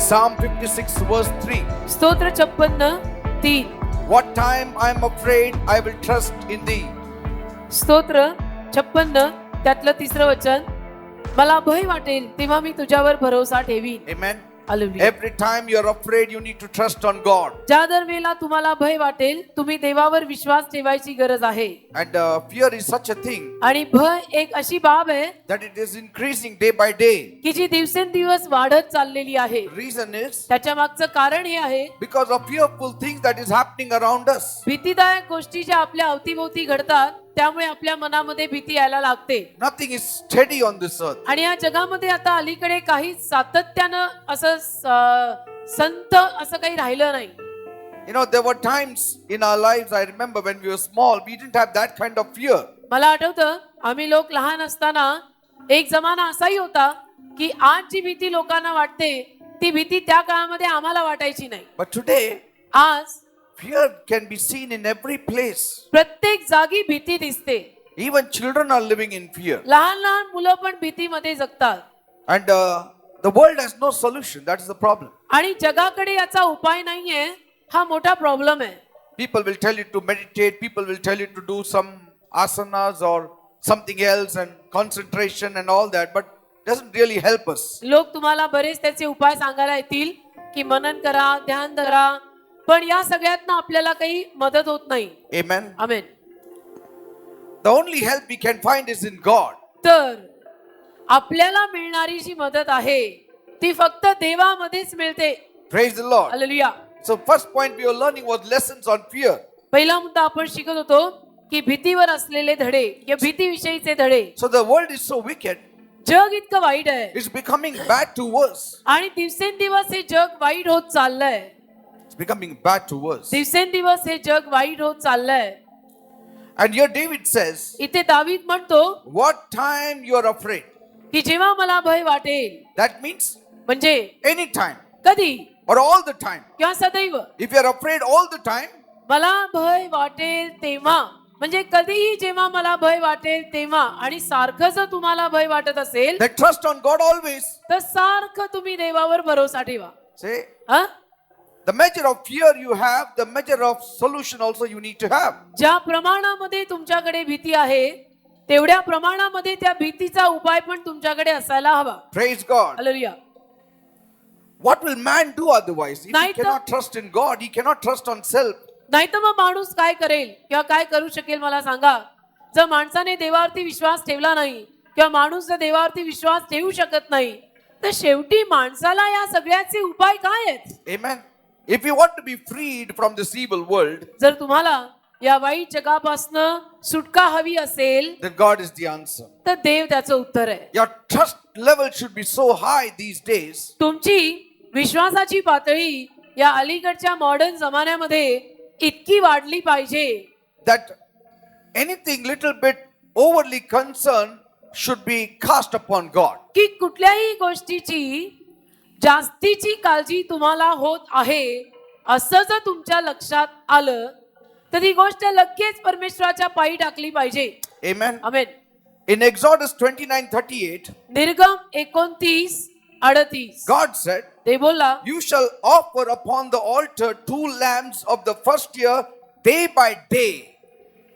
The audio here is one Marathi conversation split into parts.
Psalm 56 verse 3. स्तोत्र 56:3. What time I am afraid, I will trust in thee. स्तोत्र 56 त्यातलं 3रं वचन, मला भय वाटेल तेव्हा मी तुझ्यावर भरोसा ठेवीन. Amen. Hallelujah. Every time you are afraid, you need to trust on God. ज्या दर वेळेला तुम्हाला भय वाटेल तुम्ही देवावर विश्वास ठेवायची गरज आहे. And fear is such a thing आणि भय एक अशी बाब आहे that it is increasing day by day. की जी दिवसेंदिवस वाढत चाललेली आहे. Reason is त्याच्या मागचं कारण हे आहे, because of fearful things that is happening around us. भीतीदायक गोष्टी ज्या आपल्या अवतीभोवती घडतात त्यामुळे आपल्या मनामध्ये भीती यायला लागते. Nothing is steady on this earth. आणि या जगामध्ये आता अलीकडे काही सातत्यानं असं संत असं काही राहिलं नाही. You know, there were times in our lives, I remember when we were small, we didn't have that kind of fear. मला आठवतं आम्ही लोक लहान असताना एक जमाना असाही होता की आज जी भीती लोकांना वाटते ती भीती त्या काळामध्ये आम्हाला वाटायची नाही. But today, आज fear can be seen in every place. प्रत्येक जागी भीती दिसते. Even children are living in fear. लहान लहान मुलं पण भीतीमध्ये जगतात. And the world has no solution. That is the problem. आणि जगाकडे याचा उपाय नाहीये, हा मोठा प्रॉब्लेम आहे. People will tell you to meditate. People will tell you to do some asanas or something else and concentration and all that. But it doesn't really help us. लोक तुम्हाला बरेच त्याचे उपाय सांगायला येतील की मनन करा, ध्यान धरा, पण या सगळ्यातनं आपल्याला काही मदत होत नाही. Amen. Amen. The only help we can find is in God. तर आपल्याला मिळणारी जी मदत आहे ती फक्त देवामध्येच मिळते. Praise the Lord. Hallelujah. So first point we were learning was lessons on fear. पहिला मुद्दा आपण शिकत होतो की भीतीवर असलेले धडे या भीतीविषयीचे धडे. So the world is so wicked. जग इतकं वाईट आहे It's becoming bad to worse. आणि दिवसेंदिवस हे जग वाईट होत चाललंय. It's becoming bad to worse. दिवसेंदिवस हे जग वाईट होत चाललंय. And here David says, इथे दावीद म्हणतो what time you are afraid. की जेव्हा मला भय वाटेल, That means म्हणजे anytime कधी or all the time. किंवा सदैव. If you are afraid all the time, मला भय वाटेल तेव्हा म्हणजे कधीही जेव्हा मला भय वाटेल तेव्हा आणि सारखं जर तुम्हाला भय वाटत असेल then trust on God always. तर सारखं तुम्ही देवावर भरोसा ठेवा. Say, हा? the measure of fear you have, the measure of solution also you need to have. ज्या प्रमाणामध्ये तुमच्याकडे भीती आहे तेवढ्या प्रमाणामध्ये त्या भीतीचा उपाय पण तुमच्याकडे असायला हवा. Praise God. Hallelujah. What will man do otherwise? If he Neither- cannot trust in God, he cannot trust on self. नाही तर मग माणूस काय करेल किंवा काय करू शकेल मला सांगा. जर माणसाने देवावरती विश्वास ठेवला नाही किंवा माणूस जर देवावरती विश्वास ठेवू शकत नाही तर शेवटी माणसाला या सगळ्याचे उपाय काय आहेत. Amen. If you want to be freed from this evil world, जर तुम्हाला या वाईट जगापासनं सुटका हवी असेल then God is the answer. तर देव त्याचं उत्तर आहे. Your trust level should be so high these days तुमची विश्वासाची पातळी या अलीकडच्या मॉडर्न जमान्यामध्ये इतकी वाढली पाहिजे that anything little bit overly concerned should be cast upon God. की कुठल्याही गोष्टीची जास्तीची काळजी तुम्हाला होत आहे असं जर तुमच्या लक्षात आलं तर ती गोष्ट लगेच परमेश्वराच्या पायी टाकली पाहिजे. Amen. आमेन. In Exodus 29:38, निर्गम 29:38 God said, ते बोलला, you shall offer upon the altar 2 lambs of the first year day by day.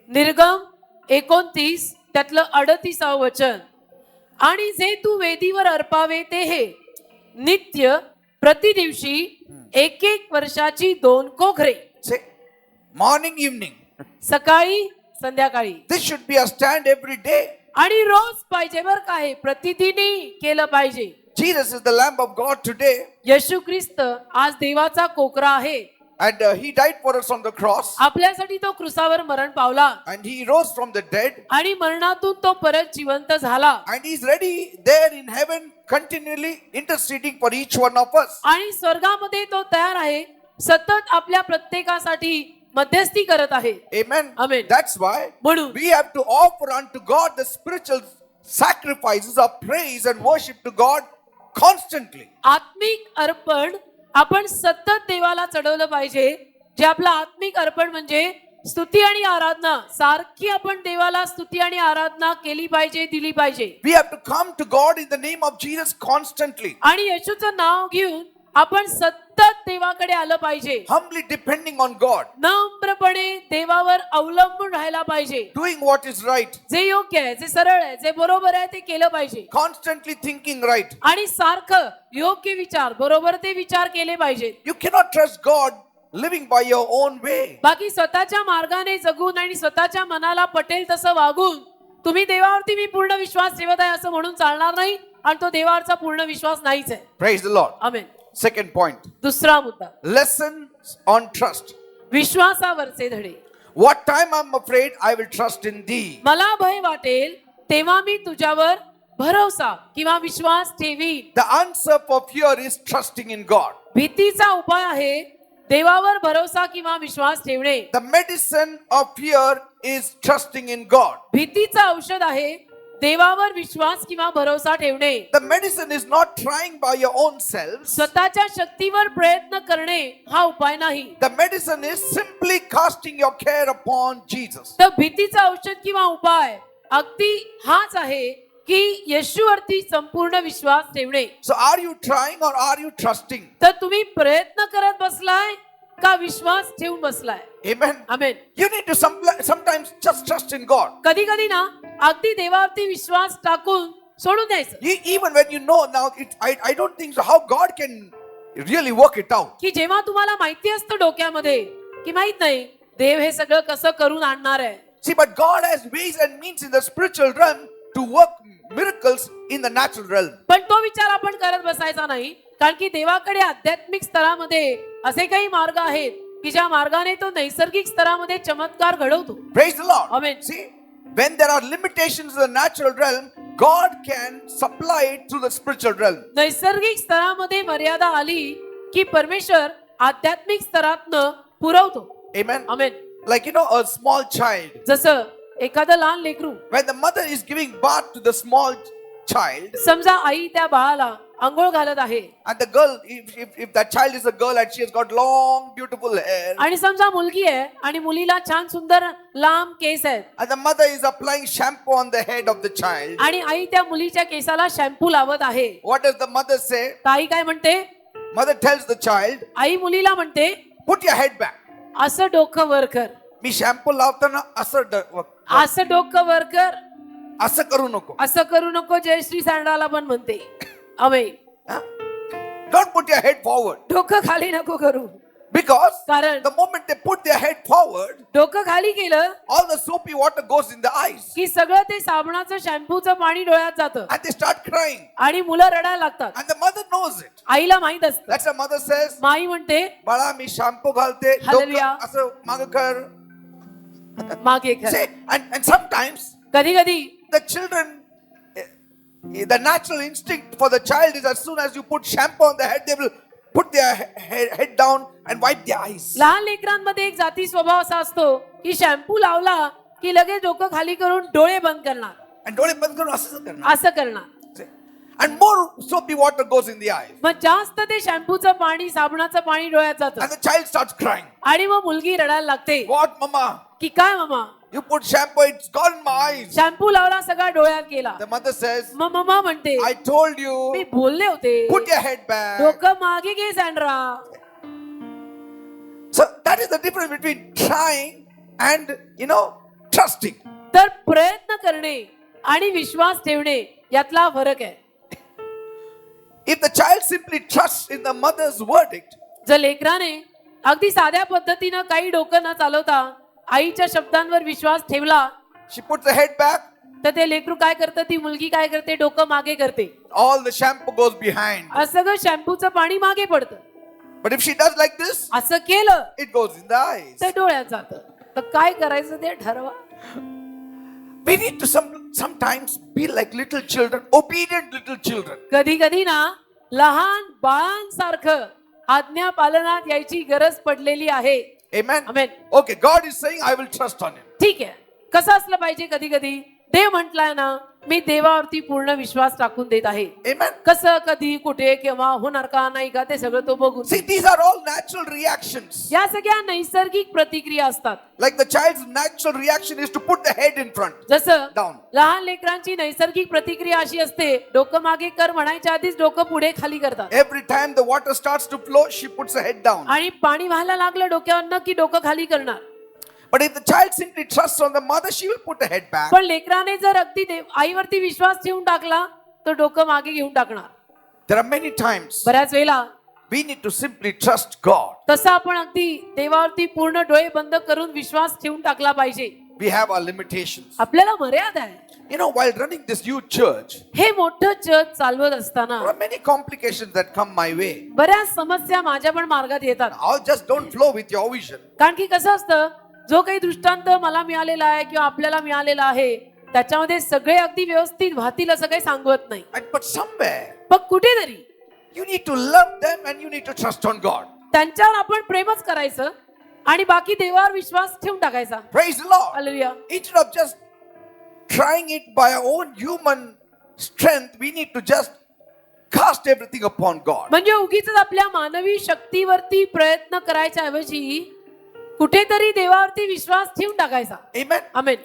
निर्गम 29 त्यातलं 38 वचन, आणि जे तू वेदीवर अर्पावे ते हे नित्य प्रतिदिवशी 1 वर्षाची 2 कोकरे. Say, morning, evening. सकाळी संध्याकाळी. This should be a stand every day. आणि रोज पाहिजे बर का, हे प्रतिदिनी केलं पाहिजे. Jesus is the Lamb of God today. येशू ख्रिस्त आज देवाचा कोकरा आहे. And he died for us on the cross. आपल्यासाठी तो क्रुसावर मरण पावला And he rose from the dead. आणि मरणातून तो परत जिवंत झाला. And he's ready there in heaven continually interceding for each one of us. आणि स्वर्गामध्ये तो तयार आहे सतत आपल्या प्रत्येकासाठी मध्यस्थी करत आहे. Amen. Amen. That's why म्हणून we have to offer unto God the spiritual sacrifices of praise and worship to God constantly. आत्मिक अर्पण आपण सतत देवाला चढवलं पाहिजे. जे आपलं आत्मिक अर्पण म्हणजे स्तुती आणि आराधना, सारखी आपण देवाला स्तुती आणि आराधना केली पाहिजे, दिली पाहिजे. We have to come to God in the name of Jesus constantly. आणि येशूचं नाव घेऊन आपण सतत देवाकडे आलं पाहिजे. humbly depending on God, नम्रपणे देवावर अवलंबून राहायला पाहिजे. doing what is right, जे योग्य आहे, जे सरळ आहे, जे बरोबर आहे ते केलं पाहिजे. constantly thinking right. आणि सारखं योग्य विचार, बरोबर ते विचार केले पाहिजेत. You cannot trust God living by your own way. बाकी स्वतःच्या मार्गाने जगून आणि स्वतःच्या मनाला पटेल तसं वागून तुम्ही देवावरती मी पूर्ण विश्वास ठेवत आहे असं म्हणून चालणार नाही, आणि तो देवावरचा पूर्ण विश्वास नाहीच आहे. Praise the Lord. Amen. Second point, दुसरा मुद्दा, lessons on trust. विश्वासावरचे धडे. What time I'm afraid, I will trust in thee. मला भय वाटेल तेव्हा मी तुझ्यावर भरोसा किंवा विश्वास ठेवीन. The answer for fear is trusting in God. भीतीचा उपाय आहे देवावर भरोसा किंवा विश्वास ठेवणे. The medicine of fear is trusting in God. भीतीचं औषध आहे देवावर विश्वास किंवा भरोसा ठेवणे. The medicine is not trying by your own self. स्वतःच्या शक्तीवर प्रयत्न करणे हा उपाय नाही. The medicine is simply casting your care upon Jesus. तर भीतीचं औषध किंवा उपाय अगदी हाच आहे की येशूवरती संपूर्ण विश्वास ठेवणे. So are you trying or are you trusting? तर तुम्ही प्रयत्न करत बसलाय का विश्वास ठेवून बसलाय? Amen. Amen. You need to sometimes just trust in God. कधी कधी ना अगदी देवावरती विश्वास टाकून सोडून द्यायचं. Even when you know now, I don't think so how God can really work it out. की जेव्हा तुम्हाला माहिती असतं डोक्यामध्ये की माहित नाही देव हे सगळं कसं करून आणणार आहे. See, but God has ways and means in the spiritual realm to work miracles in the natural realm. पण तो विचार आपण करत बसायचा नाही, कारण की देवाकडे आध्यात्मिक स्तरामध्ये असे काही मार्ग आहेत की ज्या मार्गाने तो नैसर्गिक स्तरामध्ये चमत्कार घडवतो. Praise the Lord. Amen. See, when there are limitations in the natural realm, God can supply it through the spiritual realm. नैसर्गिक स्तरामध्ये मर्यादा आली की परमेश्वर आध्यात्मिक स्तरातनं पुरवतो. Amen. Amen. Like a small child. जसं एखादं लहान लेकरू, When the mother is giving birth to the small child, समजा आई त्या बाळाला आंघोळ घालत आहे and the girl, if that child is a girl and she has got long, beautiful hair, आणि समजा मुलगी आहे आणि मुलीला छान सुंदर लांब केस आहेत and the mother is applying shampoo on the head of the child, आणि आई त्या मुलीच्या केसाला शॅम्पू लावत आहे, what does the mother say? तर आई काय म्हणते? Mother tells the child, आई मुलीला म्हणते put your head back. असं डोकं वर कर, मी शॅम्पू लावताना असं डोकं वर कर, असं करू नको. असं करू नको. जयश्री सँड्राला पण म्हणते आमेन. Don't put your head forward. डोकं खाली नको करू, Because कारण the moment they put their head forward, डोकं खाली केलं all the soapy water goes in the eyes की सगळं ते साबणाचं शॅम्पूचं पाणी डोळ्यात जातं and they start crying. आणि मुलं रडायला लागतात. And the mother knows it. आईला माहित असतं. That's the mother says, माई म्हणते बाळा मी शॅम्पू घालते, Hallelujah. डोकं असं मागं कर. मागे कर. Say, and sometimes कधी कधी the children, the natural instinct for the child is as soon as you put shampoo on the head, they will put their head down and wipe their eyes. लहान लेकरांमध्ये एक जाती स्वभाव असा असतो की शॅम्पू लावला की लगेच डोकं खाली करून डोळे बंद करणार, And डोळे बंद करून असं करणार. असं करणार. And more soapy water goes in the eyes. मग जास्त ते शॅम्पूचं पाणी साबणाचं पाणी डोळ्यात जातं And the child starts crying. आणि मग मुलगी रडायला लागते What, mama? की काय मामा, You put shampoo, it's gone in my eyes. Shampoo लावला सगळा डोळ्यात गेला. The mother says, मग मम्मा म्हणते I told मी you, बोलले होते put your head back. डोकं मागे घे Sandra. So that is the difference between trying and, trusting. तर प्रयत्न करणे आणि विश्वास ठेवणे यातला फरक आहे. If the child simply trusts in the mother's verdict, जर लेकराने अगदी साध्या पद्धतीनं काही डोकं न चालवता आईच्या शब्दांवर विश्वास ठेवला, she puts the head back, तर ते लेकरू काय करतं, ती मुलगी काय करते, डोकं मागे करते. all the shampoo goes behind. सगळं शॅम्पूचं पाणी मागे पडतं. But if she does like this, असं केलं it goes in the eyes. तर डोळ्यात जातं. तर काय करायचं ते ठरवा. We need to sometimes be like little children, obedient little children. कधी कधी ना लहान बाळांसारखं आज्ञा पालनात यायची गरज पडलेली आहे. Amen. Amen. Okay, God is saying, I will trust on him. ठीक आहे. कसं असलं पाहिजे? कधी कधी देव म्हटलाय ना मी देवावरती पूर्ण विश्वास टाकून देत आहे. Amen. कसं, कधी, कुठे, केव्हा, होणार का नाही का, ते सगळं तो बघून. See, these are all natural reactions. या सगळ्या नैसर्गिक प्रतिक्रिया असतात. Like the child's natural reaction is to put the head in front. जसं Down. लहान लेकरांची नैसर्गिक प्रतिक्रिया अशी असते, डोकं मागे कर म्हणायच्या आधीच डोकं पुढे खाली करतात. Every time the water starts to flow, she puts her head down. आणि पाणी व्हायला लागलं डोक्यावरनं की डोकं खाली करणार. But if the child simply trusts on the mother, she will put her head back. पण लेकराने जर अगदी आईवरती विश्वास ठेवून टाकला तर डोकं मागे घेऊन टाकणार. There are many times बऱ्याच वेळेला we need to simply trust God. तसं आपण अगदी देवावरती पूर्ण डोळे बंद करून विश्वास ठेवून टाकला पाहिजे. We have our limitations. आपल्याला मर्यादा आहे. You know, while running this youth church, हे मोठं जग चालवत असताना there are many complications that come my way. बऱ्याच समस्या माझ्या पण मार्गात येतात. All just don't flow with your vision. कारण की कसं असतं, जो काही दृष्टांत मला मिळालेला आहे किंवा आपल्याला मिळालेला आहे त्याच्यामध्ये सगळे अगदी व्यवस्थित वाहतील असं काही सांगत नाही. But somewhere पण कुठेतरी you need to love them and you need to trust on God. त्यांच्यावर आपण प्रेमच करायचं आणि बाकी देवावर विश्वास ठेवून टाकायचा. Praise the Lord. Hallelujah. Instead of just trying it by our own human strength, we need to just cast everything upon God. म्हणजे उगीच आपल्या मानवी शक्तीवरती प्रयत्न करायच्या ऐवजी कुठेतरी देवावरती विश्वास ठेवून टाकायचा. Amen. Amen.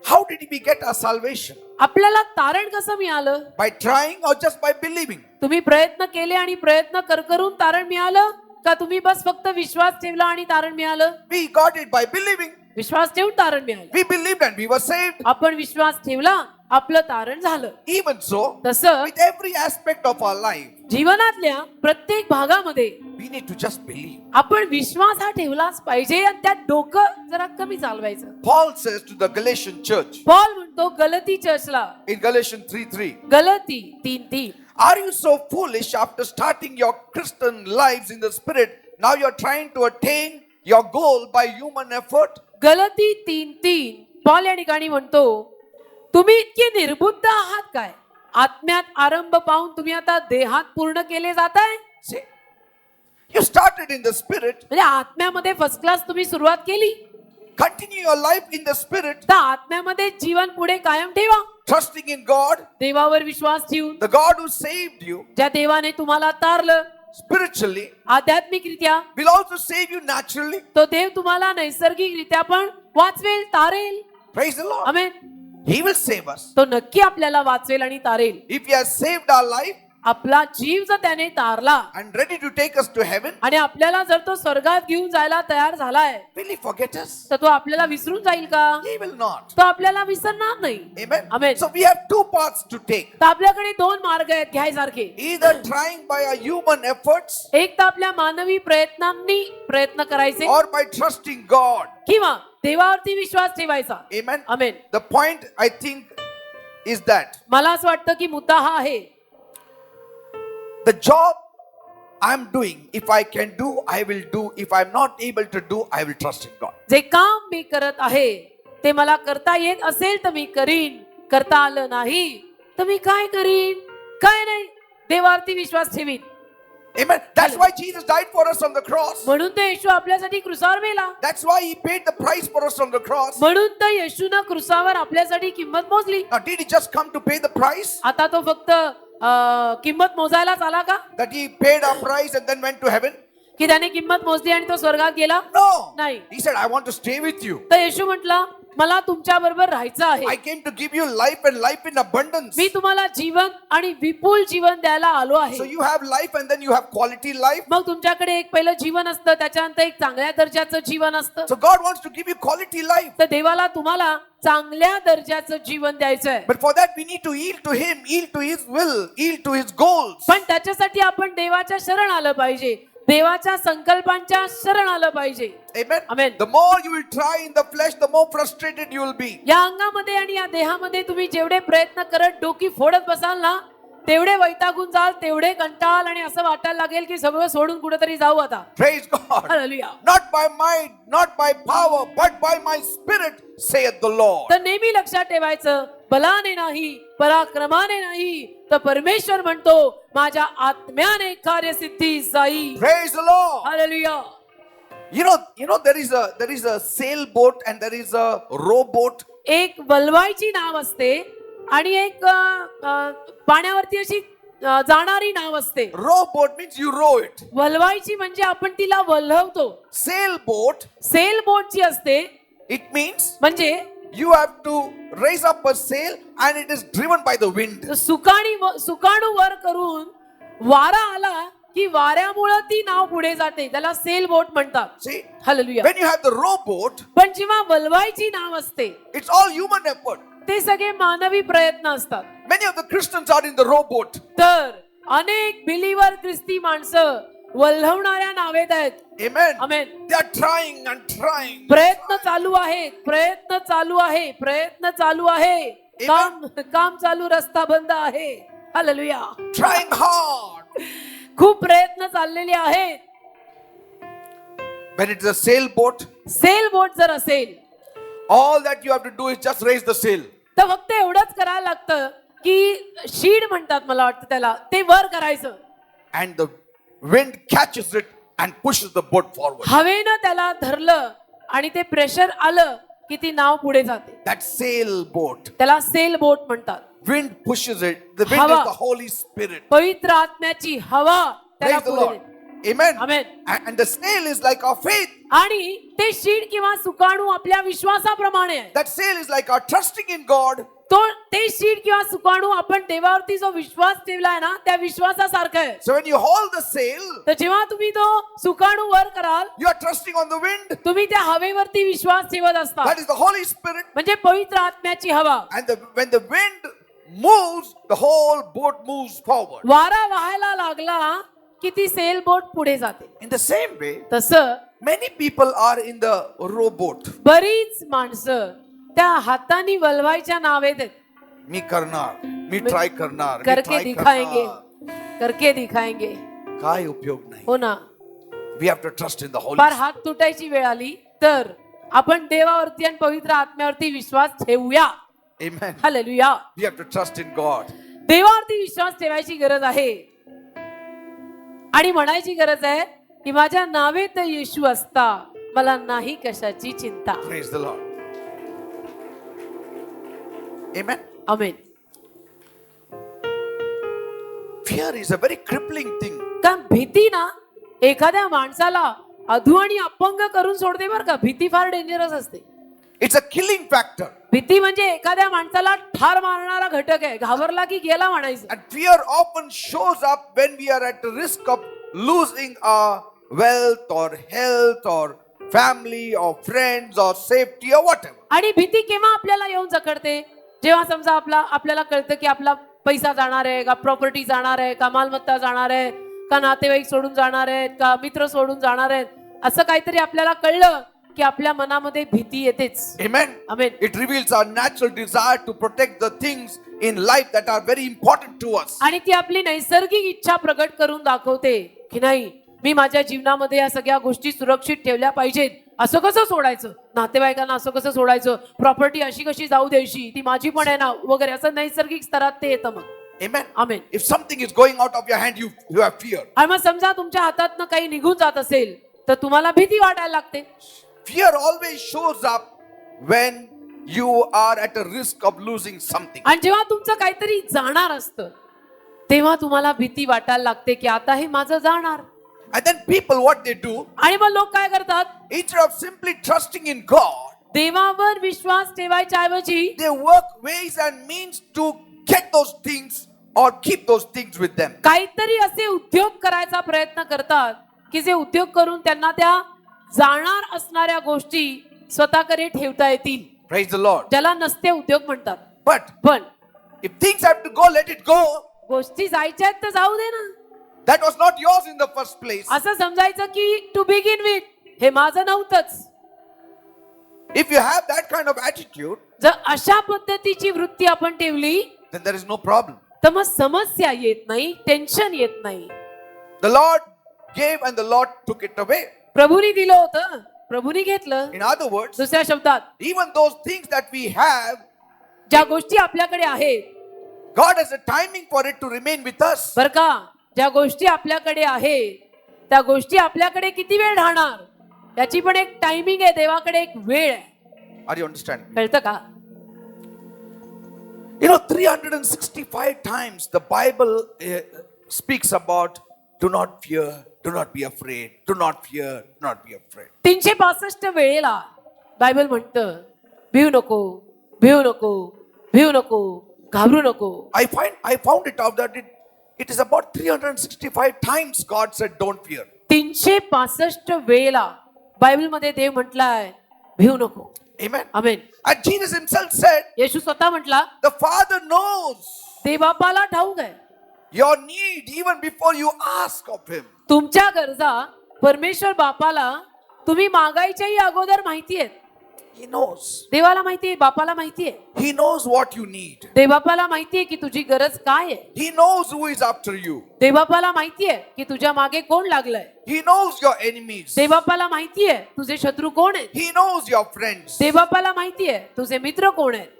How did we get our salvation? आपल्याला तारण कसं मिळालं? By trying or just by believing? तुम्ही प्रयत्न केले आणि प्रयत्न करून तारण मिळालं का तुम्ही बस फक्त विश्वास ठेवला आणि तारण मिळालं? We got it by believing. विश्वास ठेवून तारण मिळालं. We believed and we were saved. आपण विश्वास ठेवला, आपलं तारण झालं. Even so, तसं with every aspect of our life, जीवनातल्या प्रत्येक भागामध्ये we need to just believe. आपण विश्वास हा ठेवलाच पाहिजे आणि त्यात डोकं जरा कमी चालवायचं. Paul says to the Galatian church Paul म्हणतो गलती चर्चला, in Galatians 3:3, गलती 3:3, are you so foolish after starting your Christian lives in the spirit? Now you're trying to attain your goal by human effort? गलती 3:3 पॉल या ठिकाणी म्हणतो, तुम्ही इतके निर्बुद्ध आहात काय? आत्म्यात आरंभ पाहून तुम्ही आता देहात पूर्ण केले जाताय. See, you started in the spirit. म्हणजे आत्म्यामध्ये फर्स्ट क्लास तुम्ही सुरुवात केली, Continue your life in the spirit, तर आत्म्यामध्ये जीवन पुढे कायम ठेवा. trusting in God, देवावर विश्वास ठेवून, the God who saved you ज्या देवाने तुम्हाला तारलं spiritually, आध्यात्मिकरित्या, will also save you naturally. तो देव तुम्हाला नैसर्गिकरित्या पण वाचवेल, तारेल. Praise the Lord. Amen. He will save us. तो नक्की आपल्याला वाचवेल आणि तारेल. If He has saved our life आपला जीव जर त्याने तारला and ready to take us to heaven, आणि आपल्याला जर तो स्वर्गात घेऊन जायला तयार झालाय, will He forget us? तर तो आपल्याला विसरून जाईल का? He will not. तो आपल्याला विसरणार नाही. Amen. Amen. So we have two paths to take. तर आपल्याकडे दोन मार्ग आहेत घ्यायसारखे. Either trying by our human efforts एक तर आपल्या मानवी प्रयत्नांनी प्रयत्न करायचे or by trusting God. किंवा देवावरती विश्वास ठेवायचा. Amen. Amen. The point I think is that मला असं वाटतं की मुद्दा हा आहे, the job I'm doing, if I can do, I will do. If I'm not able to do, I will trust in God. जे काम मी करत आहे ते मला करता येत असेल तर मी करीन, करता आलं नाही तर मी काय करीन? काय नाही, देवावरती विश्वास ठेवीन. Amen. That's why Jesus died for us on the cross. म्हणून तर येशू आपल्यासाठी क्रुसावर मेला. That's why He paid the price for us on the cross. म्हणून तर येशूनं क्रुसावर आपल्यासाठी किंमत मोजली. Now, did He just come to pay the price? आता तो फक्त किंमत मोजायलाच आला का? That He paid our price and then went to heaven? की त्याने किंमत मोजली आणि तो स्वर्गात गेला? No. नाही. He said, I want to stay with you. तर येशू म्हटला, मला तुमच्या बरोबर राहायचं I आहे. came to give you life and life in abundance. मी तुम्हाला जीवन आणि विपुल जीवन द्यायला आलो So आहे. you have life and then you have quality life. मग तुमच्याकडे एक पहिलं जीवन असतं, त्याच्यानंतर एक चांगल्या दर्जाचं जीवन असतं. So God wants to give you quality life. तर देवाला तुम्हाला चांगल्या दर्जाचं जीवन द्यायचं आहे. But for that we need to yield to Him, yield to His will, yield to His goals. पण त्याच्यासाठी आपण देवाच्या शरण आलं पाहिजे, देवाच्या संकल्पांच्या शरण आलं पाहिजे. Amen. Amen. The more you will try in the flesh, the more frustrated you will be. या अंगामध्ये आणि या देहामध्ये तुम्ही जेवढे प्रयत्न करत डोकी फोडत बसाल ना, तेवढे वैतागून जाल, तेवढे कंटाळ आणि असं वाटायला लागेल की सगळं सोडून कुठेतरी जाऊ आता. Praise God. Hallelujah. Not by might, not by power, but by my spirit, saith the Lord. तर नेहमी लक्षात ठेवायचं, बलाने नाही, पराक्रमाने नाही, तर परमेश्वर म्हणतो माझ्या आत्म्याने कार्यसिद्धी जाईल. Praise the Lord. Hallelujah. You know there is a sailboat and there is a rowboat. एक वल्वायची नाव असते आणि एक पाण्यावरती अशी जाणारी नाव असते. Rowboat means you row it. वल्हवायची म्हणजे आपण तिला वल्हवतो. Sailboat, सेल बोट जी असते it means म्हणजे you have to raise up a sail and it is driven by the wind. सुकाणू वर करून वारा आला की वाऱ्यामुळे ती नाव पुढे जाते. त्याला सेल बोट म्हणतात. See, hallelujah. when you have the rowboat, पण जेव्हा वल्हवायची नाव असते it's all human effort. ते सगळे मानवी प्रयत्न असतात. Many of the Christians are in the rowboat. तर अनेक बिलीवर ख्रिस्ती माणसं वल्हवणाऱ्या नावेत आहेत. Amen. Amen. They are trying and trying. प्रयत्न चालू आहेत, प्रयत्न चालू आहे, प्रयत्न चालू आहे. काम चालू, रस्ता बंद आहे. हालेलुया. Trying hard. खूप प्रयत्न चाललेले आहेत. When it is a sailboat, sail boat जर असेल all that you have to do is just raise the sail. तर फक्त एवढंच करायला लागतं की शीड म्हणतात मला वाटतं त्याला, ते वर करायचं. And the wind catches it and pushes the boat forward. हवेनं त्याला धरलं आणि ते प्रेशर आलं की ती नाव पुढे जाते. That sailboat. त्याला सेल बोट म्हणतात. Wind pushes it. The wind हवा. is the Holy Spirit. पवित्र आत्म्याची हवा त्याला Praise the पुढे Lord. नेते. Amen. Amen. And the sail is like our faith. आणि ते शीड किंवा सुकाणू आपल्या विश्वासाप्रमाणे आहे. That sail is like our trusting in God. ते शीड किंवा सुकाणू आपण देवावरती जो विश्वास ठेवलाय ना त्या विश्वासासारखं आहे. So when you hold the sail, तर जेव्हा तुम्ही तो सुकाणू वर कराल you are trusting on the wind. तुम्ही त्या हवेवरती विश्वास ठेवत असता. That is the Holy Spirit. म्हणजे पवित्र आत्म्याची हवा. And when the wind moves, the whole boat moves forward. वारा वाहायला लागला की ती सेल बोट पुढे जाते. In the same way, तसं many people are in the rowboat. बरीच माणसं त्या हाताने वल्हवायच्या नावेत आहेत. मी करणार, मी ट्राय करणार, मी करके try दिखाएंगे, करणार. करके दिखाएंगे. काय उपयोग नाही. हो ना. We have to trust in the Holy फार Spirit. हात तुटायची वेळ आली तर आपण देवावरती आणि पवित्र आत्म्यावरती विश्वास ठेवूया. Amen. Hallelujah. We have to trust in God. देवावरती विश्वास ठेवायची गरज आहे आणि म्हणायची गरज आहे की माझ्या नावेत येशू असता मला नाही कशाची चिंता. Praise the Lord. Amen. Amen. Fear is a very crippling thing. कारण भीती ना एखाद्या माणसाला अधू आणि अपंग करून सोडते बरं का. भीती फार डेंजरस असते. It's a killing factor. भीती म्हणजे एखाद्या माणसाला ठार मारणारा घटक आहे. घाबरला की गेला म्हणायचं. And fear often shows up when we are at the risk of losing our wealth or health or family or friends or safety or whatever. आणि भीती केव्हा आपल्याला येऊन जखडते जेव्हा समजा आपल्याला कळतं की आपला पैसा जाणार आहे का, प्रॉपर्टी जाणार आहे का, मालमत्ता जाणार आहे का, नातेवाईक सोडून जाणार आहेत का, मित्र सोडून जाणार आहेत. असं काहीतरी आपल्याला कळलं की आपल्या मनामध्ये भीती येतेच. Amen. Amen. It reveals our natural desire to protect the things in life that are very important to us. आणि ती आपली नैसर्गिक इच्छा प्रगट करून दाखवते की नाही मी माझ्या जीवनामध्ये या सगळ्या गोष्टी सुरक्षित ठेवल्या पाहिजेत. असं कसं सोडायचं, नातेवाईकांना असं कसं सोडायचं, प्रॉपर्टी अशी कशी जाऊ द्यायची, ती माझी पण आहे ना वगैरे, असं नैसर्गिक स्तरात ते येतं मग. Amen. Amen. If something is going out of your hand, you have fear. आणि मग समजा तुमच्या हातातनं काही निघून जात असेल तर तुम्हाला भीती वाटायला लागते. Fear always shows up when you are at a risk of losing something. आणि जेव्हा तुमचं काहीतरी जाणार असतं तेव्हा तुम्हाला भीती वाटायला लागते की आता हे माझं जाणार. And then people, what they do, आणि मग लोक काय करतात, instead of simply trusting in God, देवावर विश्वास ठेवायच्या ऐवजी they work ways and means to get those things or keep those things with them. काहीतरी असे उद्योग करायचा प्रयत्न करतात की जे उद्योग करून त्यांना त्या जाणार असणाऱ्या गोष्टी स्वतःकडे ठेवता येतील. Praise the Lord. ज्याला नसते उद्योग म्हणतात. But पण if things have to go, let it go. गोष्टी जायच्या आहेत तर जाऊ दे ना. That was not yours in the first place. असं समजायचं की टू बिगिन विथ हे माझं नव्हतंच. If you have that kind of attitude, जर अशा पद्धतीची वृत्ती आपण ठेवली then there is no problem. तर मग समस्या येत नाही, टेन्शन येत नाही. The Lord gave and the Lord took it away. प्रभूनी दिलं होतं, प्रभूनी घेतलं. In other words, दुसऱ्या शब्दात even those things that we have, ज्या गोष्टी आपल्याकडे आहेत, God has a timing for it to remain with us. बर का, ज्या गोष्टी आपल्याकडे आहेत त्या गोष्टी आपल्याकडे किती वेळ राहणार याची पण एक टायमिंग आहे. देवाकडे एक वेळ आहे. Are you understanding? कळतं का? You know, 365 times the Bible speaks about do not fear, do not be afraid, do not fear, do not be afraid. 365 वेळेला बायबल म्हणतं भिऊ नको, भिऊ नको, भिऊ नको, घाबरू नको. I found it out that it is about 365 times God said don't fear. 365 वेळेला बायबलमध्ये देव म्हटलाय भिऊ नको. Amen. Amen. And Jesus himself said, येशू स्वतः म्हटला the Father knows देवबापाला ठाऊक आहे your need even before you ask of him. तुमच्या गरजा परमेश्वर बापाला तुम्ही मागायच्याही अगोदर माहिती आहेत. He knows. देवाला माहिती आहे, बापाला माहिती आहे. He knows what you need. देवबापाला माहिती आहे की तुझी गरज काय आहे. He knows who is after you. देवबापाला माहिती आहे की तुझ्या मागे कोण लागलंय. He knows your enemies. देवबापाला माहिती आहे तुझे शत्रू कोण आहेत. He knows your friends. देवबापाला माहिती आहे तुझे मित्र कोण आहेत.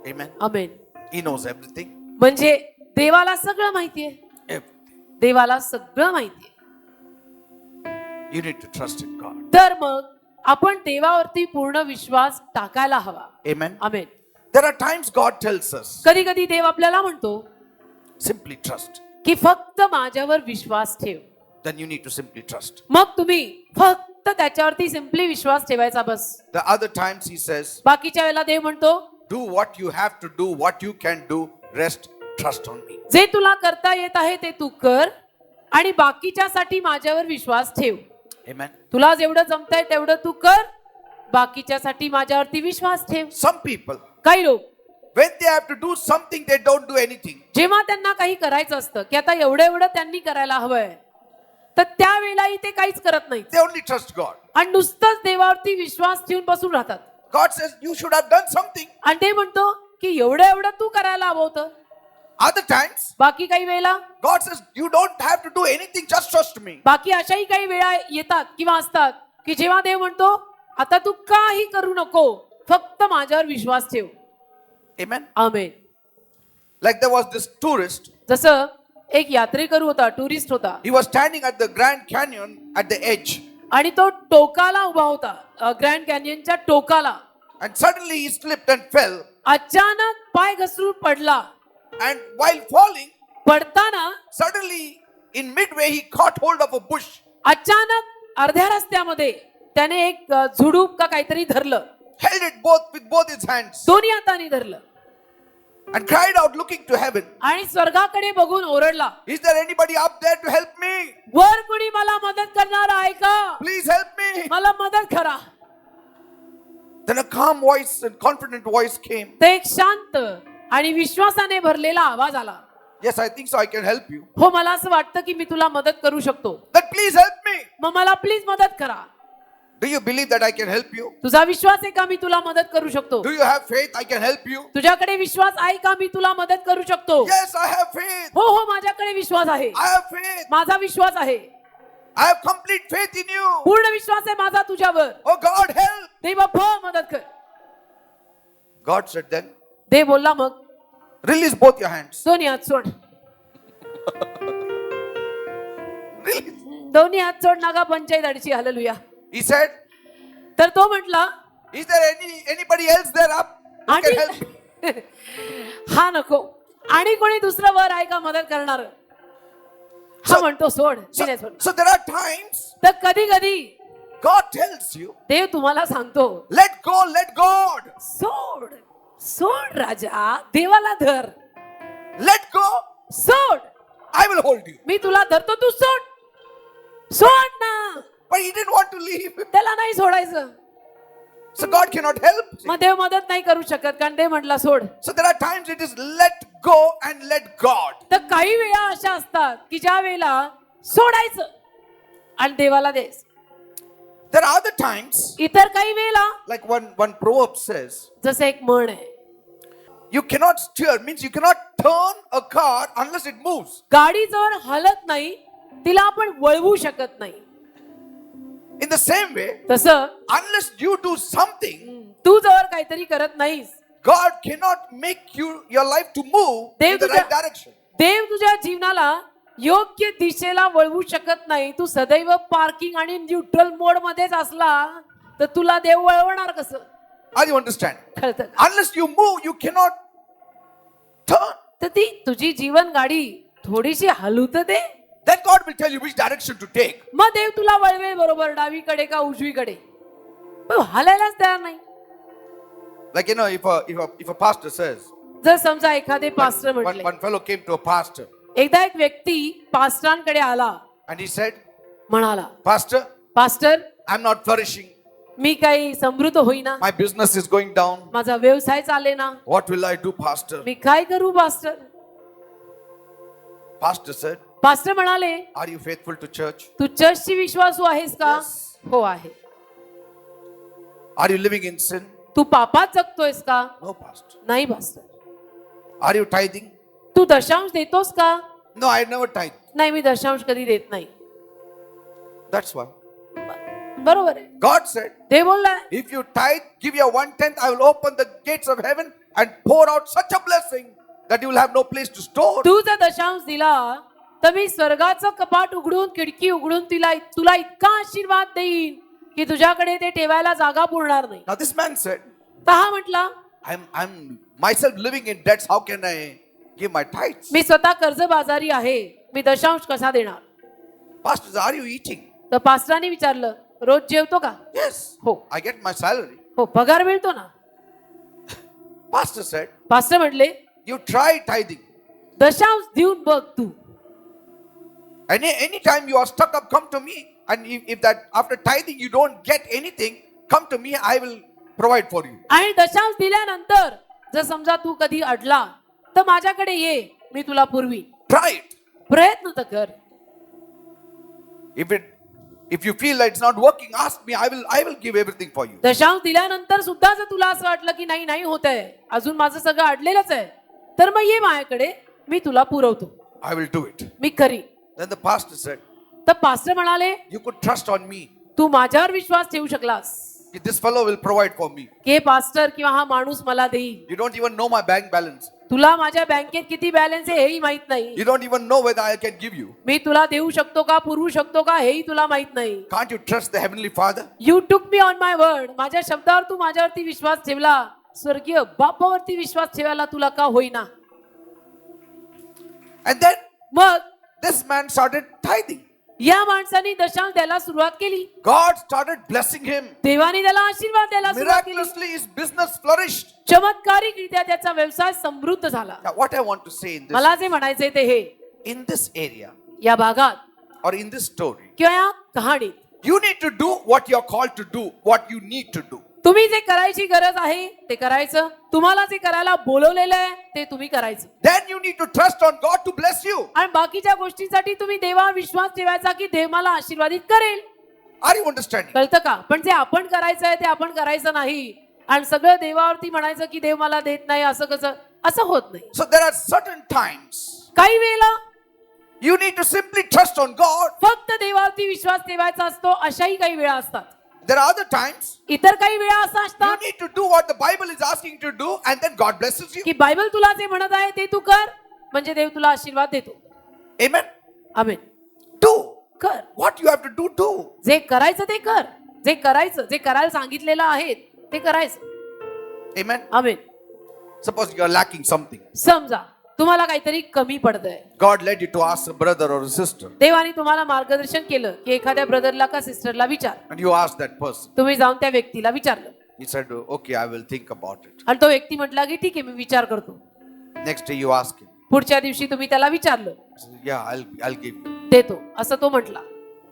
Amen. Amen. He knows everything. म्हणजे देवाला सगळं माहिती आहे. Everything. देवाला सगळं माहिती आहे. You need to trust in God. तर मग आपण देवावरती पूर्ण विश्वास टाकायला हवा. Amen. Amen. There are times God tells us, कधी कधी देव आपल्याला म्हणतो simply trust. की फक्त माझ्यावर विश्वास ठेव. Then you need to simply trust. मग तुम्ही फक्त त्याच्यावरती सिम्पली विश्वास ठेवायचा बस. The other times He says, बाकीच्या वेळेला देव म्हणतो do what you have to do, what you can do, rest, trust on me. जे तुला करता येत आहे ते तू कर आणि बाकीच्यासाठी माझ्यावर विश्वास ठेव. Amen. तुला जेवढं जमतंय तेवढं तू कर, बाकीच्यासाठी माझ्यावरती विश्वास ठेव. Some people, काही लोक when they have to do something, they don't do anything. जेव्हा त्यांना काही करायचं असतं की आता एवढं त्यांनी करायला हवंय तर त्यावेळेलाही ते काहीच करत नाही They only trust God. आणि नुसतंच देवावरती विश्वास ठेवून बसून राहतात. God says, you should have done something. आणि ते म्हणतो की एवढं तू करायला हवं होतं. Other times, बाकी काही वेळेला God says, you don't have to do anything, just trust me. बाकी अशाही काही वेळा येतात किंवा असतात की जेव्हा देव म्हणतो आता तू काही करू नको, फक्त माझ्यावर विश्वास ठेव. Amen. Amen. Like there was this tourist, जसं एक यात्रेकरू होता, टुरिस्ट होता he was standing at the Grand Canyon at the edge, आणि तो टोकाला उभा होता, ग्रँड कॅनियनच्या टोकाला. and suddenly he slipped and fell. अचानक पाय घसरून पडला. And while falling, पडताना suddenly in midway he caught hold of a bush. अचानक अर्ध्या रस्त्यामध्ये त्याने एक झुडूप का काहीतरी धरलं, Held it with both his hands दोन्ही हाताने धरलं and cried out looking to heaven, आणि स्वर्गाकडे बघून ओरडला, is there anybody up there to help me? वर कुणी मला मदत करणार आहे का? Please help me. मला मदत करा. Then a calm voice and confident voice came. ते एक शांत आणि विश्वासाने भरलेला आवाज आला. Yes, I think so. I can help you. हो, मला असं वाटतं की मी तुला मदत करू शकतो. Then please help me. मग मला प्लीज मदत करा. Do you believe that I can help you? तुझा विश्वास आहे का मी तुला मदत करू शकतो? Do you have faith? I can help you. तुझ्याकडे विश्वास आहे का मी तुला मदत करू शकतो? Yes, I have faith. हो हो, माझ्याकडे विश्वास आहे. I have faith. माझा विश्वास आहे. I have complete faith in you. पूर्ण विश्वास आहे माझा तुझ्यावर. Oh God, help. देव बाप्पा मदत कर. God said then, देव बोलला मग release both your hands. दोन्ही हात सोड. Release. दोन्ही हात सोड नागा पंचायत अडची. हालेलुया. He said, तर तो म्हटला is there anybody else there up who can help? आणि हा नको, आणि कोणी दुसरं वर आहे का मदत करणार? हा म्हणतो सोड. मी नाही सोड. So there are times तर कधी कधी God tells you, देव तुम्हाला सांगतो let go, let God. सोड सोड राजा, देवाला धर. Let go. सोड, I will hold you. मी तुला धरतो, तू सोड. सोड ना. But he didn't want to leave. त्याला नाही सोडायचं. So God cannot help. मग देव मदत नाही करू शकत कारण देव म्हटला सोड. So there are times it is let go and let God. तर काही वेळा अशा असतात की ज्या वेळेला सोडायचं आणि देवाला द्यायचं. There are other times, इतर काही वेळेला like one proverb says, जसं एक म्हण आहे, you cannot steer, means you cannot turn a car unless it moves. गाडी जर हलत नाही तिला आपण वळवू शकत नाही. In the same way, तसं unless you do something, तू जर काहीतरी करत नाहीस, God cannot make your life to move in the right direction. देव तुझ्या जीवनाला योग्य दिशेला वळवू शकत नाही. तू सदैव पार्किंग आणि न्यूट्रल मोड मध्येच असला तर तुला देव वळवणार कसं? Are you understand? कळतं? Unless you move, you cannot turn. तर ती तुझी जीवन गाडी थोडीशी हलू तर दे. Then God will tell you which direction to take. मग देव तुला वळवेल बरोबर डावीकडे का उजवीकडे. पण हालायलाच तयार नाही. Like, if a pastor says, जर समजा एखादे पास्टर म्हटले, one fellow came to a pastor एकदा एक व्यक्ती पास्टरांकडे आला, and he said, म्हणाला, Pastor, pastor I'm not flourishing. मी काही समृद्ध होईना, My business is going down. माझा व्यवसाय चालेना, What will I do, Pastor? मी काय करू पास्टर. Pastor said, पास्टर म्हणाले, Are you faithful to church? तू चर्चची विश्वासू आहेस का. Yes. हो आहे. Are you living in sin? तू पापात जगतोयस का. No, Pastor. नाही पास्टर. Are you tithing? तू दशांश देतोस का. No, I never tithe. नाही, मी दशांश कधी देत नाही. That's why. बरोबर आहे. God said, ते बोललाय, if you tithe, give your 1/10, I will open the gates of heaven and pour out such a blessing that you will have no place to store. तू जर दशांश दिला तर मी स्वर्गाचं कपाट उघडून खिडकी उघडून तुला इतका आशीर्वाद देईन की तुझ्याकडे ते ठेवायला जागा पुरणार नाही. Now this man said, तर हा म्हटला, I'm myself living in debts. How can I give my tithes? मी स्वतः कर्जबाजारी आहे, मी दशांश कसा देणार. Pastor, are you eating? तर पास्टरांनी विचारलं, रोज जेवतो का. Yes. हो. I get my salary. हो, पगार मिळतो ना. Pastor said, पास्टर म्हटले, you try tithing. दशांश देऊन बघ तू. And anytime you are stuck up, come to me. And if that after tithing you don't get anything, come to me. I will provide for you. आणि दशांश दिल्यानंतर जर समजा तू कधी अडला तर माझ्याकडे ये, मी तुला पुरवी. Try it. प्रयत्न तर कर. If you feel that it's not working, ask me. I will give everything for you. दशांश दिल्यानंतर सुद्धा जर तुला असं वाटलं की नाही होत आहे, अजून माझं सगळं अडलेलंच आहे, तर मग ये माझ्याकडे, मी तुला पुरवतो. I will do it. Me curry. Then the pastor said, तर पास्टर म्हणाले, you could trust on me. तू माझ्यावर विश्वास ठेवू शकलास This fellow will provide for me. की हे पास्टर किंवा हा माणूस मला देईल. You don't even know my bank balance. तुला माझ्या बँकेत किती बॅलन्स आहे हेही माहित नाही. You don't even know whether I can give you. मी तुला देऊ शकतो का, पुरवू शकतो का, हेही तुला माहित नाही. Can't you trust the Heavenly Father? You took me on my word. माझ्या शब्दावर तू माझ्यावरती विश्वास ठेवला, स्वर्गीय बापावरती विश्वास ठेवायला तुला का होईना. And then मग this man started tithing. या माणसाने दशांश द्यायला सुरुवात केली. God started blessing him. देवाने त्याला आशीर्वाद द्यायला सुरुवात केली. Miraculously, his business flourished. चमत्कारिकरित्या त्याचा व्यवसाय समृद्ध झाला. Now, what I want to say in this, मला जे म्हणायचंय ते हे, in this area या भागात or in this story, किंवा या कहाणीत you need to do what you're called to do, what you need to do. तुम्ही जे करायची गरज आहे ते करायचं. तुम्हाला जे करायला बोलवलेलं आहे ते तुम्ही करायचं. Then you need to trust on God to bless you. आणि बाकीच्या गोष्टींसाठी तुम्ही देवावर विश्वास ठेवायचा की देव मला आशीर्वादित करेल. Are you understanding? कळतं का. पण जे आपण करायचं आहे ते आपण करायचं नाही आणि सगळं देवावरती म्हणायचं की देव मला देत नाही, असं कसं, असं होत नाही. So there are certain times काही वेळेला you need to simply trust on God. फक्त देवावरती विश्वास ठेवायचा असतो. अशाही काही वेळा असतात. There are other times इतर काही वेळा असं you असतात need to do what the Bible is asking to do, and then God blesses you. की बायबल तुला जे म्हणत आहे ते तू कर, म्हणजे देव तुला आशीर्वाद देतो. Amen. आमेन. Do कर. what you have to do. Do. जे करायचं ते कर. जे करायला सांगितलेलं आहे ते करायचं. Amen. Amen. Suppose you are lacking something. समजा तुम्हाला काहीतरी कमी पडतंय. God led you to ask a brother or a sister, देवाने तुम्हाला मार्गदर्शन केलं की एखाद्या ब्रदरला का सिस्टरला विचार. and you asked that person. तुम्ही जाऊन त्या व्यक्तीला विचारलं He said, "Okay, I will think about it." आणि तो व्यक्ती म्हटला की ठीक आहे, मी विचार करतो. Next day you ask him. पुढच्या दिवशी तुम्ही त्याला विचारलं, He said, "Yeah, I'll give you." देतो, असं तो म्हटला.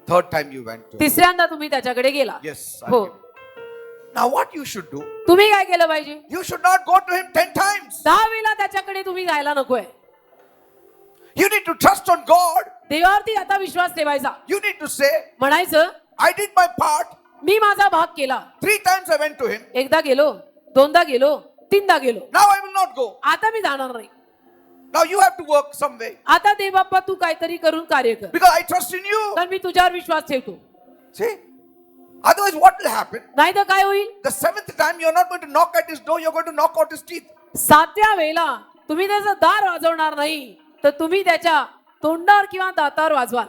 Third time you went to him. तिसऱ्यांदा तुम्ही त्याच्याकडे गेला. Yes. I'll हो. give you. Now what you should do? तुम्ही काय केलं पाहिजे. You should not go to him 10 times. 10 वेळा त्याच्याकडे तुम्ही जायला नकोय. You need to trust on God. देवावरती आता विश्वास ठेवायचा. You need to say, म्हणायचं, I did my part. मी माझा भाग केला. 3 times I went to him. एकदा गेलो, दोनदा गेलो, तीनदा गेलो. Now I will not go. आता मी जाणार नाही. Now you have to work some way. आता देव बाप्पा तू काहीतरी करून कार्य कर, Because I trust in you. तर मी तुझ्यावर विश्वास ठेवतो. See? Otherwise what will happen? नाही तर काय होईल. The 7th time you're not going to knock at his door, you're going to knock out his teeth. 7व्या वेळेला तुम्ही त्याचं दार वाजवणार नाही, तर तुम्ही त्याच्या तोंडावर किंवा दातावर वाजवाल.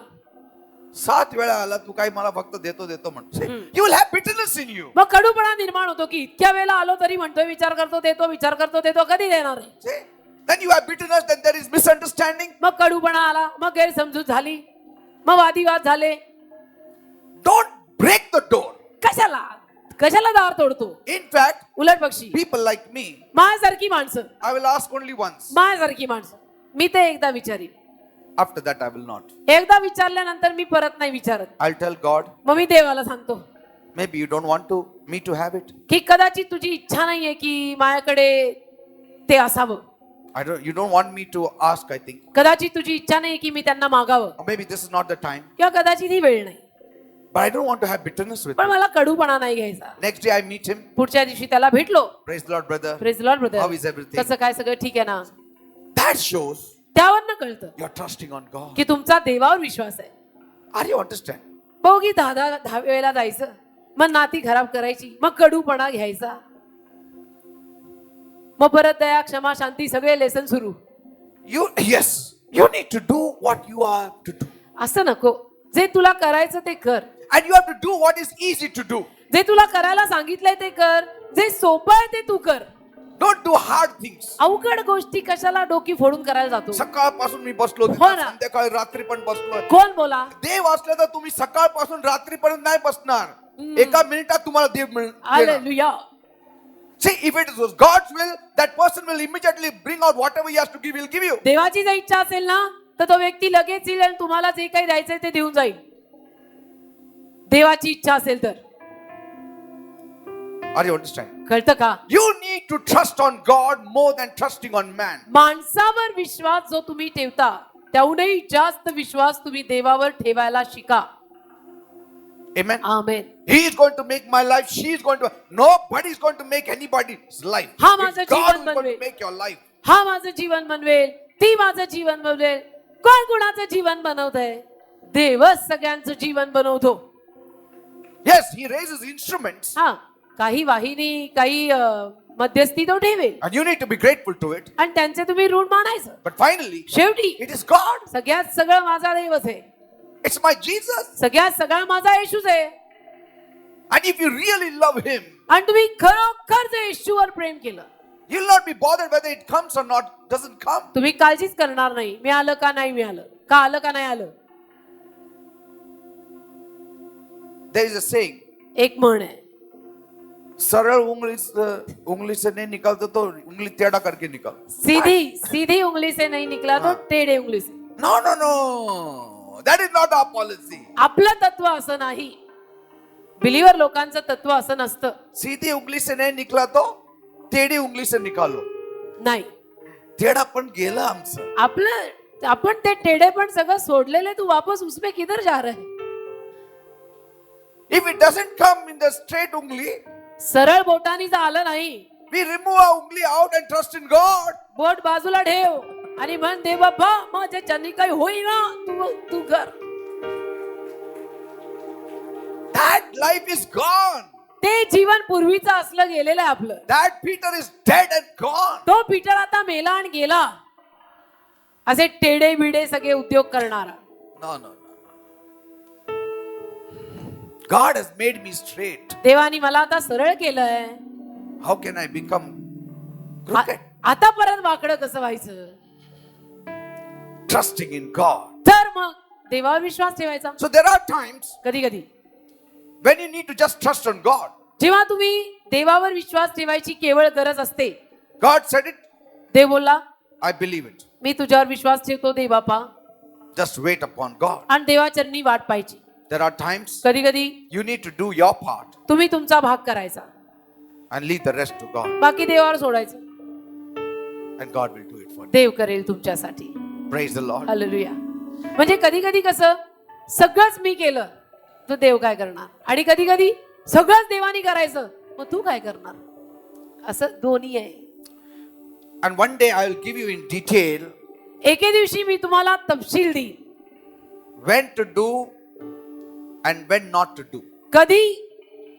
7 वेळा आला तू काही मला फक्त देतो म्हणतो. You will have bitterness in you. मग कडूपणा निर्माण होतो की इतक्या वेळेला आलो तरी म्हणतोय विचार करतो देतो, विचार करतो देतो, कधी देणार आहे. See? then you have bitterness, then there is misunderstanding. मग कडूपणा आला, मग गैरसमजूत झाली, मग वादिवाद झाले. Don't break the door. कशाला कशाला दार तोडतो? In fact, उलट पक्षी people like me, माझ्यासारखी माणसं, I will ask only once. माझ्यासारखी माणसं, मी ते एकदा विचारीन. After that, I will not. एकदा विचारल्यानंतर मी परत नाही विचारत. I'll tell God, मग मी देवाला सांगतो maybe you don't want me to have it. की कदाचित तुझी इच्छा नाहीये की माझ्याकडे ते असावं. You don't want me to ask, I think. कदाचित तुझी इच्छा नाही की मी त्यांना मागावं, Or maybe this is not the time. किंवा कदाचित ही वेळ नाही. But I don't want to have bitterness with पण him. मला कडूपणा नाही घ्यायचा. Next day I meet him. पुढच्या दिवशी त्याला भेटलो. Praise the Lord, brother. Praise the Lord How brother, is everything? कसं काय, सगळं ठीक आहे ना? That shows त्यावरनं कळतं you're trusting on God. की तुमचा देवावर विश्वास आहे. Are you understand? बघ की दहा वेळेला जायचं, मग नाती खराब करायची, मग कडूपणा घ्यायचा, मग परत दया क्षमा शांती सगळे लेसन सुरू. Yes, you need to do what you are to do. असं नको. जे तुला करायचं ते कर. And you have to do what is easy to do. जे तुला करायला सांगितलंय ते कर. जे सोपं आहे ते तू कर. Don't do hard things. अवघड गोष्टी कशाला डोकी फोडून करायला जातो? सकाळपासून मी बसलो हो ना. संध्याकाळी रात्री पण बसलोय. कोण बोला? देव असलं तर तुम्ही सकाळपासून रात्रीपर्यंत नाही बसणार. एका मिनिटात तुम्हाला देव देणार. Hallelujah. See, if it was God's will, that person will immediately bring out whatever he has to give, he'll give you. देवाची जर इच्छा असेल ना, तर तो व्यक्ती लगेच येईल आणि तुम्हाला जे काही द्यायचंय ते देऊन जाईल. देवाची इच्छा असेल तर. Are you understand? कळतं का? You need to trust on God more than trusting on man. माणसावर विश्वास जो तुम्ही ठेवता, त्याहूनही जास्त विश्वास तुम्ही देवावर ठेवायला शिका. Amen. Amen. He is going to make my life. She is going to. Nobody is going to make anybody's life. हा It's माझं God Jeevan who is going बनवेल. to make your life. हा माझं जीवन बनवेल, ती माझं जीवन बनवेल. कोण कुणाचं जीवन बनवतंय? देवच सगळ्यांचं जीवन बनवतो. Yes, he raises instruments, हा, काही वाहिनी, काही मध्यस्थी तो ठेवेल and you need to be grateful to it. आणि त्यांचे तुम्ही ऋण मानायचं. But finally, शेवटी it is God. सगळ्यात सगळं माझा देवच आहे. It's my Jesus. सगळ्यात सगळा माझा येशूच आहे. And if you really love Him, आणि तुम्ही खरोखर जर येशूवर प्रेम केलं, you'll not be bothered whether it comes or not. Doesn't come. तुम्ही काळजीच करणार नाही, मिळालं का नाही मिळालं, का आलं का नाही आलं. There is a saying. एक म्हण आहे, सरल उंगली से नहीं निकलता तो उंगली टेढ़ा करके निकल. सीधी सीधी उंगली से नहीं निकला तो टेढ़े उंगली से. No, no, no. That is not our policy. आपलं तत्व असं नाही. बिलीवर लोकांचं तत्व असं नसतं. सीधी उंगली से नहीं निकला तो टेढ़ी उंगली से निकालो. नाही, टेढ़ा पण गेलं आमचं. आपण ते टेढ़े पण सगळं सोडलेले. तू वापस उसमें किधर जा रहे है? If it doesn't come in the straight ungli, सरळ बोटानी जर आलं नाही, we remove our ungli out and trust in God. बोट बाजूला ठेव आणि म्हण, दे बाबा माझ्या ज्यांनी काही होईना तू कर. That life is gone. ते जीवन पूर्वीचं असलं गेलेलं आहे आपलं. That Peter is dead and gone. तो पीटर आता मेला आणि गेला. असे टेडे बिडे सगळे उद्योग करणारा. No, no, no. God has made me straight. देवानी मला आता सरळ केलंय. How can I become crooked? आता परत वाकडं कसं व्हायचं? Trusting in God. तर मग देवावर विश्वास ठेवायचा. So there are times कधी कधी when you need to just trust on God. जेव्हा तुम्ही देवावर विश्वास ठेवायची केवळ गरज असते. God said it. देव बोलला, I believe it. मी तुझ्यावर विश्वास ठेवतो दे बापा. Just wait upon God. आणि देवाचरणी वाट पाहिजे. There are times कधी कधी you need to do your part तुम्ही तुमचा भाग करायचा, and leave the rest to God. बाकी देवावर सोडायचं. And God will do it for you. देव करेल तुमच्यासाठी. Praise the Lord. हालेलुया. म्हणजे कधी कधी कसं सगळंच मी केलं तर देव काय करणार, आणि कधी कधी सगळंच देवानी करायचं मग तू काय करणार. असं दोन्ही आहे. And one day I will give you in detail एके दिवशी मी तुम्हाला तपशील देईन, when to do and when not to do. कधी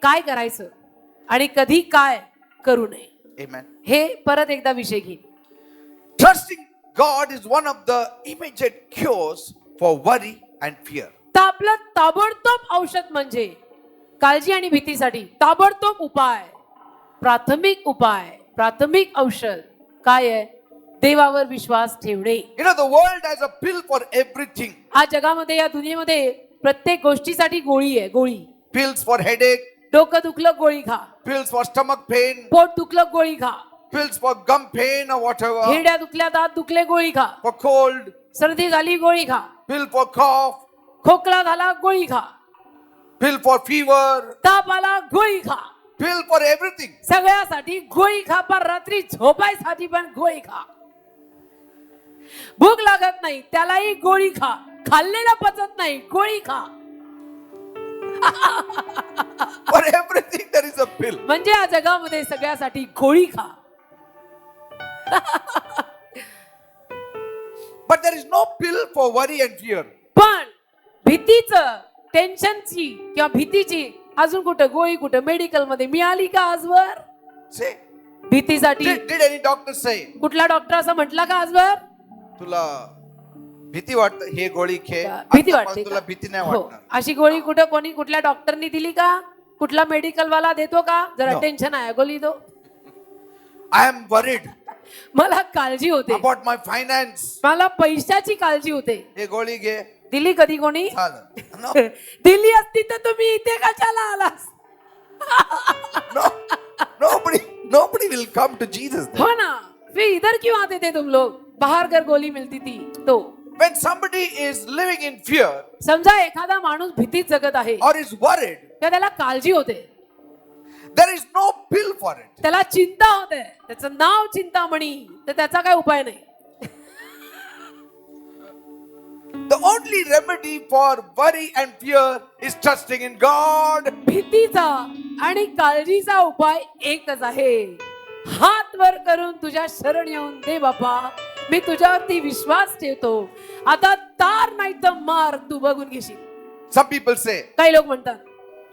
काय करायचं आणि कधी काय करू नये. Amen. हे परत एकदा विषय घेईन. Trusting God is one of the immediate cures for worry and fear. तर आपलं ताबडतोब औषध म्हणजे काळजी आणि भीतीसाठी ताबडतोब उपाय, प्राथमिक औषध काय आहे? देवावर विश्वास ठेवणे. You know, the world has a pill for everything. आज जगामध्ये या दुनियेमध्ये प्रत्येक गोष्टीसाठी गोळी आहे. गोळी. Pills for headache, डोकं दुखलं गोळी खा. pills for stomach pain, पोट दुखलं गोळी खा. pills for gum pain or whatever, हिरड्या दुखल्या दात दुखले गोळी खा. for cold, सर्दी झाली गोळी खा. pill for cough, खोकला झाला गोळी खा. pill for fever, ताप आला गोळी खा. pill for everything. सगळ्यासाठी गोळी खा. पर रात्री झोपायसाठी पण गोळी खा. भूक लागत नाही त्यालाही गोळी खा. खाल्लेला पचत नाही गोळी खा. For everything there is a pill. म्हणजे या जगामध्ये सगळ्यासाठी गोळी खा. But there is no pill for worry and fear. पण भीतीचं, टेन्शनची किंवा भीतीची अजून कुठं गोळी कुठं मेडिकल मध्ये मिळाली का आजवर? Say, भीतीसाठी did any doctor say, कुठला डॉक्टर असं म्हटला का आजवर? तुला भीती वाटत हे गोळी खे, भीती आता वाटते तुला का? भीती नाही हो. वाटणार. अशी गोळी कुठं कोणी कुठल्या डॉक्टरनी दिली का? कुठला मेडिकल वाला देतो का? जरा No. टेन्शन आहे गोळी दो. I am worried मला काळजी होते. about my finance. मला पैशाची काळजी होते. हे गोळी घे, दिली कधी कोणी? झालं. No, दिली असती तर तुम्ही इथे कशाला आलास? no, nobody will come to Jesus then. हो ना. फिर इधर क्यों आते थे तुम लोग? बाहर कर गोली मिलती थी तो. When somebody is living in fear समजा एखादा माणूस भीतीत जगत आहे or is worried, तर त्याला काळजी होते. there is no pill for it. त्याला चिंता होते. त्याचं नाव चिंतामणी. तर त्याचा काय उपाय नाही. The only remedy for worry and fear is trusting in God. भीतीचा आणि काळजीचा उपाय एकच आहे. हात वर करून तुझ्या शरण येऊन दे बापा, मी तुझ्यावरती विश्वास ठेवतो. आता तार नाही तर मार तू बघून घेशील. Some people say, काही लोक म्हणतात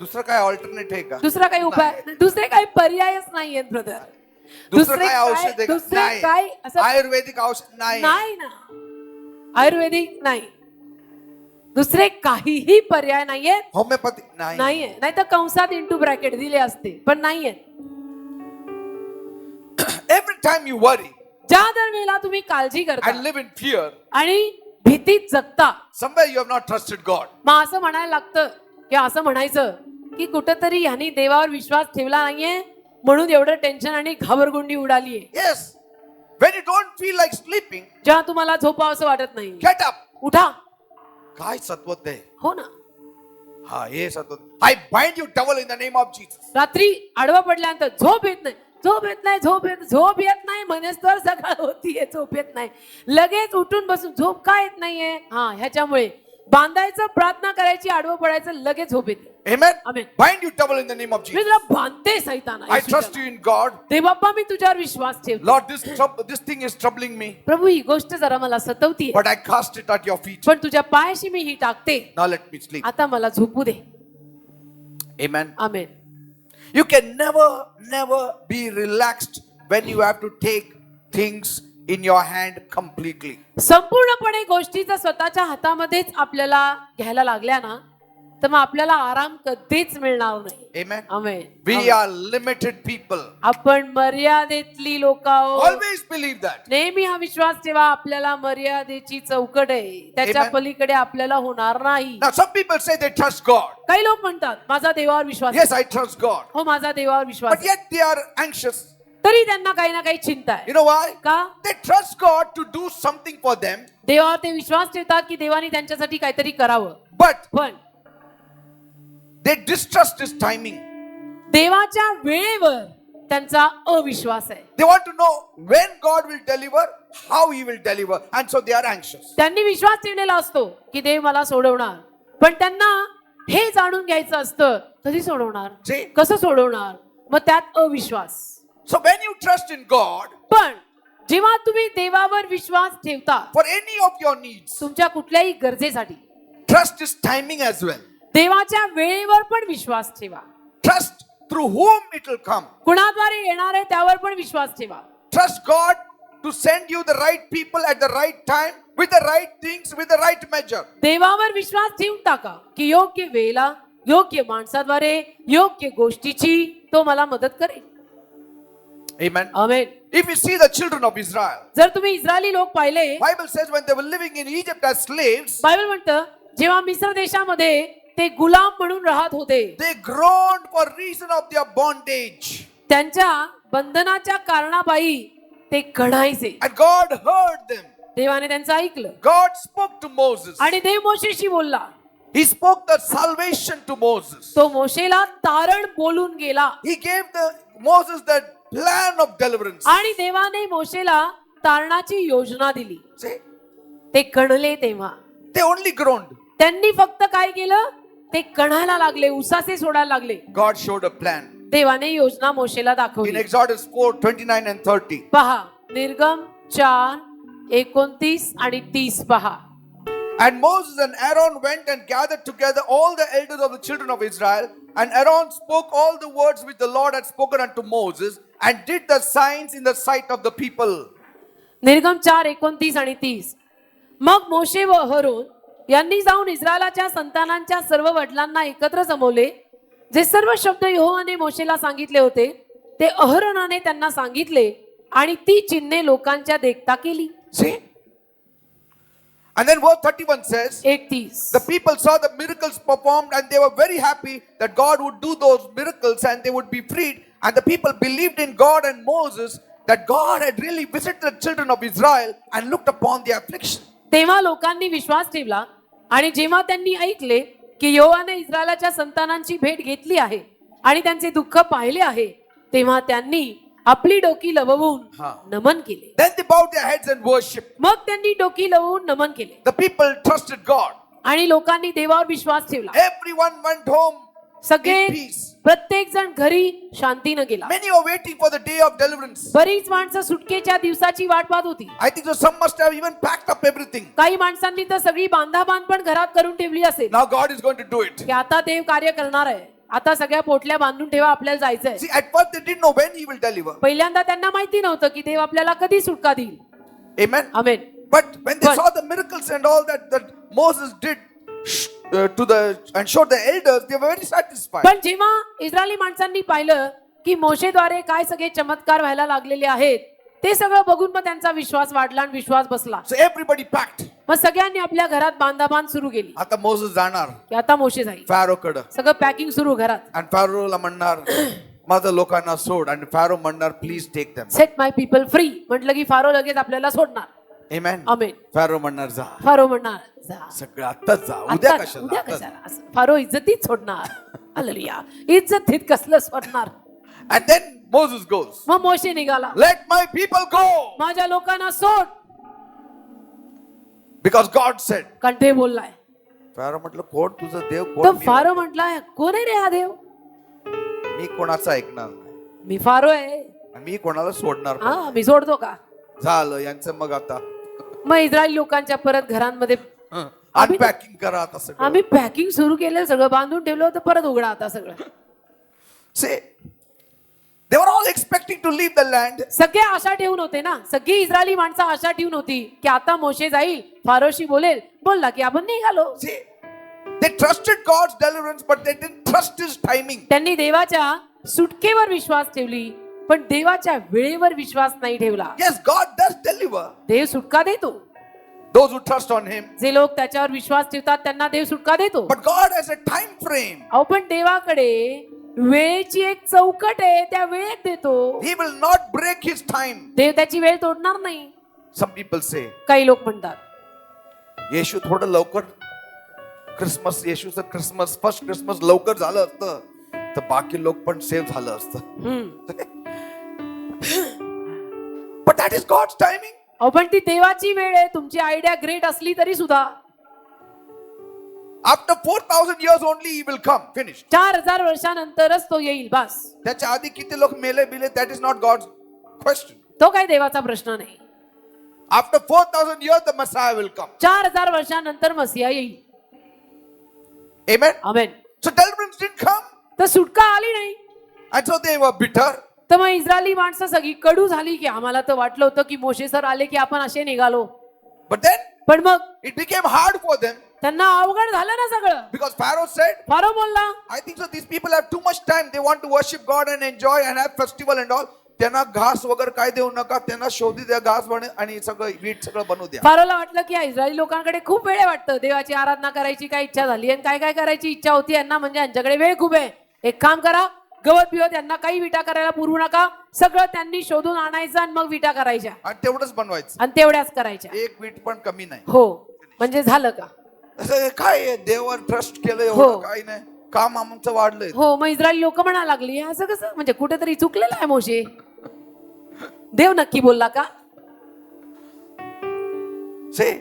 दुसरं काय ऑल्टरनेट आहे का? दुसरा काही उपाय, दुसरे काही पर्यायच नाहीयेत ब्रदर. दुसरं काय औषध आहे का? दुसरे काय नाही. असं आयुर्वेदिक औषध नाही. नाही ना. आयुर्वेदिक नाही. दुसरे काहीही पर्याय नाहीयेत. होमिओपॅथी नाही. नाहीये. नाही तर कंसात इंटू ब्रॅकेट दिले असते पण नाहीये. Every time you worry ज्या दरवेळेला तुम्ही काळजी करता and live in fear, आणि भीतीत जगता, somewhere you have not trusted God. मग असं म्हणायला लागतं किंवा असं म्हणायचं की कुठंतरी ह्यांनी देवावर विश्वास ठेवला नाहीये म्हणून एवढं टेन्शन आणि घाबरगुंडी उडालीये. Yes. When you don't feel like sleeping, जेव्हा तुम्हाला झोपावं असं वाटत नाही, get up. उठा. काय सत्वत आहे? हो ना. हा, हे सत्वत. I bind you devil in the name of Jesus. रात्री आडवा पडल्यानंतर झोप येत नाही, झोप येत नाही, झोप येत नाही म्हणेस तर सकाळ होतीये, झोप येत नाही. लगेच उठून बसून झोप का येत नाहीये? हा, ह्याच्यामुळे बांधायचं, प्रार्थना करायची, आडवं पडायचं, लगेच झोप येते. Amen. Amen. Bind you devil in the name of me Jesus. तुला बांधते सैताना. I trust you in God. देवबाप्पा मी तुझ्यावर विश्वास ठेवतो. Lord, this thing is troubling me, प्रभू ही गोष्ट जरा मला सतवतीये but I cast it at your feet. पण तुझ्या पायाशी मी ही टाकते. Now let me sleep. आता मला झोपू दे. Amen. Amen. You can never be relaxed when you have to take things in your hand completely. संपूर्णपणे गोष्टीचा स्वतःच्या हातामध्येच आपल्याला घ्यायला लागल्या ना तर मग आपल्याला आराम कधीच मिळणार नाही. Amen. Amen. We are limited people. आपण मर्यादेतली लोक आहोत. Always believe that. नेहमी हा विश्वास ठेवा आपल्याला मर्यादेची चौकट आहे, त्याच्या Amen. पलीकडे आपल्याला होणार नाही. Now some people say they trust God. काही लोक म्हणतात माझा देवावर विश्वास Yes, आहे. I trust God. हो माझा देवावर विश्वास But आहे. yet they are anxious. तरी त्यांना काही ना काही चिंता आहे. You know why? का? They trust God to do something for them, देवावर ते विश्वास ठेवतात की देवाने त्यांच्यासाठी काहीतरी करावं, but पण they distrust His timing. देवाच्या वेळेवर त्यांचा अविश्वास आहे. They want to know when God will deliver, how He will deliver, and so they are anxious. त्यांनी विश्वास ठेवलेला असतो की देव मला सोडवणार, पण त्यांना हे जाणून घ्यायचं असतं कधी सोडवणार, See? कसं सोडवणार, मग त्यात अविश्वास. So when you trust in God पण जेव्हा तुम्ही देवावर विश्वास ठेवता for any of your needs, तुमच्या कुठल्याही गरजेसाठी, trust His timing as well. देवाच्या वेळेवर पण विश्वास ठेवा. Trust through whom it will come. कुणाद्वारे येणार आहे त्यावर पण विश्वास ठेवा. Trust God to send you the right people at the right time with the right things, with the right measure. देवावर विश्वास ठेवून टाका की योग्य वेळेला योग्य माणसाद्वारे योग्य गोष्टीची तो मला मदत करेल. Amen. Amen. If you see the children of Israel, जर तुम्ही इस्रायली लोक पाहिले, Bible says when they were living in Egypt as slaves, Bible म्हणतं जेव्हा मिस्र देशामध्ये ते गुलाम म्हणून राहत होते, they groaned for reason of their bondage. त्यांच्या बंधनाच्या कारणापायी ते कढायचे. And God heard them. देवाने त्यांचं ऐकलं God spoke to Moses. आणि देव मोशेशी बोलला. He spoke the salvation to Moses. तो मोशेला तारण बोलून गेला He gave Moses the plan of deliverance. आणि देवाने मोशेला तारणाची योजना दिली. See, ते कणले तेव्हा they only groaned. त्यांनी फक्त काय केलं, ते कणायला लागले, उसासे सोडायला लागले. God showed a plan. देवाने योजना मोशेला In दाखवली. Exodus 4:29 and 30. पहा निर्गम 4:29 आणि 30 पहा. And Moses and Aaron went and gathered together all the elders of the children of Israel. And Aaron spoke all the words which the Lord had spoken unto Moses and did the signs in the sight of the people. निर्गम 4:29 आणि 30. मग मोशे व अहरोन यांनी जाऊन इस्रायलाच्या संतानांच्या सर्व वडिलांना एकत्र जमवले. जे सर्व शब्द यहोवाने मोशेला सांगितले होते ते अहरोनाने त्यांना सांगितले आणि ती चिन्हे लोकांच्या देखता केली. See? And then verse 31 says, 31. the people saw the miracles performed and they were very happy that God would do those miracles and they would be freed. And the people believed in God and Moses that God had really visited the children of Israel and looked upon their affliction. तेव्हा लोकांनी विश्वास ठेवला आणि जेव्हा त्यांनी ऐकले की यहोवाने इस्रायलाच्या संतानांची भेट घेतली आहे आणि त्यांचे दुःख पाहिले आहे, तेव्हा त्यांनी आपली डोकी लववून नमन केले. Then they bowed their heads and worshipped. मग त्यांनी डोकी लववून नमन केले The people trusted God. आणि लोकांनी देवावर विश्वास ठेवला. Everyone went home सगळे in peace. प्रत्येक जण घरी शांतीनं गेला. Many are waiting for the day of deliverance. बरीच माणसं सुटकेच्या दिवसाची वाट पाहत होती. I think so some must have even packed up everything. काही माणसांनी तर सगळी बांधाबांध पण घरात करून ठेवली असेल Now God is going to do it. की आता देव कार्य करणार आहे, आता सगळ्या पोटल्या बांधून ठेवा, आपल्याला जायचंय. See, at first they didn't know when He will deliver. पहिल्यांदा त्यांना माहिती नव्हतं की देव आपल्याला कधी सुटका देईल. Amen. Amen. But when they But- saw the miracles and all that Moses did and showed the elders, they were very satisfied. पण जेव्हा इस्रायली माणसांनी पाहिलं की मोशेद्वारे काय सगळे चमत्कार व्हायला लागलेले आहेत, ते सगळं बघून मग त्यांचा विश्वास वाढला आणि विश्वास बसला. So everybody packed. मग सगळ्यांनी आपल्या घरात बांधाबांध सुरू केली आता मोसेस जाणार की आता मोशे जाईल. फॅरो कडे सगळं पॅकिंग सुरू घरात. आणि फॅरोला म्हणणार माझं लोकांना सोड आणि फॅरो म्हणणार please take them. Set my people free म्हटलं की फारो लगेच आपल्याला सोडणार. आमेन. आमेन. फॅरो म्हणणार जा. फारो म्हणणार जा, सगळं आत्ताच जा, उद्या आता- कशाला उद्या आत्ताच. कशाला असं. फारो इज्जतीत सोडणार. हालेलुया. इज्जतीत कसलं सोडणार. And then Moses goes, मग मोशे निघाला, let my people go, माझ्या लोकांना सोड, because God said. कारण ते बोललाय. फॅरो म्हटलं कोण तुझं देव तर कोण? फारो म्हटलाय कोण आहे रे हा देव? मी कोणाचं ऐकणार नाही, मी फारो आहे, मी कोणाला सोडणार पण हा मी सोडतो का? झालं यांचं. मग आता मग इस्रायली लोकांच्या परत घरांमध्ये अनपॅकिंग करा आता सगळं. आम्ही पॅकिंग सुरू केलं, सगळं बांधून ठेवलं होतं, परत उघडा आता सगळं. See, they were all expecting to leave the land. सगळे आशा ठेवून होते ना, सगळी इस्रायली माणसं आशा ठेवून होती की आता मोशे जाईल, फारोशी बोलेल, बोलला की आपण निघालो. See, they trusted God's deliverance, but they didn't trust His timing. त्यांनी देवाच्या सुटकेवर विश्वास ठेवली, पण देवाच्या वेळेवर विश्वास नाही ठेवला. Yes, God does deliver देव सुटका देतो. those who trust on Him, जे लोक त्याच्यावर विश्वास ठेवतात त्यांना देव सुटका देतो. but God has a time frame. अहो पण देवाकडे वेळेची एक चौकट आहे, त्या वेळेत देतो. He will not break His time. देव त्याची वेळ तोडणार नाही. Some people say, काही लोक म्हणतात येशू थोडं लवकर क्रिसमस, येशूचं क्रिसमस, फर्स्ट क्रिसमस लवकर झालं असतं तर बाकी लोक पण सेव्ह झालं असतं. But that is God's timing. अहो पण ती देवाची वेळ आहे. तुमची आयडिया ग्रेट असली तरी सुद्धा After 4,000 years only He will come. Finished. 4000 वर्षानंतरच तो येईल, बस. त्याच्या आधी किती लोक मेले बिले, that is not God's question. तो काही देवाचा प्रश्न नाही. After 4,000 years the Messiah will come. 4000 वर्षानंतर मसीहा येईल. Amen. Amen. So deliverance didn't come, तर सुटका आली नाही. and so they were bitter. तर मग इस्रायली माणसं सगळी कडू झाली की आम्हाला तर वाटलं होतं की मोशे सर आले की आपण असे निघालो, But then पण मग it became hard for them त्यांना अवघड झालं ना सगळं. because Pharaoh said, फारो बोलला I think so these people have too much time. They want to worship God and enjoy and have festival and all. त्यांना घास वगैरे काय देऊ नका, त्यांना शोधी द्या घास बने आणि सगळं वीट सगळं बनवू द्या. फारोला वाटलं की या इस्रायली लोकांकडे खूप वेळ आहे वाटतं, देवाची आराधना करायची काय इच्छा झाली आणि काय काय करायची इच्छा होती यांना, म्हणजे यांच्याकडे वेळ खूप आहे. एक काम करा, गवत बिवत यांना काही विटा करायला पुरवू नका, सगळं त्यांनी शोधून आणायचं आणि मग विटा करायच्या आणि तेवढंच बनवायचं, आणि तेवढ्याच करायच्या. एक वीट पण कमी नाही. हो, म्हणजे झालं का? असं काय आहे, देवावर ट्रस्ट केलं हो. एवढं काही नाही, काम आमचं वाढलंय. हो, मग इस्रायली लोक म्हणायला लागली असं कसं, म्हणजे कुठेतरी चुकलेलं आहे मोशे, देव नक्की बोलला का? Say,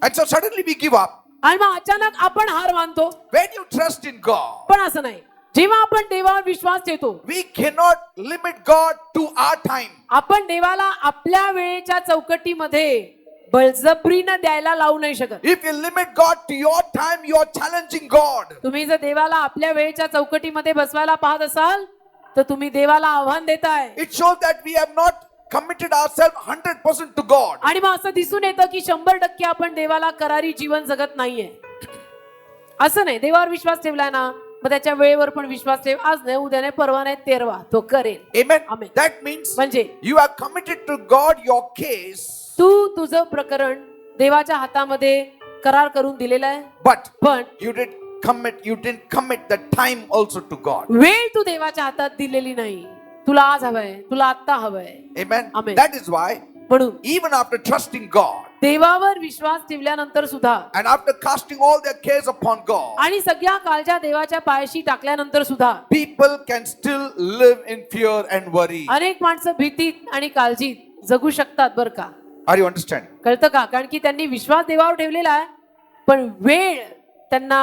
and so suddenly we give up. आणि मग अचानक आपण हार मानतो. When you trust in God, पण असं नाही, जेव्हा आपण देवावर विश्वास ठेवतो, we cannot limit God to our time. आपण देवाला आपल्या वेळेच्या चौकटीमध्ये बळजबरीनं द्यायला लावू नाही शकत. If you limit God to your time, you are challenging God. तुम्ही जर देवाला आपल्या वेळेच्या चौकटीमध्ये बसवायला पाहत असाल तर तुम्ही देवाला आव्हान देताय. It shows that we have not committed ourselves 100% to God. आणि मग असं दिसून येतं की 100% आपण देवाला करारी जीवन जगत नाहीये. असं नाही, देवावर विश्वास ठेवलाय ना, मग त्याच्या वेळेवर पण विश्वास ठेव. आज नाही, उद्या नाही, परवा नाही, तेरवा तो करेल. Amen. Amen. That means म्हणजे you have committed to God your case, तू तुझं प्रकरण देवाच्या हातामध्ये करार करून दिलेलं आहे, but पण you didn't commit the time also to God. वेळ तू देवाच्या हातात दिलेली नाही. तुला आज हवंय, तुला आत्ता हवंय. Amen. Amen. That is why म्हणून even after trusting God देवावर विश्वास ठेवल्यानंतर सुद्धा and after casting all their cares upon God, आणि सगळ्या काळजा देवाच्या पायाशी टाकल्यानंतर सुद्धा people can still live in fear and worry. अनेक माणसं भीतीत आणि काळजीत जगू शकतात बरं का. Are you understanding? कळतं का? कारण की त्यांनी विश्वास देवावर ठेवलेला आहे, पण वेळ त्यांना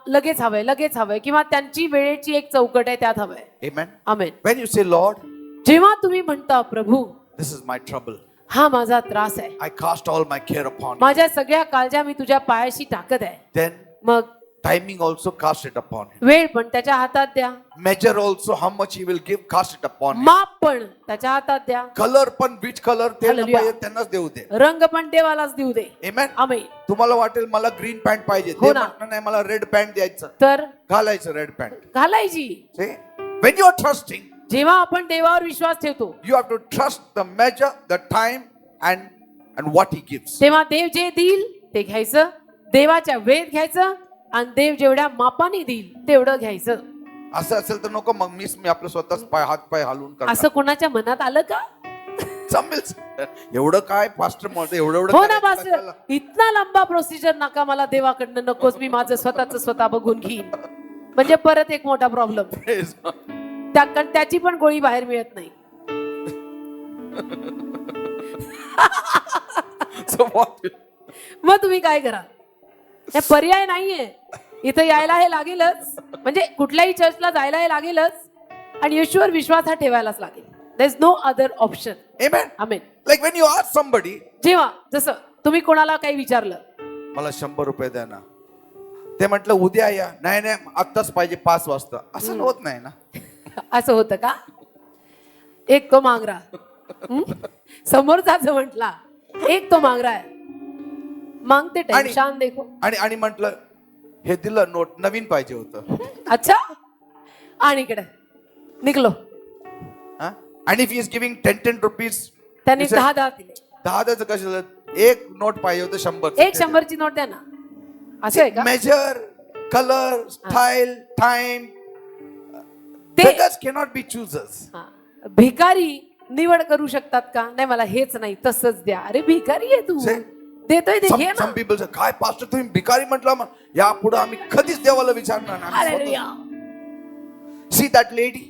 लगेच हवंय किंवा त्यांची वेळेची एक चौकट आहे त्यात हवंय. Amen. Amen. When you say, Lord, जेव्हा तुम्ही म्हणता प्रभू this is my trouble, हा माझा त्रास आहे, I cast all my care upon you, माझ्या सगळ्या काळजा मी तुझ्या पायाशी टाकत आहे, then मग timing also cast it upon him. वेळ पण त्याच्या हातात द्या, Measure also how much he will give, cast it upon him. माप पण त्याच्या हातात द्या, Color पण which color ते Hallelujah. पाहिजे त्यांनाच देऊ दे. रंग पण देवालाच देऊ दे. Amen. आमेन. तुम्हाला वाटेल मला ग्रीन पॅन्ट पाहिजे, हो ते ना. म्हणणार नाही मला रेड पॅन्ट द्यायचं, तर घालायचं रेड पॅन्ट. घालायची. When you are trusting, जेव्हा आपण देवावर विश्वास ठेवतो you have to trust the measure, the time and what he gives. तेव्हा देव जे देईल ते घ्यायचं, देवाच्या वेळेत घ्यायचं, आणि देव जेवढ्या मापाने देईल तेवढं घ्यायचं. असं असेल तर नको मग मी आपलं स्वतःच हात पाय हलवून करणार. असं कोणाच्या मनात आलं का? जमेल. एवढं काय पास्टर म्हणतो, एवढं हो ना करायचं पास्टर, कशाला? इतना लंबा प्रोसिजर नका मला देवाकडनं, नकोच, मी माझं स्वतः बघून घेईन. म्हणजे परत एक मोठा प्रॉब्लेम, Praise God. त्याची पण गोळी बाहेर मिळत नाही. So what? मग तुम्ही काय करा? हे पर्याय नाहीये, इथं यायला हे लागेलच, म्हणजे कुठल्याही चर्चला जायला हे लागेलच, आणि येशूवर विश्वास हा ठेवायलाच लागेल. There is no other option. Amen. Amen. Like when you ask somebody, जेव्हा जसं तुम्ही कोणाला काही विचारलं, मला 100 रुपये द्या ना, ते म्हटलं उद्या या, नाही आत्ताच पाहिजे 5 वाजता, असं होत नाही ना. असं होतं का? एक तो मांग रहा, समोरचाच म्हटला एक तो मांग रहा है, मांगते टाइम शान देखो. आणि म्हटलं हे दिलं नोट, नवीन पाहिजे होतं. अच्छा, आणि इकडे निघलो. आणि if he is giving 10 rupees, त्यांनी 10 दिले. 10 कशाला, एक नोट पाहिजे होतं 100. एक 100ची नोट द्या ना, असं आहे का? मेजर, कलर, स्टाईल, टाइम, ते beggars cannot be choosers. भिकारी निवड करू शकतात का? नाही मला हेच नाही तसंच द्या. अरे भिकारी आहे तू, देतोय ते घे ना. Some people say, काय पास्टर तुम्ही भिकारी म्हटलं, मग या पुढे आम्ही कधीच देवाला विचारणार नाही. हालेलुया. See that lady?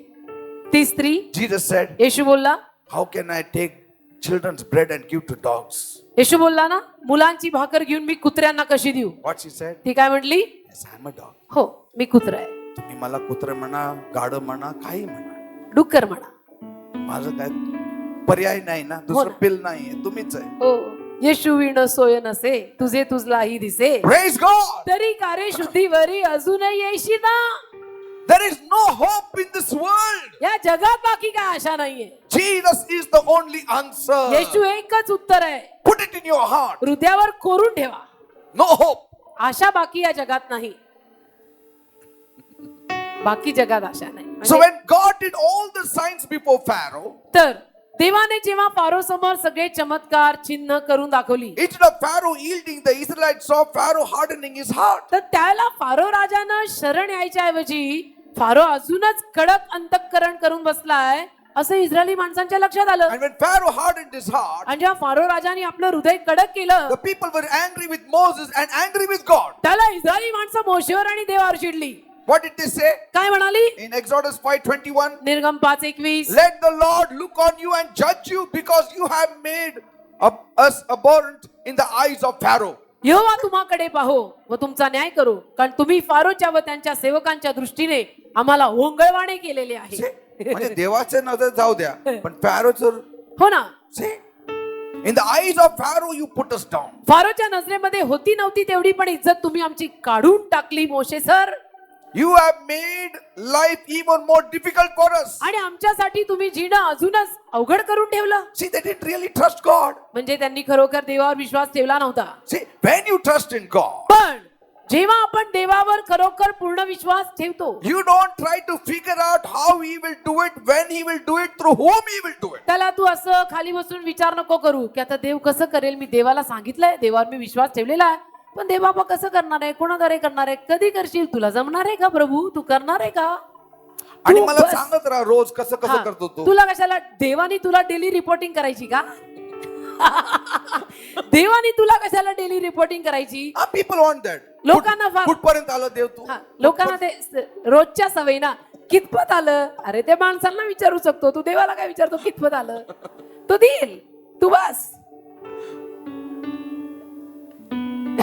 ती स्त्री, Jesus said, येशू बोलला, how can I take children's bread and give to dogs? येशू बोलला ना, मुलांची भाकर घेऊन मी कुत्र्यांना कशी देऊ? What she said? ती काय म्हटली? Yes, I'm a dog. हो, मी कुत्रा आहे. तुम्ही मला कुत्र म्हणा, गाढ म्हणा, काही म्हणा, डुक्कर म्हणा, माझं काय पर्याय नाही ना, दुसरं ना. पिल नाहीये, तुम्हीच आहे. हो. येशू विण सोय नसे, तुझे तुझलाही दिसे, Praise God. तरी कारे शुद्धीवरी अजूनही येशी ना. There is no hope in this world. या जगात बाकी काय आशा नाहीये. Jesus is the only answer. येशू एकच उत्तर आहे. Put it in your heart. हृदयावर कोरून ठेवा. No hope. आशा बाकी या जगात नाही, बाकी जगात आशा नाही. So when God did all the signs before Pharaoh, तर देवाने जेव्हा फारो समोर सगळे चमत्कार चिन्ह करून दाखवली, instead of Pharaoh yielding, the Israelites saw Pharaoh hardening his heart. तर त्याला फारो राजानं शरण यायच्या ऐवजी फारो अजूनच कडक अंतःकरण करून बसलाय असं इस्रायली माणसांच्या लक्षात आलं. And when Pharaoh hardened his heart, आणि जेव्हा फारो राजाने आपलं हृदय कडक केलं, the people were angry with Moses and angry with God. त्याला इस्रायली माणसं मोशेवर आणि देवावर चिडली. What did they say? काय म्हणाली? In Exodus 5:21, निर्गम 5:21, let the Lord look on you and judge you because you have made us abhorrent in the eyes of Pharaoh. यहोवा तुम्हाकडे पाहो व तुमचा न्याय करो, कारण तुम्ही फारोच्या व त्यांच्या सेवकांच्या दृष्टीने आम्हाला ओंगळवाणे केलेले आहे. म्हणजे देवाच्या नजर जाऊ द्या, पण फॅरोचं हो ना, in the eyes of Pharaoh you put us down. फारोच्या नजरेमध्ये होती नव्हती तेवढी पण इज्जत तुम्ही आमची काढून टाकली मोशे sir. You have made life even more difficult for us. आणि आमच्यासाठी तुम्ही जीणं अजूनच अवघड करून ठेवलं. See, they didn't really trust God. म्हणजे त्यांनी खरोखर देवावर विश्वास ठेवला नव्हता. See, when you trust in God, पण जेव्हा आपण देवावर खरोखर पूर्ण विश्वास ठेवतो, you don't try to figure out how He will do it, when He will do it, through whom He will do it. त्याला तू असं खाली बसून विचार नको करू की आता देव कसं करेल. मी देवाला सांगितलंय, देवावर मी विश्वास ठेवलेला आहे, पण देव बाबा कसं करणार आहे, कोणाद्वारे करणार आहे, कधी करशील, तुला जमणार आहे का प्रभू, तू करणार आहे का. आणि तू मला बस- सांगत राहा रोज कसं हा, कसं करतो तो. तुला कशाला देवानी तुला डेली रिपोर्टिंग करायची का. देवानी तुला कशाला डेली रिपोर्टिंग करायची. People want that. लोकांना फार- कुठपर्यंत आलं देव तू. हा, लोकांना ते रोजच्या सवयी ना, कितपत आलं. अरे ते माणसांना विचारू शकतो, तू देवाला काय विचारतो कितपत आलं. तो देईल, तू बस.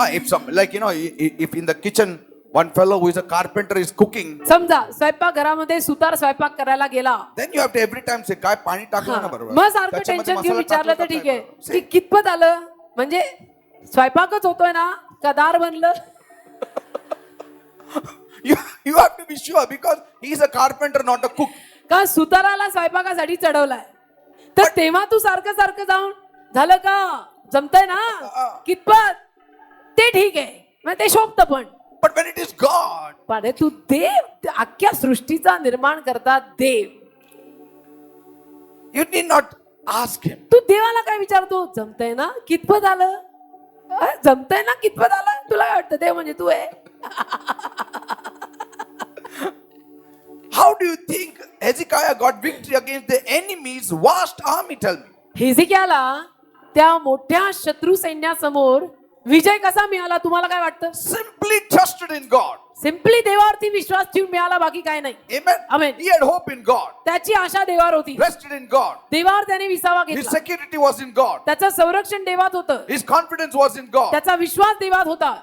If some, like if in the kitchen one fellow who is a carpenter is cooking, समजा स्वयंपाक घरामध्ये सुतार स्वयंपाक करायला गेला, then you have to every time say काय पाणी टाकलं ना बरोबर. मग सारखं त्याच्यामध्ये टेन्शन घेऊन मसाला विचारलं तर टाकला ठीक का आहे काय? की कितपत आलं. म्हणजे स्वयंपाकच होतोय ना, कदार बनलं. You have to be sure because he is a carpenter, not a cook. का सुताराला स्वयंपाकासाठी चढवलाय, तर तेव्हा तू सारखं सारखं जाऊन झालं का, जमतंय ना, कितपत, ते ठीक आहे, मग ते शोभतं. पण But when it is God, पण तू देव, अख्ख्या सृष्टीचा निर्माण करता देव, you need not ask him. तू देवाला काय विचारतो, जमतंय ना, कितपत आलं, जमतंय ना, कितपत आलं. तुला काय वाटतं देव म्हणजे तू आहे. How do you think Hezekiah got victory against the enemy's vast army? Tell me. हिजकियाला त्या मोठ्या शत्रू सैन्यासमोर विजय कसा मिळाला, तुम्हाला काय वाटतं. Simply trusted in God. Simply देवावरती विश्वास ठेवून मिळाला, बाकी काय नाही. Amen. Amen. He had hope in God. त्याची आशा देवावर होती, Rested in God. देवावर त्याने विसावा His घेतला, security was in God. त्याचं संरक्षण देवात होतं, His confidence was in God. त्याचा विश्वास देवात होता.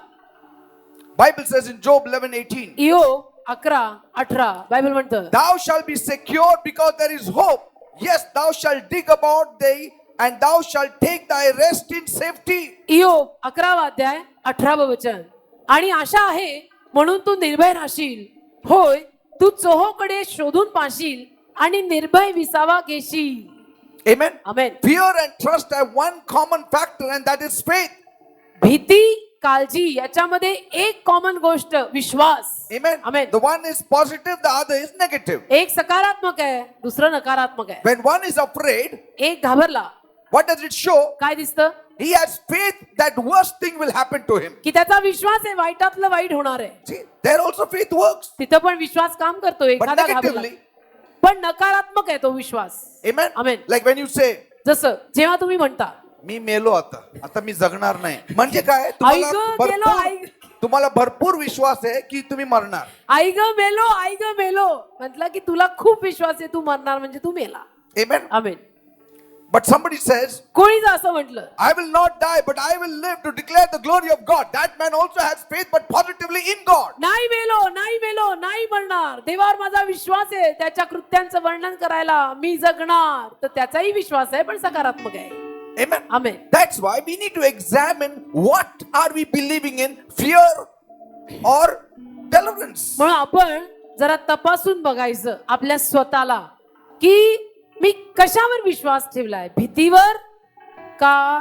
Bible says in Job 11:18, इयोब 11:18 Bible म्हणतं, thou shalt be secure because there is hope. Yes, thou shalt dig about thee and thou shalt take thy rest in safety. इयोब 11वा अध्याय 18व वचन. आणि आशा आहे म्हणून तू निर्भय राहशील, होय तू चोहोकडे शोधून पाशील आणि निर्भय विसावा घेशील. Amen. Amen. Fear and trust have one common factor and that is faith. भीती, काळजी याच्यामध्ये एक कॉमन गोष्ट विश्वास. Amen. Amen. The one is positive, the other is negative. एक सकारात्मक आहे, दुसरं नकारात्मक आहे. When one is afraid, एक घाबरला, what does it show? काय दिसतं He has faith that worst thing will happen to him. की त्याचा विश्वास आहे वाईटातलं वाईट होणार आहे. See, there also faith works. तिथं पण विश्वास काम करतो. But एखादा घाबरला, negatively, पण नकारात्मक आहे तो विश्वास. amen. Amen. Like when you say, जसं जेव्हा तुम्ही म्हणता मी मेलो आता मी जगणार नाही, म्हणजे काय आई गं, गेलो, आई. तुम्हाला भरपूर विश्वास आहे की तुम्ही मरणार. आई ग मेलो, आई ग मेलो, म्हटलं की तुला खूप विश्वास आहे तू मरणार, म्हणजे तू मेला. Amen. Amen. But somebody says, कोणी जर असं म्हटलं, I will not die but I will live to declare the glory of God. That man also has faith but positively in God. नाही मेलो, नाही मेलो, नाही मरणार, देवावर माझा विश्वास आहे, त्याच्या कृत्यांचं वर्णन करायला मी जगणार, तर त्याचाही विश्वास आहे पण सकारात्मक आहे. Amen. Amen. That's why we need to examine what are we believing in, fear or deliverance. म्हणून आपण जरा तपासून बघायचं आपल्या स्वतःला की मी कशावर विश्वास ठेवलाय, भीतीवर का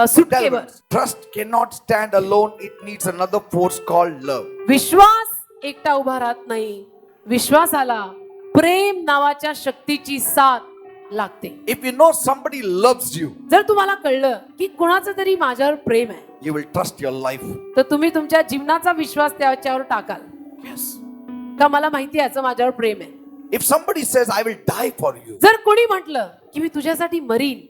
सुटकेवर. Deliverance. Trust cannot stand alone. It needs another force called love. विश्वास एकटा उभा राहत नाही, विश्वासाला प्रेम नावाच्या शक्तीची साथ लागते. If you know somebody loves you, जर तुम्हाला कळलं की कोणाचं तरी माझ्यावर प्रेम आहे, you will trust your life. तर तुम्ही तुमच्या जीवनाचा विश्वास त्याच्यावर टाकाल. Yes. का मला माहिती आहे याचं माझ्यावर प्रेम आहे. If somebody says, I will die for you, जर कोणी म्हटलं की मी तुझ्यासाठी marine,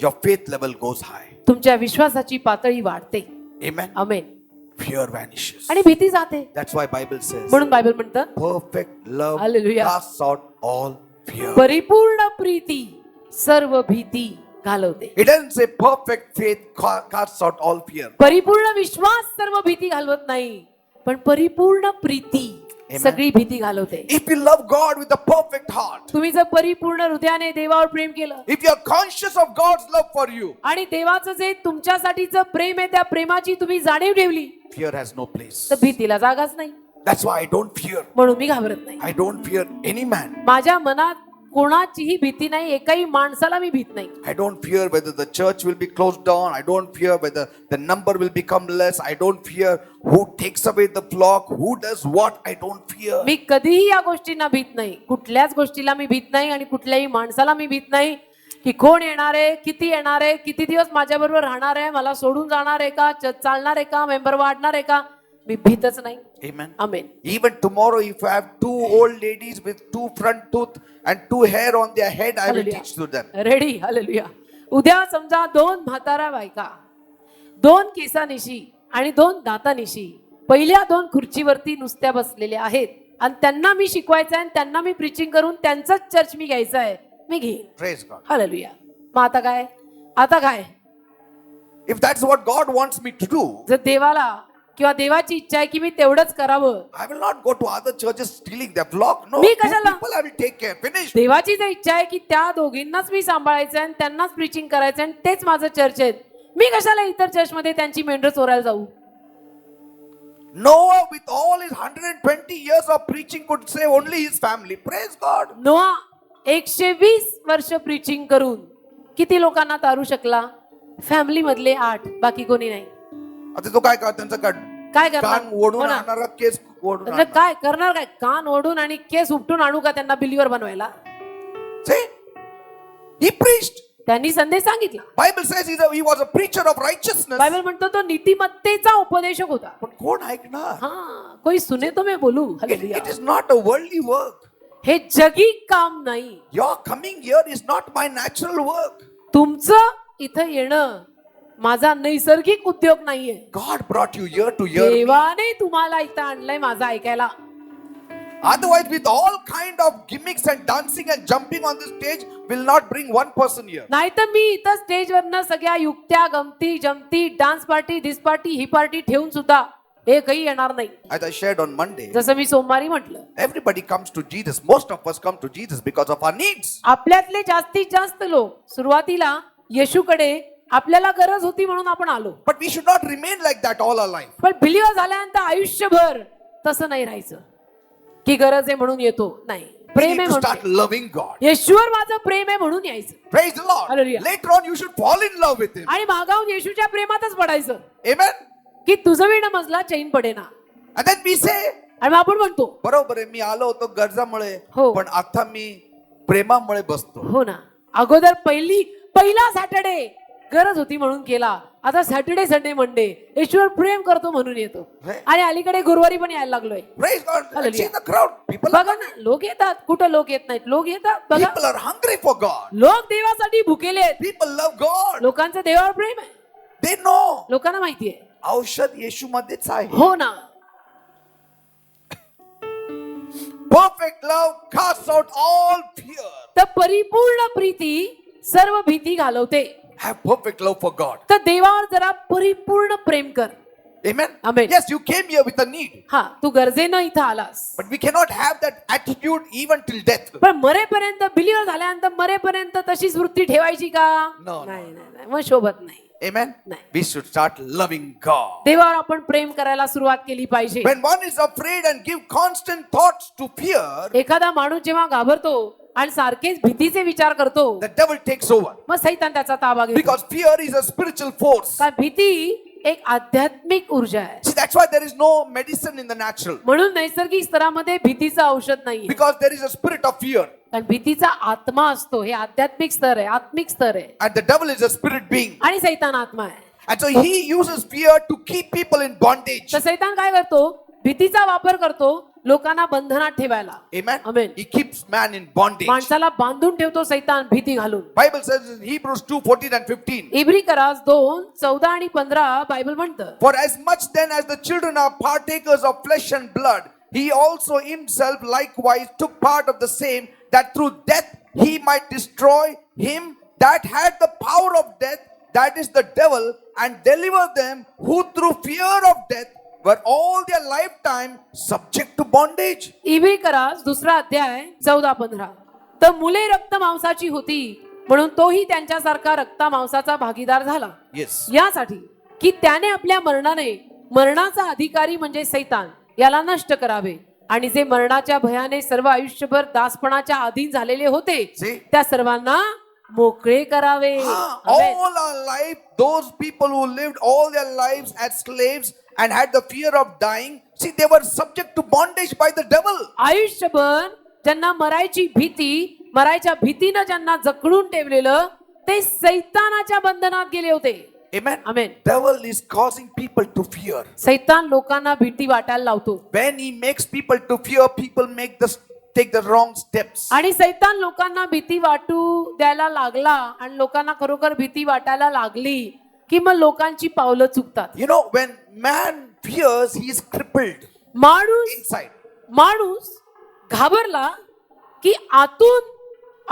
your faith level goes high. तुमच्या विश्वासाची पातळी वाढते. Amen. आमेन. Fear vanishes. आणि भीती जाते. That's why Bible says, म्हणून बायबल म्हणतं perfect love Hallelujah. casts out all fear. परिपूर्ण प्रीती सर्व भीती घालवते. It doesn't say perfect faith casts out all fear. परिपूर्ण विश्वास सर्व भीती घालवत नाही, पण परिपूर्ण प्रीती Amen. सगळी भीती घालवते. If you love God with a perfect heart, तुम्ही जर परिपूर्ण हृदयाने देवावर प्रेम केलं if you are conscious of God's love for you, आणि देवाचं जे तुमच्यासाठीचं प्रेम आहे त्या प्रेमाची तुम्ही जाणीव ठेवली, fear has no place. तर भीतीला जागाच नाही. That's why I don't fear. म्हणून मी घाबरत नाही. I don't fear any man. माझ्या मनात कोणाचीही भीती नाही, एकाही माणसाला मी भीत नाही. I don't fear whether the church will be closed down. I don't fear whether the number will become less. I don't fear who takes away the flock, who does what. I don't fear. मी कधीही या गोष्टींना भीत नाही. कुठल्याच गोष्टीला मी भीत नाही आणि कुठल्याही माणसाला मी भीत नाही की कोण येणार आहे, किती येणार आहे, किती दिवस माझ्या बरोबर राहणार आहे, मला सोडून जाणार आहे का, चालणार आहे का, मेंबर वाढणार आहे का, मी भीतच नाही. Amen. Amen. Even tomorrow, if I have two old ladies with two front tooth and two hair on their head, I will Hallelujah. teach to them. Ready. Hallelujah. उद्या समजा दोन म्हातारा बायका, दोन केसानिशी आणि दोन दातानिशी पहिल्या दोन खुर्चीवरती नुसत्या बसलेल्या आहेत आणि त्यांना मी शिकवायचं आहे आणि त्यांना मी प्रीचिंग करून त्यांचाच चर्च मी घ्यायचा आहे, मी घेईन. Praise God. हालेलुया. मग आता काय If that's what God wants me to do, जर देवाला किंवा देवाची इच्छा आहे की मी तेवढंच करावं, I will not go to other churches stealing their flock. No, me two कशाला? people I will take care. Finish. देवाची जर इच्छा आहे की त्या दोघींनाच मी सांभाळायचं आहे आणि त्यांनाच प्रीचिंग करायचं आहे आणि तेच माझं चर्च आहे, मी कशाला इतर चर्चमध्ये त्यांची मेंढरं चोरायला जाऊ. Noah, with all his 120 years of preaching, could save only his family. Praise God. नोआ 120 वर्ष प्रीचिंग करून किती लोकांना तारू शकला? फॅमिली मधले 8, बाकी कोणी नाही. आता तो काय त्यांचं काय करणार? कान ओढून हो ना. आणणारा केस ओढून म्हणजे काय करणार? काय कान ओढून आणि केस उपटून आणू का त्यांना बिलीवर बनवायला? See? He preached. त्यांनी संदेश सांगितला. Bible says he was a preacher of righteousness. Bible म्हणतो तो नीतिमत्तेचा उपदेशक होता. पण कोण ऐकणार? हाँ, कोई सुने तो मैं बोलू. It is not a worldly work. हे जगी काम नाही. Your coming here is not my natural work. तुमचं इथं येणं माझा नैसर्गिक उद्योग नाहीये. God brought you here to hear me. देवाने तुम्हाला इथं आणलंय माझं ऐकायला. Otherwise, with all kind of gimmicks and dancing and jumping on the stage, will not bring one person here. नाहीतर मी इथं स्टेजवरनं सगळ्या युक्त्या, गमती, जमती, डान्स पार्टी, दिस पार्टी, ही पार्टी ठेवून सुद्धा एकही येणार नाही. As I shared on Monday, जसं मी सोमवारी म्हटलं, everybody comes to Jesus. Most of us come to Jesus because of our needs. आपल्यातले जास्तीत जास्त लोक सुरुवातीला येशूकडे आपल्याला गरज होती म्हणून आपण आलो. But we should not remain like that all our life. पण बिलीवर झाल्यानंतर आयुष्यभर तसं नाही राहायचं की गरज आहे म्हणून येतो. नाही, We प्रेम need आहे to म्हणून. start loving God. येशूवर माझं प्रेम आहे म्हणून यायचं Praise the Lord. Hallelujah. Later on, you should fall in love with Him. आणि मागाहून येशूच्या प्रेमातच पडायचं Amen. की तुझं विणं मजला चैन पडेना. And then we say, आणि मग आपण म्हणतो बरोबर आहे, मी आलो होतो गरजामुळे, हो. पण आता मी प्रेमामुळे बसतो. हो ना. अगोदर पहिला सॅटर्डे गरज होती म्हणून केला, आता सॅटर्डे, संडे, मंडे येशूवर प्रेम करतो म्हणून येतो. Right. आणि अलीकडे गुरुवारी पण यायला लागलोय. Praise God. Hallelujah. See the crowd. People बघा ना, लोक येतात. कुठं लोक येत नाहीत? लोक येतात. बघा, people are hungry for God. लोक देवासाठी भुकेले आहेत. People love God. लोकांचं देवावर प्रेम आहे. They know. लोकांना माहितीये. औषध येशू मध्येच आहे. हो ना. Perfect love casts out all fear. तर परिपूर्ण प्रीती सर्व भीती घालवते. Have perfect love for God. तर देवावर जरा परिपूर्ण प्रेम कर. Amen. Amen. Yes, you came here with a need, हा, तू गरजेनं इथं आलास, but we cannot have that attitude even till death. पण मरेपर्यंत बिलीवर झाल्यानंतर मरेपर्यंत तशीच वृत्ती ठेवायची का? No. नाही नाही नाही, मग शोभत नाही. Amen. नाही. We should start loving God. देवावर आपण प्रेम करायला सुरुवात केली पाहिजे. When one is afraid and give constant thoughts to fear, एखादा माणूस जेव्हा घाबरतो आणि सारखेच भीतीचे विचार करतो, the devil takes over. मग सैतान त्याचा ताबा घेतो. Because fear is a spiritual force. कारण भीती एक आध्यात्मिक ऊर्जा आहे. See, that's why there is no medicine in the natural. म्हणून नैसर्गिक स्तरामध्ये भीतीचं औषध नाहीये. Because there is a spirit of fear. कारण भीतीचा आत्मा असतो. हे आध्यात्मिक स्तर आहे, आत्मिक स्तर आहे. And the devil is a spirit being. आणि सैतान आत्मा आहे. And so he uses fear to keep people in bondage. तर सैतान काय करतो? भीतीचा वापर करतो लोकांना बंधनात ठेवायला. Amen. Amen. He keeps man in bondage. माणसाला बांधून ठेवतो सैतान भीती घालून. Bible says in Hebrews 2:14 and 15. इब्री करास 2:14 आणि 15 बायबल म्हणतं. For as much then as the children are partakers of flesh and blood, he also himself likewise took part of the same, that through death he might destroy him that had the power of death, that is the devil, and deliver them who through fear of death were all their lifetime subject to bondage. इब्री करास 2रा अध्याय 14-15. तर मुले रक्त मांसाची होती म्हणून तोही त्यांच्यासारखा रक्ता मांसाचा भागीदार झाला. Yes. यासाठी की त्याने आपल्या मरणाने मरणाचा अधिकारी म्हणजे सैतान याला नष्ट करावे आणि जे मरणाच्या भयाने सर्व आयुष्यभर दासपणाच्या अधीन झालेले होते See? त्या सर्वांना मोकळे करावे. Amen. All our life, those people who lived all their lives as slaves and had the fear of dying, see, they were subject to bondage by the devil. आयुष्यभर ज्यांना मरायची भीती, मरायच्या भीतीनं ज्यांना जकडून ठेवलेलं ते सैतानाच्या बंधनात गेले होते. Amen. Amen. Devil is causing people to fear. सैतान लोकांना भीती वाटायला लावतो When he makes people to fear, people take the wrong steps. आणि सैतान लोकांना भीती वाटू द्यायला लागला आणि लोकांना खरोखर भीती वाटायला लागली की मग लोकांची पावलं चुकतात. You know, when man fears, he is crippled माणूस inside. माणूस घाबरला की आतून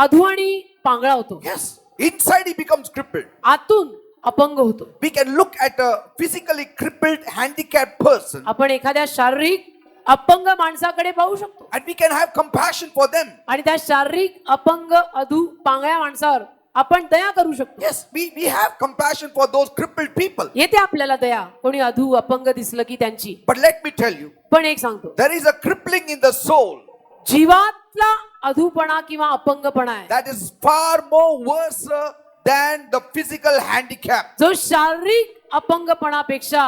अधू आणि पांगळा होतो. Yes. Inside he becomes crippled. आतून अपंग होतो. We can look at a physically crippled, handicapped person आपण एखाद्या शारीरिक अपंग माणसाकडे पाहू शकतो and we can have compassion for them. आणि त्या शारीरिक अपंग अधू पांगळ्या माणसावर आपण दया करू शकतो. Yes, we have compassion for those crippled people. येते आपल्याला दया कोणी अधू अपंग दिसलं की त्यांची. But let me tell you, पण एक सांगतो, there is a crippling in the soul जीवातला अधूपणा किंवा अपंगपणा आहे that is far more worse than the physical handicap. जो शारीरिक अपंगपणापेक्षा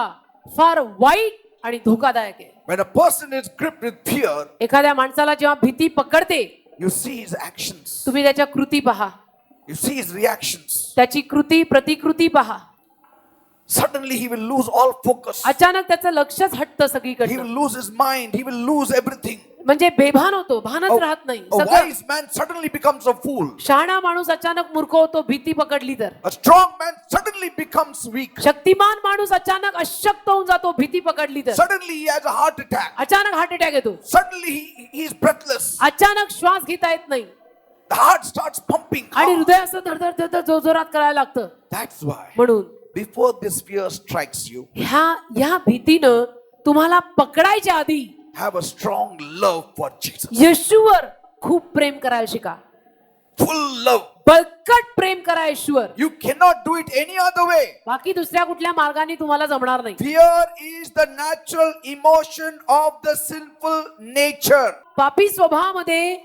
फार वाईट आणि धोकादायक आहे. When a person is gripped with fear, एखाद्या माणसाला जेव्हा भीती पकडते you see his actions, तुम्ही त्याच्या कृती पहा, you see his reactions. त्याची कृती प्रतिकृती पहा. Suddenly he will lose all focus. अचानक त्याचं लक्षच हटतं He सगळीकडे. will lose his mind. He will lose everything. म्हणजे बेभान होतो, भानच राहत नाही. A सगळं wise man suddenly becomes a fool. शहाणा माणूस अचानक मूर्ख होतो भीती पकडली तर. A strong man suddenly becomes weak. Shaktimaan माणूस अचानक अशक्त होऊन जातो भीती पकडली तर. Suddenly he has a heart attack. अचानक हार्ट अटॅक येतो. Suddenly he is breathless. अचानक श्वास घेता येत नाही The heart starts pumping. आणि हृदय असं धडधड धडधड जोरजोरात करायला लागतं. That's why म्हणून before this fear strikes you, ह्या भीतीनं तुम्हाला पकडायच्या आधी have a strong love for Jesus. येशूवर खूप प्रेम करायला शिका. Full love. बळकट प्रेम करा येशूवर. You cannot do it any other way. बाकी दुसऱ्या कुठल्या मार्गाने तुम्हाला जमणार नाही. Fear is the natural emotion of the sinful nature. पापी स्वभावामध्ये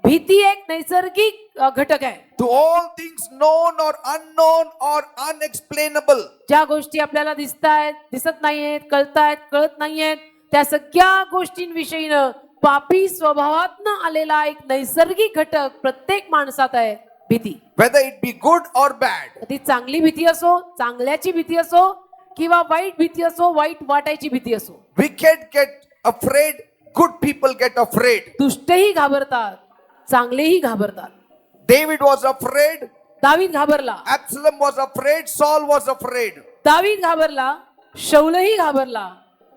भीती एक नैसर्गिक घटक आहे. To all things known or unknown or unexplainable. ज्या गोष्टी आपल्याला दिसत नाहीयेत, कळत नाहीयेत, त्या सगळ्या गोष्टींविषयीनं पापी स्वभावातनं आलेला एक नैसर्गिक घटक प्रत्येक माणसात आहे, भीती. Whether it be good or bad. ती चांगली भीती असो, चांगल्याची भीती असो किंवा वाईट भीती असो, वाईट वाटायची भीती असो. Wicked get afraid. Good people get afraid. दुष्टही घाबरतात, चांगलेही घाबरतात. David was afraid. दावीद घाबरला. Absalom was afraid. Saul was afraid. दावीद घाबरला, शौलही घाबरला,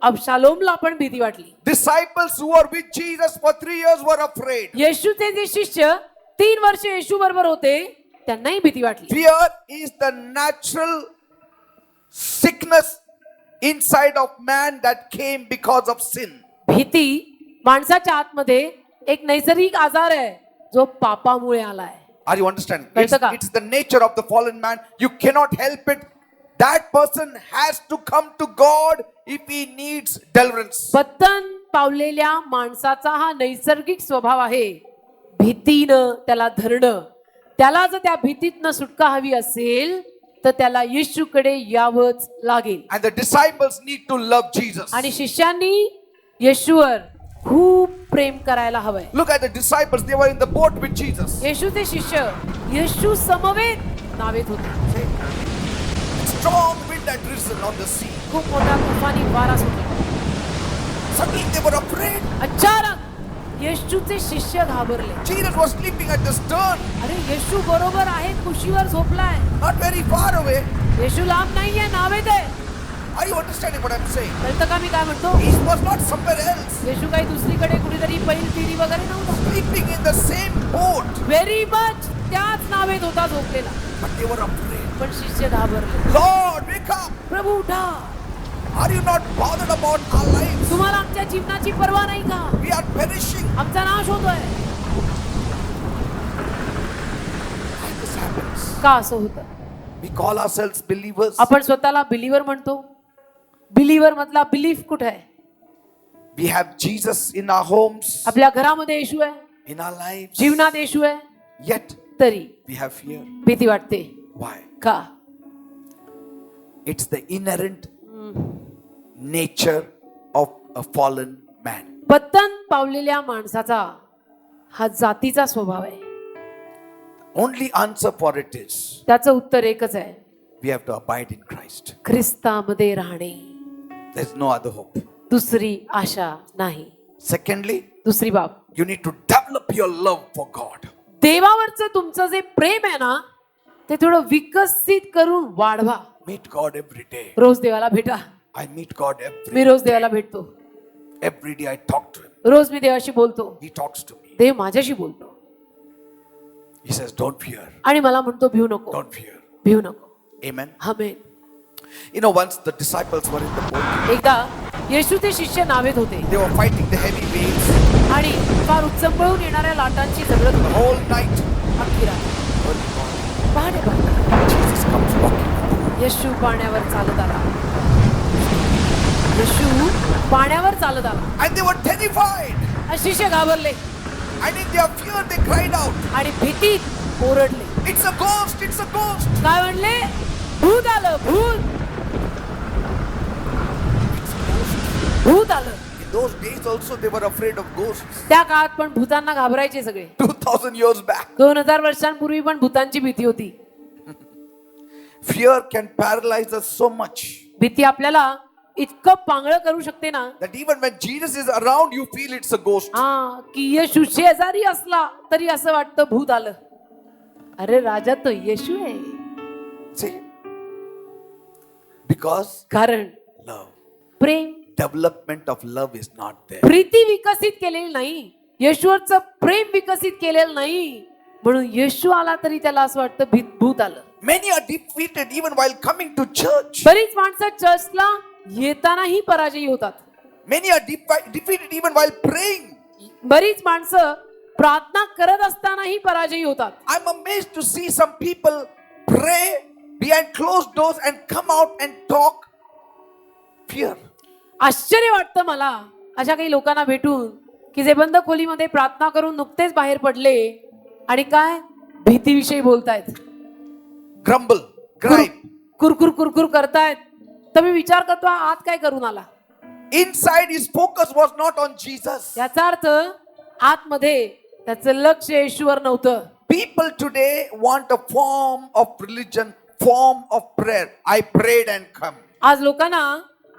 अबशालोमला पण भीती वाटली. Disciples who were with Jesus for 3 years were afraid. येशूचे जे शिष्य 3 वर्ष येशू बरोबर होते त्यांनाही भीती वाटली. Fear is the natural sickness inside of man that came because of sin. भीती माणसाच्या आतमध्ये एक नैसर्गिक आजार आहे जो पापामुळे आलाय. Are you understanding? कळतं का? It's the nature of the fallen man. You cannot help it. That person has to come to God if he needs deliverance. पतन पावलेल्या माणसाचा हा नैसर्गिक स्वभाव आहे भीतीनं त्याला धरणं. त्याला जर त्या भीतीतनं सुटका हवी असेल तर त्याला येशूकडे यावंच लागेल. And the disciples need to love Jesus. आणि शिष्यांनी येशूवर खूप प्रेम करायला हवंय. Look at the disciples, they were in the boat with Jesus. येशूचे शिष्य येशू समवेत नावेत होते. Strong wind had risen on the sea. खूप मोठा तुफानी वारा सुटला. Suddenly they were afraid. अचानक येशूचे शिष्य घाबरले. Jesus was sleeping at the stern, अरे येशू बरोबर आहे, कुशीवर झोपलाय. not very far away. येशू लांब नाहीये, नावेत आहे. Are you understanding what I'm saying? कळतं का मी काय म्हणतो? He was not somewhere else. येशू काही दुसरीकडे कुठेतरी बैल पिढी वगैरे नव्हता. Sleeping in the same boat. Very much त्याच नावेत होता झोपलेला. But they were afraid. पण शिष्य घाबरले. Lord, wake up. प्रभू उठा, Are you not bothered about our lives? तुम्हाला आमच्या जीवनाची पर्वा नाही का? We are perishing. आमचा नाश होतोय. Why this happens? का असं होतं? We call ourselves believers. आपण स्वतःला बिलीवर म्हणतो. बिलीवर मधला बिलीफ कुठे आहे? We have Jesus in our homes, आपल्या घरामध्ये येशू आहे, in our lives. जीवनात येशू आहे, Yet तरी we have fear. भीती वाटते. Why? का? It's the inherent nature of a fallen man. पतन पावलेल्या माणसाचा हा जातीचा स्वभाव आहे. Only answer for it is त्याचं उत्तर एकच आहे, we have to abide in Christ. ख्रिस्तामध्ये राहणे. There's no other hope. दुसरी आशा नाही. Secondly, दुसरी बाब, you need to develop your love for God. देवावरचं तुमचं जे प्रेम आहे ना, ते थोडं विकसित करून वाढवा. Meet God every day. रोज देवाला भेटा. I meet God every मी रोज देवाला भेटतो. every day. I talk to Him. रोज मी देवाशी बोलतो. He talks to me. देव माझ्याशी बोलतो. He says, "Don't fear. आणि मला म्हणतो भिऊ नको, Don't fear." भिऊ नको. Amen. Amen. You know, once the disciples were in the boat, एकदा येशूचे शिष्य नावेत होते they were fighting the heavy waves आणि फार उच्चंबळून येणाऱ्या लाटांची झगडत the होती. whole night. अख्खी रात्र. Early morning, पहाटे पहाटे Jesus comes walking. येशू पाण्यावर चालत आला. येशू पाण्यावर चालत आला. And they were terrified. आणि शिष्य घाबरले And in their fear, they cried out, आणि भीतीत ओरडले. "It's a ghost! It's a ghost!" काय म्हणले? भूत आलं, भूत, भूत आलं. In those days also, they were afraid of ghosts. त्या काळात पण भूतांना घाबरायचे सगळे. 2000 years back. 2000 वर्षांपूर्वी पण भूतांची भीती होती. Fear can paralyze us so much भीती आपल्याला इतकं पांगळं करू शकते ना, that even when Jesus is around, you feel it's a ghost. हा, की येशू शेजारी असला तरी असं वाटतं भूत आलं. अरे राजा तो येशू आहे. See? Because कारण love, Prem, development of love is not there. Preeti विकसित केलेली नाही. येशूवरचं प्रेम विकसित केलेलं नाही, म्हणून येशू आला तरी त्याला असं वाटतं भूत आलं. Many are defeated even while coming to church. बरीच माणसं चर्चला येतानाही पराजयी होतात. Many are defeated even while praying. बरीच माणसं प्रार्थना करत असतानाही पराजयी होतात. I'm amazed to see some people pray behind closed doors and come out and talk fear. आश्चर्य वाटतं मला अशा काही लोकांना भेटून की जे बंद खोलीमध्ये प्रार्थना करून नुकतेच बाहेर पडले आणि काय भीतीविषयी बोलतायत, Grumble, gripe. कुरकुर कुरकुर करतायत. तर मी विचार करतो हा आत काय करून आला. Inside his focus was not on Jesus. याचा अर्थ आतमध्ये त्याचं लक्ष येशूवर नव्हतं. People today want a form of religion, form of prayer. I prayed and come. आज लोकांना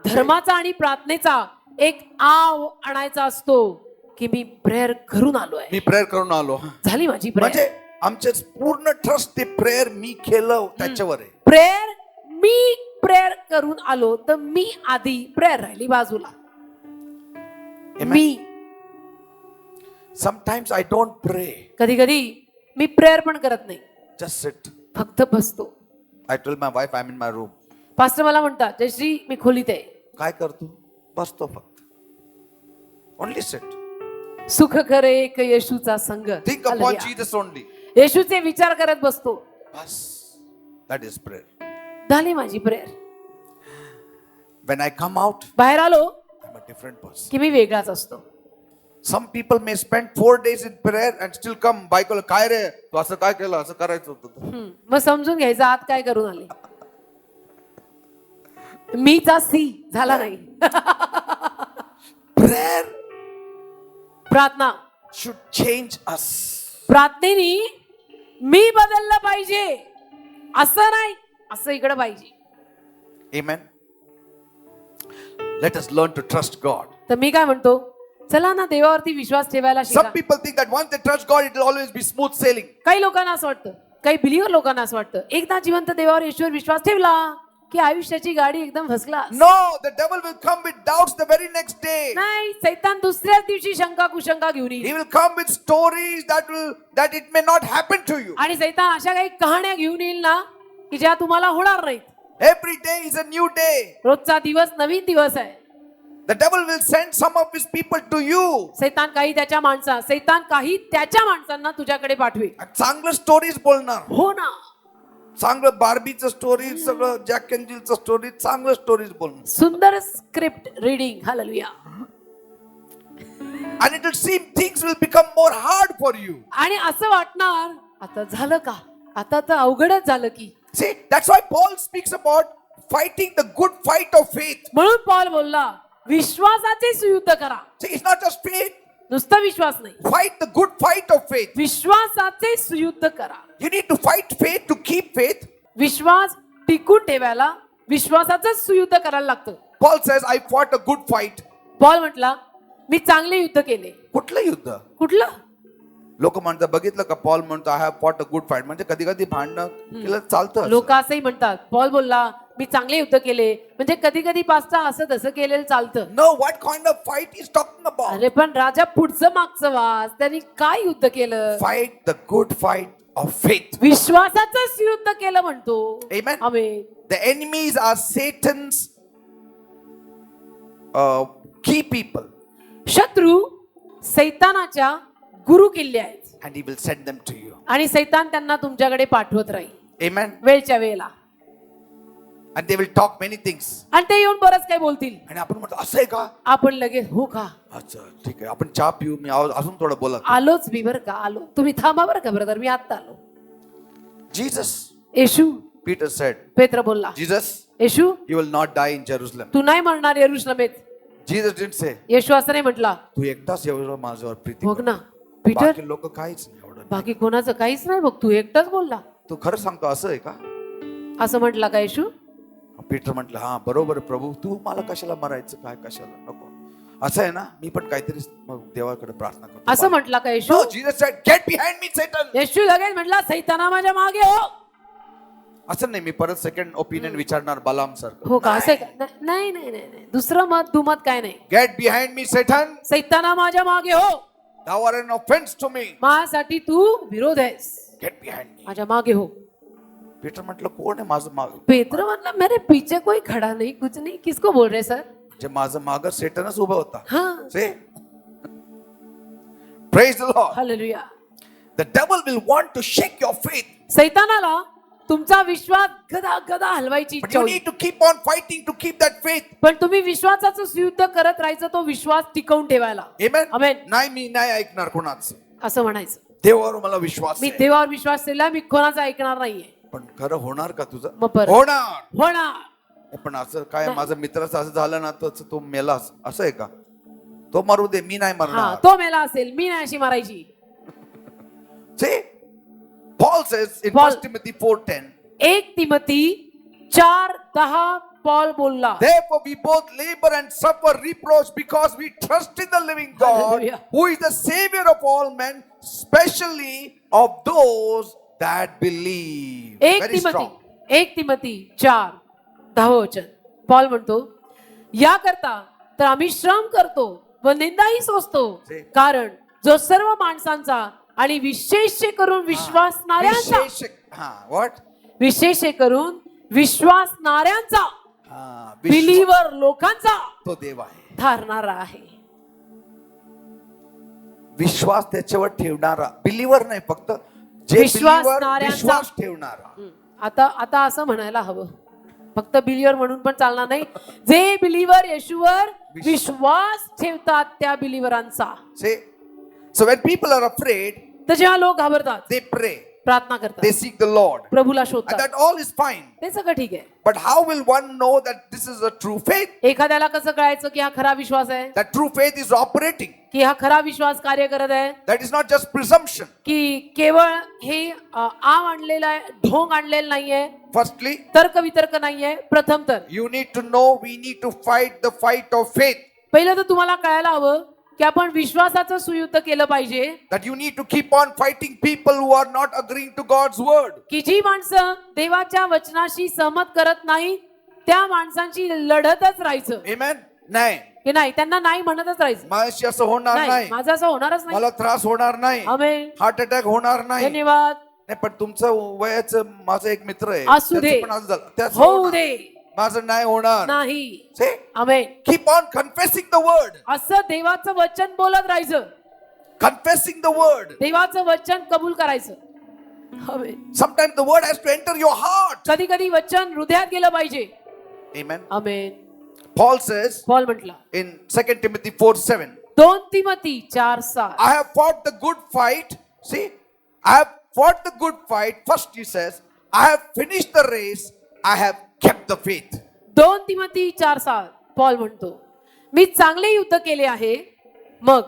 धर्माचा आणि प्रार्थनेचा एक आव आणायचा असतो की मी प्रेयर करून आलोय, मी प्रेयर करून आलो. झाली माझी म्हणजे प्रेयर. आमचे पूर्ण ट्रस्ट ते प्रेयर मी केलं त्याच्यावर आहे. प्रेयर मी प्रेयर करून आलो तर मी आधी प्रेयर राहिली बाजूला. Amen. Me Sometimes I don't pray. कधी कधी मी प्रेयर पण करत नाही, Just sit. फक्त बसतो. I told my wife I'm in my room. Pastor मला म्हणतात जयश्री मी खोलीत आहे. काय करतो? बसतो फक्त. Only sit. सुख करे एक येशूचा संग. Think upon hallelujah. Jesus only. येशूचे विचार करत बसतो. बस. That is prayer. झाली माझी prayer. When I come out, बाहेर आलो I'm a different person. की मी वेगळाच असतो. Some people may spend 4 days in prayer and still come बायकोला काय रे तू असं काय केलं असं करायचं होतं. मग समजून घ्यायचं आत काय करून आले. मीचा सी झाला नाही. Prayer प्रार्थना, should change us. प्रार्थनेनी मी बदललं पाहिजे, असं नाही, असं इकडं पाहिजे. Amen. Let us learn to trust God. तर मी काय म्हणतो, चला ना देवावरती विश्वास ठेवायला Some शिका. people think that once they trust God, it will always be smooth sailing. काही लोकांना असं वाटतं, काही बिलीवर लोकांना असं वाटतं, एकदा जिवंत देवावर येशूवर विश्वास ठेवला की आयुष्याची गाडी एकदम फसला. No, the devil will come with doubts the very next day. नाही, सैतान दुसऱ्याच दिवशी शंका कुशंका घेऊन He येईल will come with stories that it may not happen to you. आणि सैतान अशा काही कहाण्या घेऊन येईल ना की ज्या तुम्हाला होणार नाहीत. Every day is a new day. रोजचा दिवस नवीन दिवस आहे. The devil will send some of his people to you. सैतान काही त्याच्या माणसांना तुझ्याकडे पाठवेल. चांगलं स्टोरीज बोलणार. हो ना, चांगलं बार्बीचं स्टोरी, सगळं जॅक अँड जिलचं स्टोरी, चांगलं स्टोरीज बोलणार. सुंदर script reading. Hallelujah. And it will seem things will become more hard for you. आणि असं वाटणार, आता झालं का, आता तर अवघडच झालं की. See, that's why Paul speaks about fighting the good fight of faith. म्हणून पॉल बोलला, विश्वासाचे सुयुद्ध करा. See, it's not just faith. नुसता विश्वास नाही, Fight the good fight of faith. विश्वासाचे सुयुद्ध करा. You need to fight faith to keep faith. विश्वास टिकून ठेवायला विश्वासाचं सुयुद्ध करायला लागतं. Paul says, I fought a good fight. Paul म्हटला, मी चांगले युद्ध केले. कुठलं युद्ध? कुठलं? लोक म्हणतात, बघितलं का, पॉल म्हणतो I have fought a good fight. म्हणजे कधी कधी भांडणं केलं चालतं. लोक असंही म्हणतात, पॉल बोलला मी चांगले युद्ध केले, म्हणजे कधी कधी पास्ता असं तसं केलेलं चालतं. No, what kind of fight is talking about? अरे पण राजा, पुढचं मागचं वाच, त्यांनी काय युद्ध केलं? Fight the good fight of faith. विश्वासाचंच युद्ध केलं म्हणतो. Amen. Amen. The enemies are Satan's key people. शत्रू सैतानाच्या गुरु किल्ले आहेत And he will send them to you. आणि सैतान त्यांना तुमच्याकडे पाठवत राहील Amen. वेळच्या वेळेला. And they will talk many things. आणि ते येऊन बरंच काय बोलतील. आणि आपण म्हणतो असं आहे का? आपण लगेच हो का, अच्छा ठीक आहे, आपण चहा पिऊ, मी अजून थोडं बोला. आलोच मी बरं का, आलो. तुम्ही थांबा बरं का ब्रदर, मी आत्ता आलो. Jesus, येशू, Peter said, पेत्र बोलला, Jesus, Yeshu you will not die in Jerusalem. तू नाही मरणार येरुशलेमेत. Jesus didn't say, येशू असं नाही म्हटला. तू एकटाच एवढं माझ्यावर प्रीती बघ कर. ना पीटर, बाकी लोक काहीच नाही एवढं. बाकी कोणाचं काहीच नाही बघ, तू एकटाच बोलला. तू खरं सांगतो असं आहे का? असं म्हटला का येशू? पीटर म्हटलं, हा बरोबर आहे प्रभू, तू मला कशाला मरायचं, काय कशाला नको, असं आहे ना, मी पण काहीतरी मग देवाकडे प्रार्थना करतो. असं म्हटला का येशू? No, Jesus said, get behind me, Satan. येशू लगेच म्हटला, सैताना माझ्या मागे हो. असं नाही, मी परत सेकंड ओपिनियन विचारणार बलाम सर. हो का, असं का? नाही नाही नाही नाही, दुसरं मत दुमत काय नाही. Get behind me Satan. सैताना माझ्या मागे हो. Thou art an offense to me. माझ्यासाठी तू विरोध आहेस. Get behind me. माझ्या मागे हो. पीटर म्हटलं, कोण आहे माझं माग? पेत्र म्हणला, मेरे पीछे कोई खड़ा नहीं, कुछ नहीं, किसको बोल रहे सर? जे माझं माग सेटनच उभा होता. हाँ. See? Praise the Lord. Hallelujah. The devil will want to shake your faith. सैतानाला तुमचा विश्वास गदा गदा हलवायची But इच्छा you होईल. need to keep on fighting to keep that faith. पण तुम्ही विश्वासाचं युद्ध करत राहायचं, तो विश्वास टिकवून ठेवायला. Amen. Amen. नाही, मी नाही ऐकणार कोणाचं. असं म्हणायचं, देवावर मला विश्वास मी आहे. देवावर विश्वास ठेवला, मी कोणाचा ऐकणार नाहीये. पण खरं होणार का तुझं? मग परत. होणार. होणार. पण असं काय, माझं मित्राचं असं झालं ना, तो मेलास, असं आहे का? तो मरू दे, मी नाही हा, मरणार. तो मेला असेल, मी नाही अशी मारायची. See? Paul says in Paul- 1 Timothy 4:10, 1 Timothy 4:10 Paul बोलला, therefore we both labor and suffer reproach because we trust in the living God, Hallelujah. who is the savior of all men, especially of those that believe. 1 Very strong. Timothy 4:10 वचन. पॉल म्हणतो, याकरता तर आम्ही श्रम करतो व निंदाही सोसतो, कारण जो सर्व माणसांचा आणि विशेष करून विश्वासणाऱ्यांचा, What? विशेष करून विश्वासणाऱ्यांचा, बिलीवर लोकांचा तो देव आहे. ठरणारा आहे. विश्वास त्याच्यावर ठेवणारा, बिलीवर नाही, फक्त जे विश्वासणाऱ्यांचा. विश्वास ठेवणारा. आता असं म्हणायला हवं, फक्त बिलीवर म्हणून पण चालणार नाही. जे बिलीवर येशूवर विश्वास ठेवतात त्या बिलीवरांचा. See? So when people are afraid, तर जेव्हा लोक घाबरतात, they pray. प्रार्थना करतात, they seek the Lord. प्रभूला And शोधतात, that all is fine. ते सगळं ठीक आहे. But how will one know that this is a true faith? एखाद्याला कसं कळायचं की हा खरा विश्वास आहे, That true faith is operating. की हा खरा विश्वास कार्य करत आहे, That is not just presumption. की केवळ हे आव आणलेला आहे, ढोंग आणलेलं नाहीये, Firstly, तर्क वितर्क नाहीये. प्रथम तर you need to know we need to fight the fight of faith. पहिलं तर तुम्हाला कळायला हवं की आपण विश्वासाचं सुयुद्ध केलं पाहिजे, That you need to keep on fighting people who are not agreeing to God's word. की जी माणसं देवाच्या वचनाशी सहमत करत नाही त्या माणसांची लढतच राहायचं, Amen? नाही, की नाही त्यांना नाही म्हणतच राहायचं. माझ्याशी असं होणार नाही, नाही, माझं असं होणारच नाही. मला त्रास होणार नाही, आमेन. हार्ट अटॅक होणार नाही. धन्यवाद. नाही, पण तुमचं वयाचं माझा एक मित्र आहे, असू दे. त्याचं पण असं झालं. त्याचं होऊ होणार. दे माझं नाही होणार. नाही. See? Amen. Keep on confessing the word. असं देवाचं वचन बोलत राहायचं, Confessing the word. देवाचं वचन कबूल करायचं. आमेन. Sometimes the word has to enter your heart. कधी कधी वचन हृदयात गेलं पाहिजे. Amen. आमेन. Paul says पॉल म्हटला in 2 Timothy 4:7, 2 Timothy 4:7, I have fought the good fight. See, I have fought the good fight. First he says, I have finished the race. I have kept the faith. 2 Timothy 4:7 Paul म्हणतो, मी चांगले युद्ध केले आहे, मग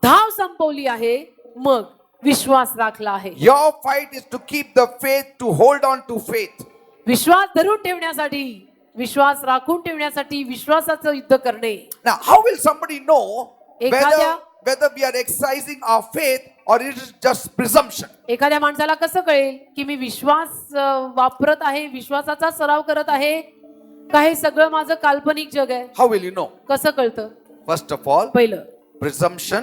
धाव संपवली आहे, मग विश्वास राखला आहे. Your fight is to keep the faith, to hold on to faith. विश्वास धरून ठेवण्यासाठी, विश्वास राखून ठेवण्यासाठी विश्वासाचं युद्ध करणे. Now, how will somebody know एखाद्या- whether we are exercising our faith or it is just presumption? एखाद्या माणसाला कसं कळेल की मी विश्वास वापरत आहे, विश्वासाचा सराव करत आहे, का हे सगळं माझं काल्पनिक जग आहे? How will you know? कसं कळतं? First of all, पहिलं, presumption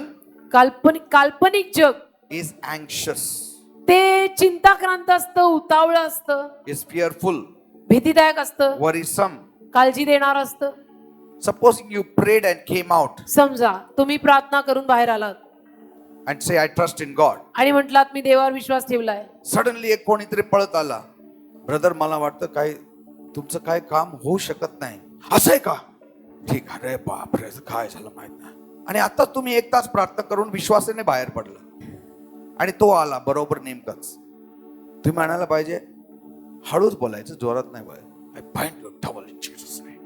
काल्पनिक जग is anxious, ते चिंताक्रांत असतं, उतावळं असतं, is fearful, भीतीदायक असतं, worrisome. काळजी देणार असतं. Supposing you prayed and came out समजा तुम्ही प्रार्थना करून बाहेर आलात and say, I trust in God. आणि म्हटलात मी देवावर विश्वास ठेवलाय. सडनली एक कोणीतरी पळत आला, ब्रदर मला वाटतं काय तुमचं काय काम होऊ शकत नाही. असं आहे का? ठीक आहे. अरे बापरे, काय झालं माहित नाही. आणि आता तुम्ही 1 तास प्रार्थना करून विश्वासाने बाहेर पडला आणि तो आला बरोबर नेमकाच. तुम्ही म्हणायला पाहिजे, हळूच बोलायचं, जोरात नाही बोलायचं. I bind your devil in Jesus' name.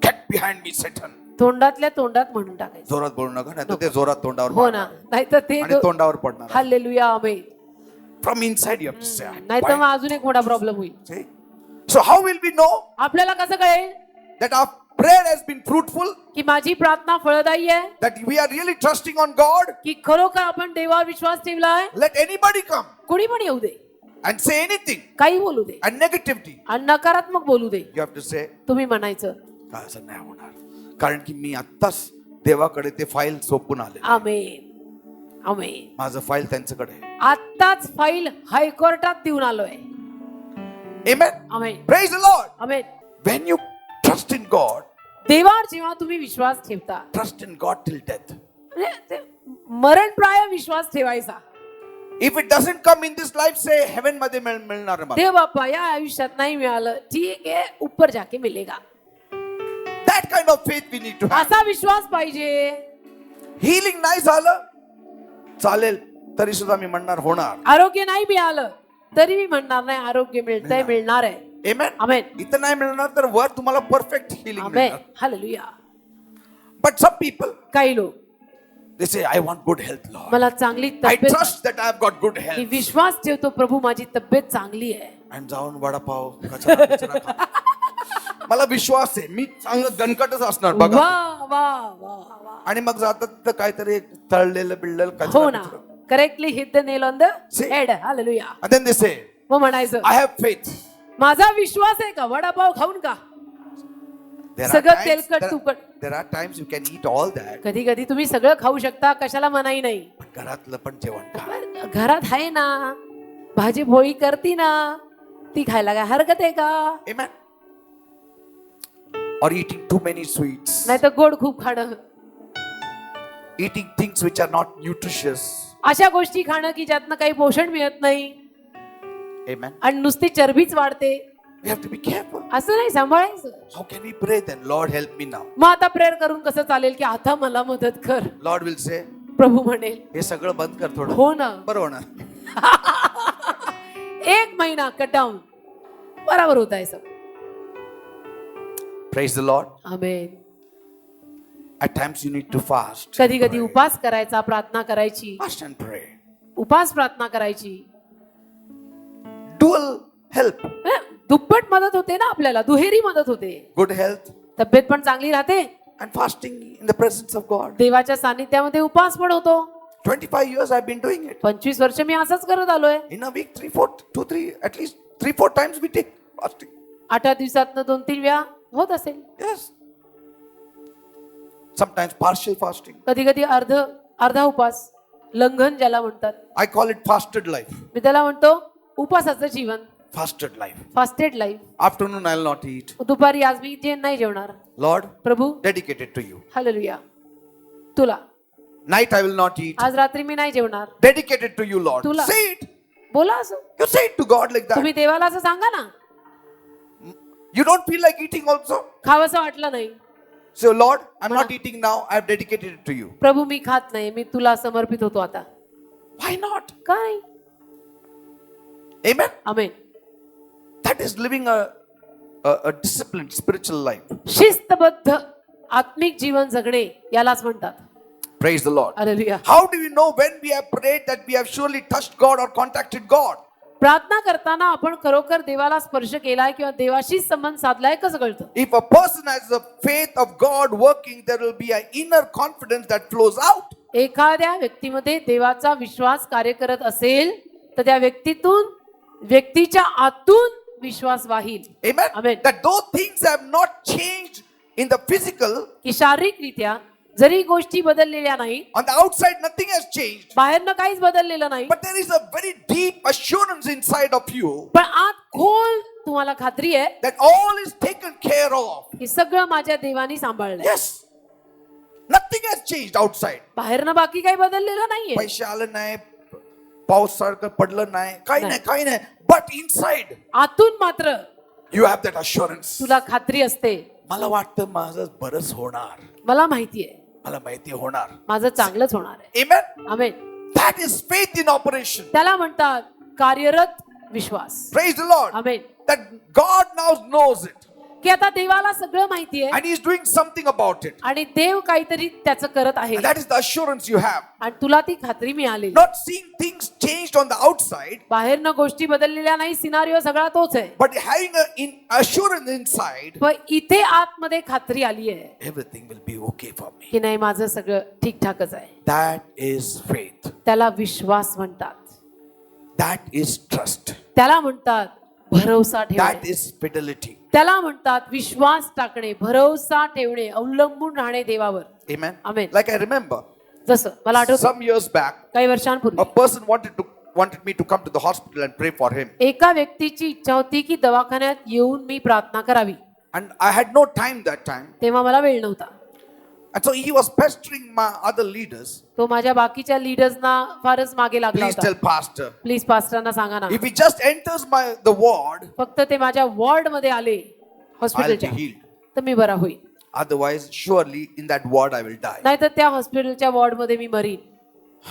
Get behind me, Satan. तोंडातल्या तोंडात म्हणून टाकायचं. जोरात बोलू नका, नाही तर ते जोरात तोंडावर हो ना, मारणार. नाहीतर ते आणि तोंडावर पडणार. Hallelujah amen. From inside you have to say, I नाहीतर मग bind. अजून एक मोठा प्रॉब्लेम होईल. See? So how will we know आपल्याला कसं कळेल that our prayer has been fruitful, की माझी प्रार्थना फळदायी आहे, that we are really trusting on God? की खरोखर आपण देवावर विश्वास ठेवलाय? Let anybody come कोणी पण येऊ दे, and say anything काही बोलू दे, and negativity. आणि नकारात्मक बोलू दे, You have to say, तुम्ही म्हणायचं काय असं नाही होणार, कारण की मी आत्ताच देवाकडे ते फाईल सोपून आले. आमेन. आमेन. माझं फाईल त्यांच्याकडे आहे. आत्ताच फाईल हायकोर्टात देऊन आलोय. Amen. Amen. Praise the Lord. Amen. When you trust in God, देवावर जेव्हा तुम्ही विश्वास ठेवता, trust in God till death. म्हणजे ते मरणप्राय विश्वास ठेवायचा. If it doesn't come in this life, say heaven मध्ये मिळणार आहे मला. देव बाप्पा या आयुष्यात नाही मिळालं, ठीक आहे, ऊपर जाके मिलेगा. That kind of faith we need to have. असा विश्वास पाहिजे. Healing नाही झालं चालेल, तरी सुद्धा मी म्हणणार होणार. आरोग्य नाही मिळालं तरी मी म्हणणार नाही, आरोग्य मिळतंय, मिळणार आहे. Amen. आमेन. इथं नाही मिळणार तर वर तुम्हाला परफेक्ट हिलिंग आमेन. मिळणार. हालेलुया. But some people, काही लोक they say, I want good health, Lord. मला चांगली I तब्येत, trust that I have got good me health. विश्वास ठेवतो प्रभू माझी तब्येत चांगली आहे. आणि जाऊन वडापाव कचरा बिचरा खा. मला विश्वास आहे मी चांगलं दणकटच असणार वा बघा. वा वा वा. आणि मग जातात तर काहीतरी तळलेलं बिळलेलं हो कचरा ना, बिचरा. Correctly hit the nail on the See? Head. Hallelujah. And then they say, मग म्हणायचं I have faith. माझा विश्वास आहे का वडापाव खाऊन का? There are सगळं times- तेलकट there- तुपट. there are times you can eat all that. कधी कधी तुम्ही सगळं खाऊ शकता, कशाला मनाई नाही. पण घरातलं पण जेवण खा. घरात आहे ना, भाजी पोळी करती ना, ती खायला काय हरकत आहे का? Amen. Or eating too many sweets. नाही तर गोड खूप खाणं, Eating things which are not nutritious. अशा गोष्टी खाणं की ज्यातनं काही पोषण मिळत नाही Amen. आणि नुसती चरबीच वाढते. We have to be careful. असं नाही, सांभाळायचं. How can we pray then? Lord, help me now. मग आता प्रेयर करून कसं चालेल की आता मला मदत कर? Lord will say, प्रभू म्हणेल हे सगळं बंद कर थोडं. हो ना. बरं होणार. 1 महिना कट डाऊन बराबर होत आहे सब. Praise the Lord. Amen. At times you need to fast. कधी कधी उपास करायचा, प्रार्थना करायची, Fast and pray. उपास प्रार्थना करायची. Dual help. दुप्पट मदत होते ना आपल्याला, दुहेरी मदत होते. Good health तब्येत पण चांगली राहते, and fasting in the presence of God. देवाच्या सानिध्यामध्ये उपास पण होतो. 25 years I've been doing it. 25 वर्ष मी असंच करत आलोय. In a week, 3, at least 3-4 times we take fasting. 8 दिवसातनं 2-3 वेळा होत असेल. Yes. Sometimes partial fasting. कधी कधी अर्धा उपास, लंघन ज्याला म्हणतात. I call it fasted life. मी त्याला म्हणतो उपासाचं जीवन, Fasted life. Fasted life. Afternoon I'll not eat. दुपारी आज मी नाही जेवणार. Lord, Prabhu dedicated to you. Hallelujah, तुला. Night I will not eat. आज रात्री मी नाही जेवणार. Dedicated to you, Lord. तुला. Say it. बोला असं. You say it to God like that. तुम्ही देवाला असं सांगा ना. You don't feel like eating also? खावंसं वाटलं नाही. So Lord, I'm not eating now. I've dedicated it to you. प्रभू मी खात नाही, मी तुला समर्पित होतो आता. Why not? का नाही? Amen. Amen. That is living a disciplined spiritual life. शिस्तबद्ध आत्मिक जीवन जगणे यालाच म्हणतात. Praise the Lord. Hallelujah. How do we know when we have prayed that we have surely touched God or contacted God? प्रार्थना करताना आपण खरोखर देवाला स्पर्श केलाय किंवा देवाशी संबंध साधलाय कसं कळतं? If a person has the faith of God working, there will be an inner confidence that flows out. एखाद्या व्यक्तीमध्ये देवाचा विश्वास कार्य करत असेल तर त्या व्यक्तीच्या आतून विश्वास वाहील. Amen. Amen. That though things have not changed in the physical, की शारीरिकरित्या जरी गोष्टी बदललेल्या नाही, on the outside nothing has changed, बाहेरनं काहीच बदललेलं नाही, but there is a very deep assurance inside of you पण आत खोल तुम्हाला खात्री आहे that all is taken care of. की सगळं माझ्या देवानी सांभाळलंय. Yes. Nothing has changed outside. बाहेरनं बाकी काही बदललेलं नाहीये. पैसे आले नाही, पाऊस सारखं पडलं नाही, काही नाही. But inside आतून मात्र you have that assurance. तुला खात्री असते, मला वाटतं माझं बरंच होणार, मला माहितीये मला माहिती होणार. माझं चांगलंच होणार आहे. Amen. Amen. That is faith in operation. त्याला म्हणतात कार्यरत विश्वास. Praise the Lord. Amen. That God now knows it की आता देवाला सगळं माहितीये and He is doing something about it. आणि देव काहीतरी त्याचं करत आहे And that is the assurance you have. आणि तुला ती खात्री मिळाली. Not seeing things changed on the outside, बाहेरनं गोष्टी बदललेल्या नाही, सिनारिओ सगळा तोच आहे, but having an assurance inside, पण इथे आतमध्ये खात्री आली आहे everything will be okay for me. की नाही माझं सगळं ठीकठाकच आहे. That is faith. त्याला विश्वास म्हणतात. That is trust. त्याला म्हणतात भरोसा That ठेवणे. is fidelity. त्याला म्हणतात विश्वास टाकणे, भरोसा ठेवणे, अवलंबून राहणे देवावर. Amen. Amen. Like I remember, जसं मला आठवतं some years back, काही वर्षांपूर्वी a person wanted me to come to the hospital and pray for him. एका व्यक्तीची इच्छा होती की दवाखान्यात येऊन मी प्रार्थना करावी. And I had no time that time. तेव्हा मला वेळ नव्हता. And so he was pestering my other leaders. तो माझ्या बाकीच्या लीडर्सना फारच मागे लागला Please होता. tell pastor. प्लीज पास्टरांना सांगा ना. If he just enters the ward, फक्त ते माझ्या वॉर्ड मध्ये आले I'll हॉस्पिटलच्या be healed. तर मी बरा होईल, Otherwise, surely in that ward I will die. नाहीतर त्या हॉस्पिटलच्या वॉर्ड मध्ये मी marine.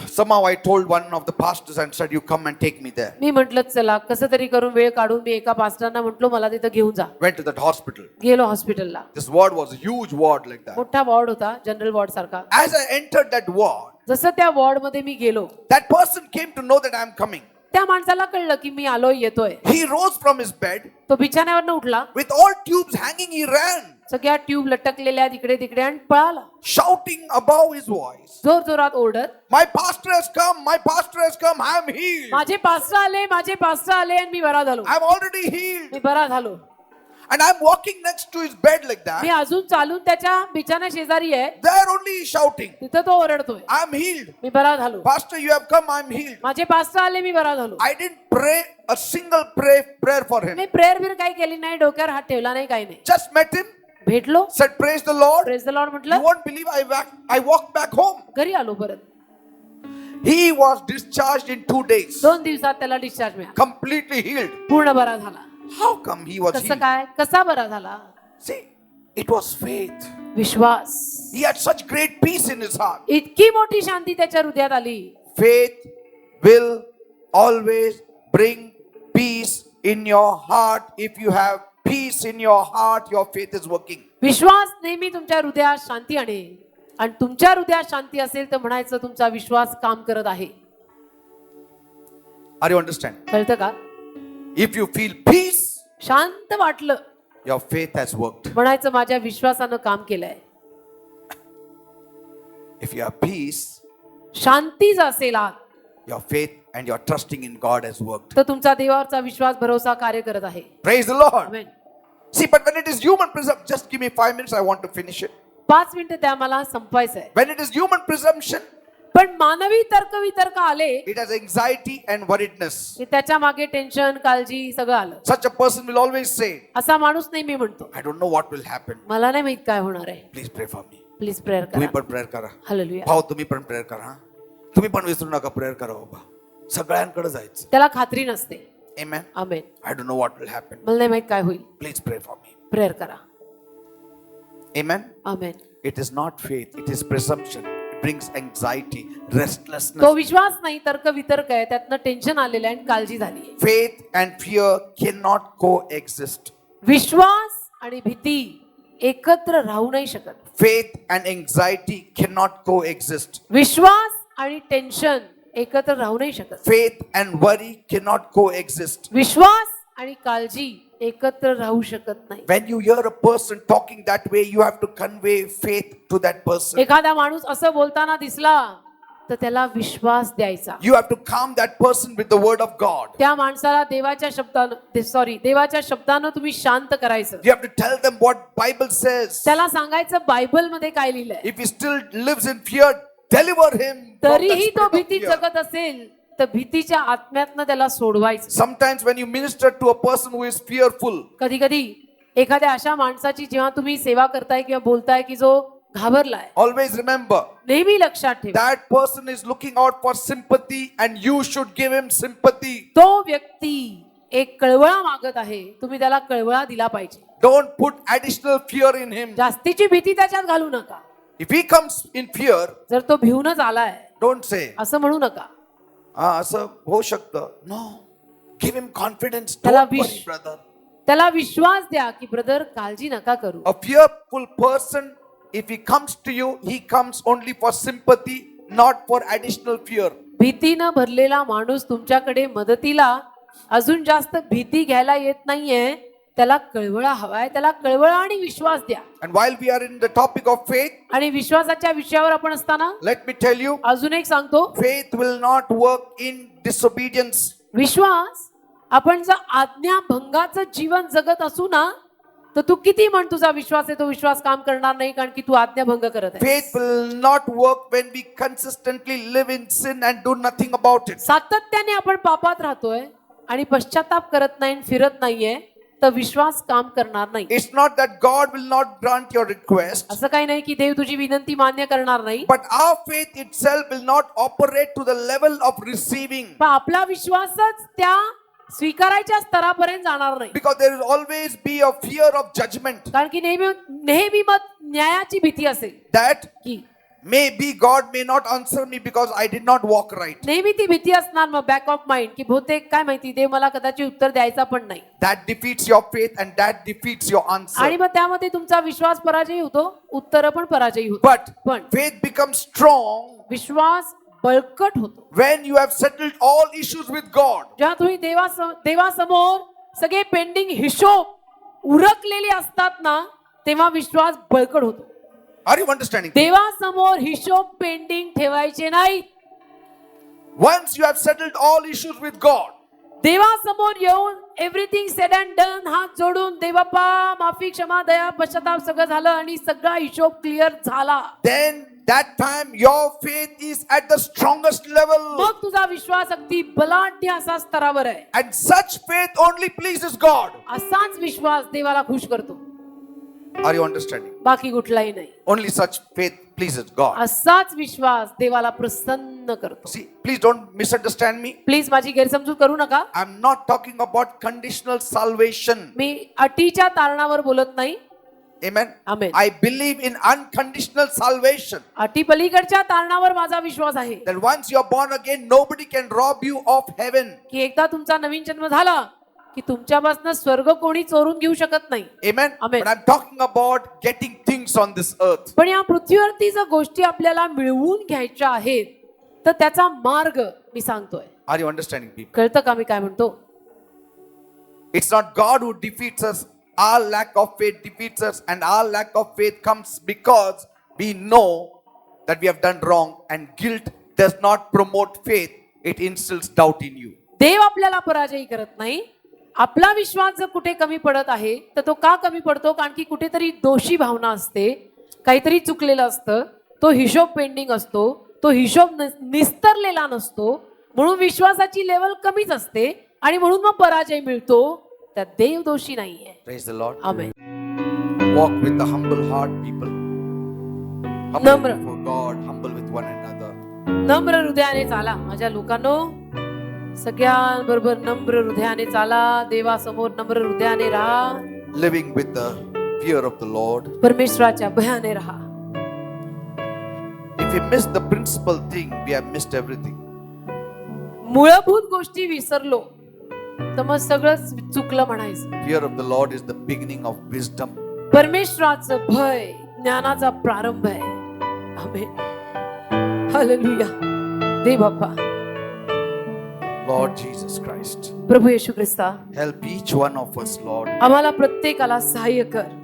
Somehow I told one of the pastors and said, "You come and take me there." मी म्हंटल चला कसं तरी करून वेळ काढून मी एका पास्टरांना म्हंटलो मला तिथं घेऊन जा. Went to that hospital. गेलो हॉस्पिटलला. This ward was a huge ward like that. मोठा वॉर्ड होता, जनरल वॉर्ड सारखा. As I entered that ward, जसं त्या वॉर्ड मध्ये मी गेलो, that person came to know that I am coming. त्या माणसाला कळलं की मी आलोय, येतोय. He rose from his bed. तो बिछाण्यावरनं उठला, With all tubes hanging, he ran, सगळ्या ट्यूब लटकलेल्या तिकडे तिकडे आणि पळाला, shouting above his voice, जोर जोरात ओरडत, "My pastor has come, my pastor has come, I am healed. माझे पास्टर आले, माझे पास्टर आले आणि मी बरा झालो, I am already healed." मी बरा झालो. And I am walking next to his bed like me that. अजून चालून त्याच्या बिछाना शेजारी आहे, There only he is shouting, तिथं तो ओरडतोय, "I am healed. मी बरा झालो, Pastor, you have come, I am healed." माझे पास्टर आले, मी बरा झालो. I didn't pray a single prayer for him. Me prayer बिर काही केली नाही, डोक्यावर हात ठेवला नाही, काही नाही. Just met him, भेटलो, said, "Praise the Lord." Praise the Lord You म्हटलं, won't believe I walked back home. घरी आलो परत. He was discharged in 2 days, 2 दिवसात त्याला डिस्चार्ज मिळाला, completely healed. पूर्ण बरा झाला. How come he was कसं healed? काय, कसा बरा झाला? See, it was faith. Vishwas. He had such great peace in his heart. इतकी मोठी शांती त्याच्या हृदयात आली. Faith will always bring peace in your heart, if you have peace in your heart, your faith is working. विश्वास नेहमी तुमच्या हृदयात शांती आणेल आणि तुमच्या हृदयात शांती असेल तर म्हणायचं तुमचा विश्वास काम करत आहे. Are you understand? कळतं का? If you feel peace, शांत वाटलं your faith has worked. म्हणायचं माझ्या विश्वासानं काम केलंय. If you have peace, शांतीच असेल आत, your faith and your trusting in God has worked. तर तुमचा देवावरचा विश्वास भरोसा कार्य करत आहे. Praise the Lord. Amen. See, but when it is human presumption, just give me 5 minutes, I want to finish it. 5 मिनिटं त्या मला संपवायचं आहे. When it is human presumption, पण मानवी तर्क वितर्क आले it has anxiety and worriedness. की त्याच्या मागे टेन्शन काळजी सगळं आलं. Such a person will always say, असा माणूस नेहमी म्हणतो I don't know what will happen. मला नाही माहित काय होणार आहे. Please pray for me. Please prayer तुम्ही करा. पण प्रेयर करा. हालेलुया. भाऊ तुम्ही पण प्रेयर करा. हा? तुम्ही पण विसरू नका प्रेयर करा बाबा. सगळ्यांकडे जायचं. त्याला खात्री नसते. Amen. Amen. I don't know what will happen. मला नाही माहित काय होईल. Please pray for me. Prayer करा. Amen. Amen. It is not faith, it is presumption. It brings anxiety, restlessness. तो विश्वास नाही तर्क वितर्क आहे त्यातनं टेन्शन आलेलं आहे आणि काळजी झाली आहे. Faith and fear cannot coexist. विश्वास आणि भीती एकत्र राहू नाही शकत. Faith and anxiety cannot coexist. विश्वास आणि टेन्शन एकत्र राहू नाही शकत. Faith and worry cannot coexist. विश्वास आणि काळजी एकत्र राहू शकत नाही. When you hear a person talking that way, you have to convey faith to that person. एखादा माणूस असं बोलताना दिसला तर त्याला विश्वास द्यायचा. You have to calm that person with the word of God. त्या माणसाला देवाच्या शब्दानं तुम्ही शांत करायचं. You have to tell them what Bible says. त्याला सांगायचं बायबल मध्ये काय लिहिलंय. If he still lives in fear, deliver him from that तरीही spirit तो of भीती fear. जगत असेल तर भीतीच्या आत्म्यातनं त्याला सोडवायचं. Sometimes when you minister to a person who is fearful, कधी कधी एखाद्या अशा माणसाची जेव्हा तुम्ही सेवा करताय किंवा बोलताय की जो घाबरलाय, always remember नेहमी लक्षात ठेवा that person is looking out for sympathy and you should give him sympathy. तो व्यक्ती एक कळवळा मागत आहे, तुम्ही त्याला कळवळा दिला पाहिजे. Don't put additional fear in him. जास्तीची भीती त्याच्यात घालू नका. If he comes in fear, जर तो भिवूनच आलाय don't say, असं म्हणू नका. असं होऊ शकतं. No. Give him confidence. त्याला Don't worry, brother. त्याला विश्वास द्या की ब्रदर काळजी नका करू. A fearful person, if he comes to you, he comes only for sympathy, not for additional fear. भीतीनं भरलेला माणूस तुमच्याकडे मदतीला अजून जास्त भीती घ्यायला येत नाहीये. त्याला कळवळा हवाय. त्याला कळवळा आणि विश्वास द्या. And while we are in the topic of faith, आणि विश्वासाच्या विषयावर आपण असताना let me tell you, अजून एक सांगतो. faith will not work in disobedience. विश्वास आपण जर आज्ञाभंगाचं जीवन जगत असू ना तर तू किती म्हण तुझा विश्वास आहे तो विश्वास काम करणार नाही कारण की तू आज्ञाभंग करत आहे. Faith will not work when we consistently live in sin and do nothing about it. सातत्याने आपण पापात राहतोय आणि पश्चाताप करत नाही फिरत नाहीये तर विश्वास काम करणार नाही. It's not that God will not grant your request, असं काही नाही की देव तुझी विनंती मान्य करणार नाही. but our faith itself will not operate to the level of receiving, पण आपला विश्वासच त्या स्वीकारायच्या स्तरापर्यंत जाणार नाही. because there will always be a fear of judgment, कारण की नेहमी मग न्यायाची भीती असेल that की maybe God may not answer me because I did not walk right. नेहमी ती भीती असणार मग बॅक ऑफ माइंड की बहुतेक काय माहिती देव मला कदाचित उत्तर द्यायचा पण नाही. That defeats your faith and that defeats your answer. आणि मग त्यामध्ये तुमचा विश्वास पराजयी होतो, उत्तर पण पराजयी होतो. But पण faith becomes strong विश्वास बळकट होतो when you have settled all issues with God. जेव्हा तुम्ही देवासमोर सगळे पेंडिंग हिशोब उरकलेले असतात ना तेव्हा विश्वास बळकट होतो. Are you understanding? देवासमोर हिशोब पेंडिंग ठेवायचे नाही. Once you have settled all issues with God, देवासमोर येऊन एव्हरीथिंग सेड अँड डन हात जोडून देवबापा माफी क्षमा दया पश्चाताप सगळं झालं आणि सगळा हिशोब क्लिअर झाला, then that time your faith is at the strongest level. मग तुझा विश्वास अगदी बलाढ्य असा स्तरावर आहे. And such faith only pleases God. असाच विश्वास देवाला खुश करतो, Are you understanding? बाकी कुठलाही नाही. Only such faith pleases God. असाच विश्वास देवाला प्रसन्न करतो. See, please don't misunderstand me. Please माझी गैरसमजूत करू नका. I'm not talking about conditional salvation. मी अटीच्या तारणावर बोलत नाही. Amen. Amen. I believe in unconditional salvation. अटी पलीकडच्या तारणावर माझा विश्वास आहे That once you're born again, nobody can rob you of heaven. की एकदा तुमचा नवीन जन्म झाला की तुमच्यापासून स्वर्ग कोणी चोरून घेऊ शकत नाही. Amen. Amen. But I'm talking about getting things on this earth. पण या पृथ्वीवरती जर गोष्टी आपल्याला मिळवून घ्यायच्या आहेत तर त्याचा मार्ग मी सांगतोय. Are you understanding, people? कळतं का मी काय म्हणतो? It's not God who defeats us. Our lack of faith defeats us, and our lack of faith comes because we know that we have done wrong, and guilt does not promote faith. It instills doubt in you. देव आपल्याला पराजय करत नाही. आपला विश्वास जर कुठे कमी पडत आहे तर तो का कमी पडतो? कारण की कुठेतरी दोषी भावना असते, काहीतरी चुकलेलं असतं, तो हिशोब पेंडिंग असतो, तो हिशोब निस्तरलेला नसतो, म्हणून विश्वासाची लेवल कमीच असते आणि म्हणून मग पराजय मिळतो. त्यात देव दोषी नाहीये. Praise the Lord. Amen. Walk with a humble heart, people. Humble Namra. before God, humble with one another. नम्र हृदयाने चाला माझ्या लोकांनो, सगळ्यांबरोबर नम्र हृदयाने चाला, देवासमोर नम्र हृदयाने राहा, Living with the fear of the Lord. परमेश्वराच्या भयाने राहा. If we miss the principal thing, we have missed everything. मूलभूत गोष्टी विसरलो तर मग सगळंच चुकलं म्हणायचं. Fear of the Lord is the beginning of wisdom. परमेश्वराचं भय ज्ञानाचा प्रारंभ आहे. आमेन. Hallelujah. They Bappa. Lord Jesus Christ, Prabhu Yeshu ख्रिस्ता, help each one of us, Lord, आम्हाला प्रत्येकाला सहाय्य कर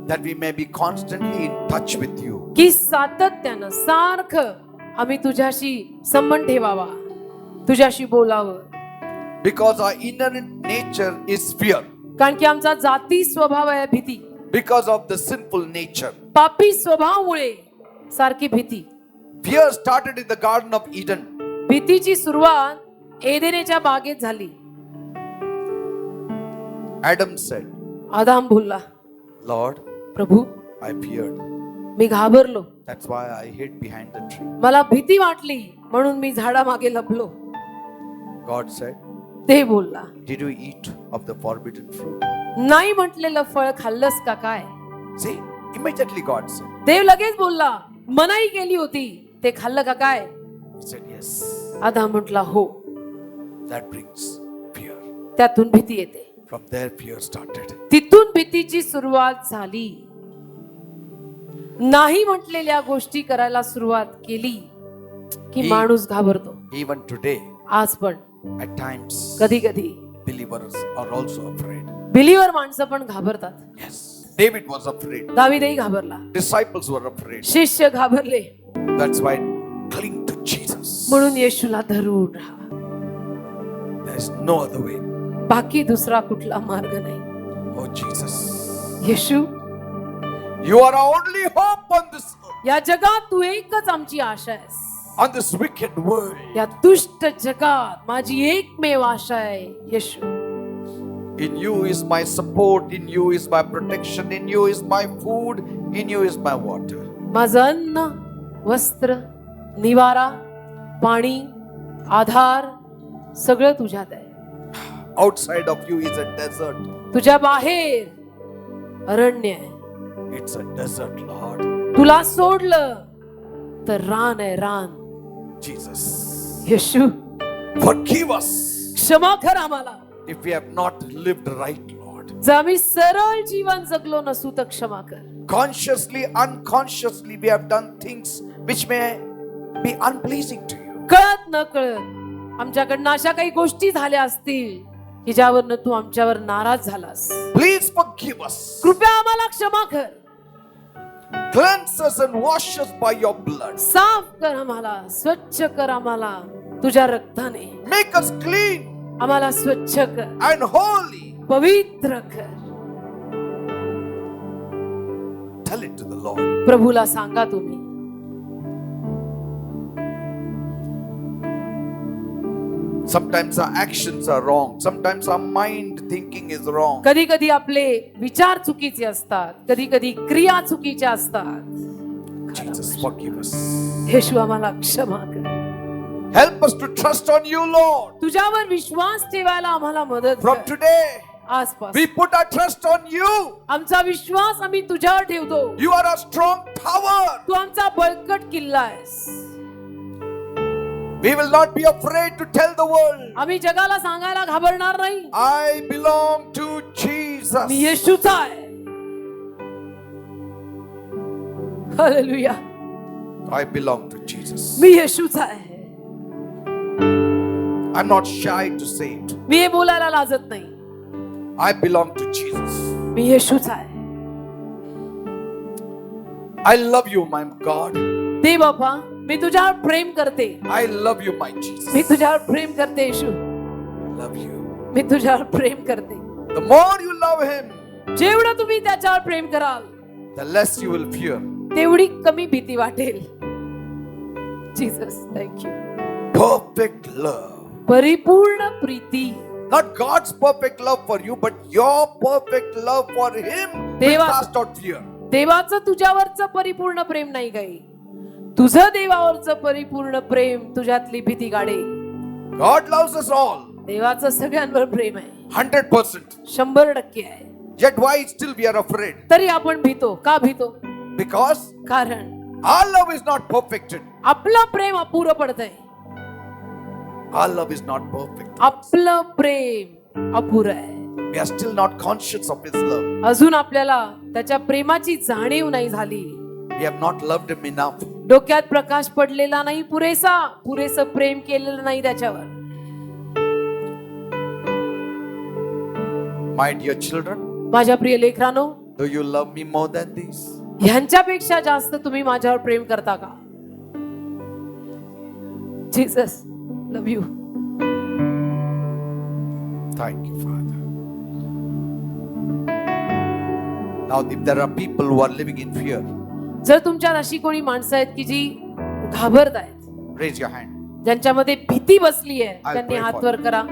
that we may be constantly in touch with you. की सातत्यानं सारखं आम्ही तुझ्याशी संबंध ठेवावा, तुझ्याशी बोलावं. Because our inherent nature is fear. कारण की आमचा जाती स्वभाव आहे भीती. Because of the sinful nature. पापी स्वभावामुळे सारखी भीती. Fear started in the Garden of Eden. भीतीची सुरुवात एदेनेच्या बागेत झाली. Adam said, आदाम बोलला, Lord, प्रभू I feared. मी घाबरलो, That's why I hid behind the tree. मला भीती वाटली म्हणून मी झाडामागे लपलो. God said, ते बोलला, did you eat of the forbidden fruit? नाही म्हटलेलं फळ खाल्लंस का काय? See, immediately God said. देव लगेच बोलला, मनाई केली होती, ते खाल्लं का काय? He said, yes. आदाम म्हटला हो. That brings fear. त्यातून भीती येते. From there fear started. तिथून भीतीची सुरुवात झाली. नाही म्हटलेल्या गोष्टी करायला सुरुवात केली की माणूस घाबरतो. Even today, आज पण at times, कधी कधी believers are also afraid. Believer माणसं पण घाबरतात. Yes. David was afraid. दावीदही घाबरला, Disciples were afraid. शिष्य घाबरले. That's why cling to Jesus. म्हणून येशूला धरून राहा. There's no other way. बाकी दुसरा कुठला मार्ग नाही. Oh Jesus. Yeshu, You are our only hope on this earth, या जगात तू एकच आमची आशा आहेस. on this wicked world. या दुष्ट जगात माझी एकमेव आशा आहे. येशू, In you is my support, in you is my protection, in you is my food, in you is my water. माझं अन्न, वस्त्र, निवारा, पाणी, आधार सगळं तुझ्यात आहे. Outside of you is a desert. तुझ्या बाहेर अरण्य आहे. It's a desert, Lord. तुला सोडलं तर रान आहे, रान. Jesus. येशू, Forgive us क्षमा कर आम्हाला. if we have not lived right, Lord. जर आम्ही सरळ जीवन जगलो नसू तर क्षमा कर. Consciously, unconsciously, we have done things which may be unpleasing to you. कळत न कळत आमच्याकडनं अशा काही गोष्टी झाल्या असतील की ज्यावरनं तू आमच्यावर नाराज झालास. Please forgive us. कृपया आम्हाला क्षमा कर. Cleanse us and wash us by your blood. साफ कर आम्हाला, स्वच्छ कर आम्हाला तुझ्या रक्ताने. Make us clean आम्हाला स्वच्छ कर, and holy. पवित्र कर. Tell it to the Lord. प्रभूला सांगा तुम्ही. Sometimes our actions are wrong. Sometimes our mind thinking is wrong. कधी कधी आपले विचार चुकीचे असतात, कधी कधी क्रिया चुकीच्या असतात. Jesus, forgive us. येशू आम्हाला क्षमा कर. Help us to trust on you, Lord. तुझ्यावर विश्वास ठेवायला आम्हाला मदत From कर. today, आजपासून we put our trust on you. आमचा विश्वास आम्ही तुझ्यावर ठेवतो. You are a strong tower. तू आमचा बळकट किल्ला आहेस. We will not be afraid to tell the world, आम्ही जगाला सांगायला घाबरणार नाही, I belong to Jesus. मी येशूचा आहे. Hallelujah. I belong to Jesus. मी येशूचा आहे. I'm not shy to say it. मी हे बोलायला लाजत नाही. I belong to Jesus. मी येशूचा आहे. I love you, my God. दे बाबा, मी तुझ्यावर प्रेम करते. I love you, my Jesus. मी तुझ्यावर प्रेम करते येशू. I love you. मी तुझ्यावर प्रेम करते. The more you love him, जेवढं तुम्ही त्याच्यावर प्रेम कराल, the less you will fear. तेवढी कमी भीती वाटेल. Jesus, thank you. Perfect love. परिपूर्ण Preeti. Not God's perfect love for you, but your perfect love for him will Deva- cast out fear. देवाचं तुझ्यावरचं परिपूर्ण प्रेम नाही काही, तुझं देवावरचं परिपूर्ण प्रेम तुझ्यातली भीती काढेल. God loves us all, देवाचं सगळ्यांवर प्रेम आहे, 100%. 100% आहे. Yet why still we are afraid? तरी आपण भीतो. का भीतो? Because कारण our love is not perfected. आपलं प्रेम अपुरं पडतंय. Our love is not perfect. आपलं प्रेम अपुरं आहे. We are still not conscious of his love. अजून आपल्याला त्याच्या प्रेमाची जाणीव नाही झाली. We have not loved him enough. डोक्यात प्रकाश पडलेला नाही पुरेसं प्रेम केलेलं नाही त्याच्यावर. My dear children, माझ्या प्रिय लेकरांनो, do you love me more than this? ह्यांच्यापेक्षा जास्त तुम्ही माझ्यावर प्रेम करता का? Jesus, love you. Thank you, Father. Now, if there are people who are living in fear, जर तुमच्यात अशी कोणी माणसं आहेत की जी घाबरत आहेत, raise your hand. ज्यांच्यामध्ये भीती बसली आहे, I'll त्यांनी pray हात for वर करा.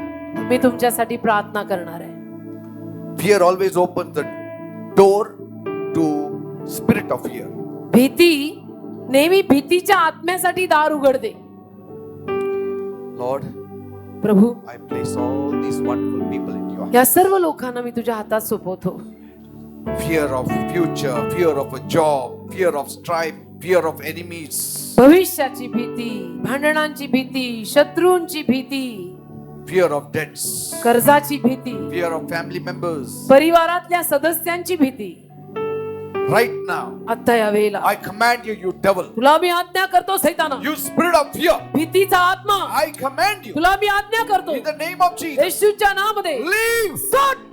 मी तुमच्यासाठी प्रार्थना करणार आहे. Fear always opens the door to spirit of fear. भीती नेहमी भीतीच्या आत्म्यासाठी दार उघडते. Lord, Prabhu, I place all these wonderful people into your hands. या सर्व लोकांना मी तुझ्या हातात सोपवतो. Fear of future, fear of a job, fear of strife, fear of enemies. भविष्याची भीती, भांडणांची भीती, शत्रूंची भीती, Fear of debts, कर्जाची भीती, fear of family members. परिवारातल्या सदस्यांची भीती. Right now, आता या वेळेला I command you, you devil, तुला मी आज्ञा करतो सैताना, you spirit of fear, भीतीचा आत्मा, I command you, तुला मी आज्ञा करतो in the name of Jesus, येशूच्या नावामध्ये leave. सोड.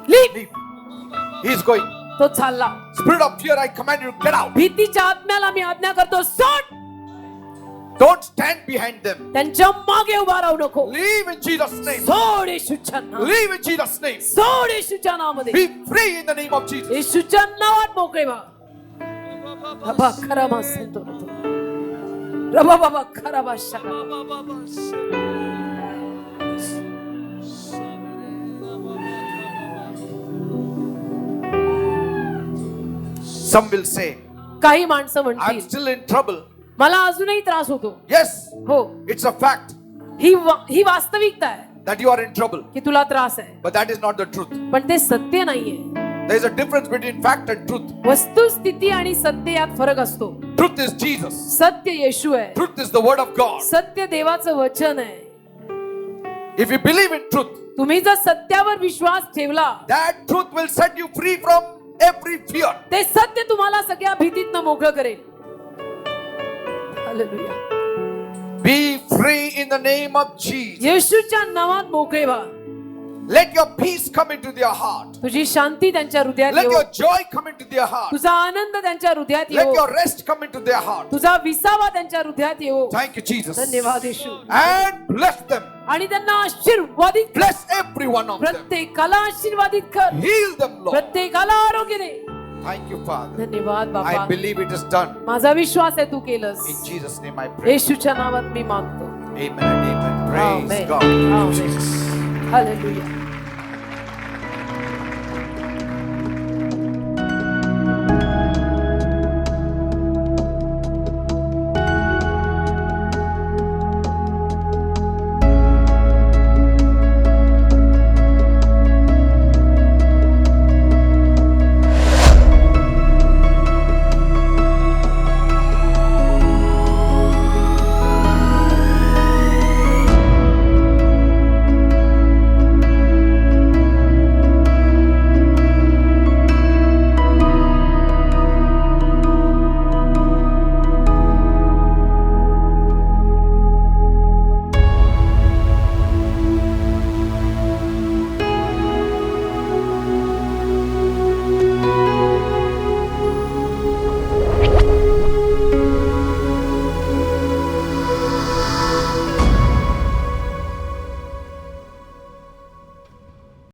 Leave. Leave. He is going. तो चालला. Spirit of fear, I command you, get out. भीतीच्या आत्म्याला मी आज्ञा करतो सोड. Don't stand behind them. त्यांच्या मागे उभा राहू नको. Leave in Jesus' name. सोड येशूच्या नावात. Leave in Jesus' name. सोड येशूच्या नावामध्ये. Be free in the name of Jesus. येशूच्या नावात मोकळे व्हा. रबा खराबा संतो रबा बाबा खराबा शका. Some will say, काही माणसं I'm म्हणतील still in trouble. मला अजूनही त्रास होतो. Yes, हो, it's a fact ही वास्तविकता आहे that you are in trouble. की तुला त्रास आहे, But that is not the truth. पण ते सत्य नाहीये. There is a difference between fact and truth. वस्तुस्थिती आणि सत्य यात फरक असतो. Truth is Jesus. सत्य येशू आहे. Truth is the word of God. सत्य देवाचं वचन आहे. If you believe in truth, तुम्ही जर सत्यावर विश्वास ठेवला, that truth will set you free from every fear. ते सत्य तुम्हाला सगळ्या भीतीतनं मोकळं करेल. Hallelujah. Be free in the name of Jesus. येशूच्या नावात मोकळे व्हा. Let your peace come into their heart. तुझी शांती त्यांच्या हृदयात Let येवो. your joy come into their heart. तुझा आनंद त्यांच्या हृदयात Let येवो. your rest come into their heart. तुझा विसावा त्यांच्या हृदयात येवो. Thank you, Jesus. धन्यवाद येशू. And bless them. आणि त्यांना आशीर्वादित कर. Bless every one of them. प्रत्येकाला आशीर्वादित कर. Heal them, Lord. प्रत्येकाला आरोग्य दे. Thank you, Father. धन्यवाद I बाबा. believe it is done. माझा विश्वास आहे तू केलंस. In Jesus' name I pray. येशूच्या नावात मी मागतो. Amen and amen. Praise Amen. God. Amen. Jesus. Hallelujah.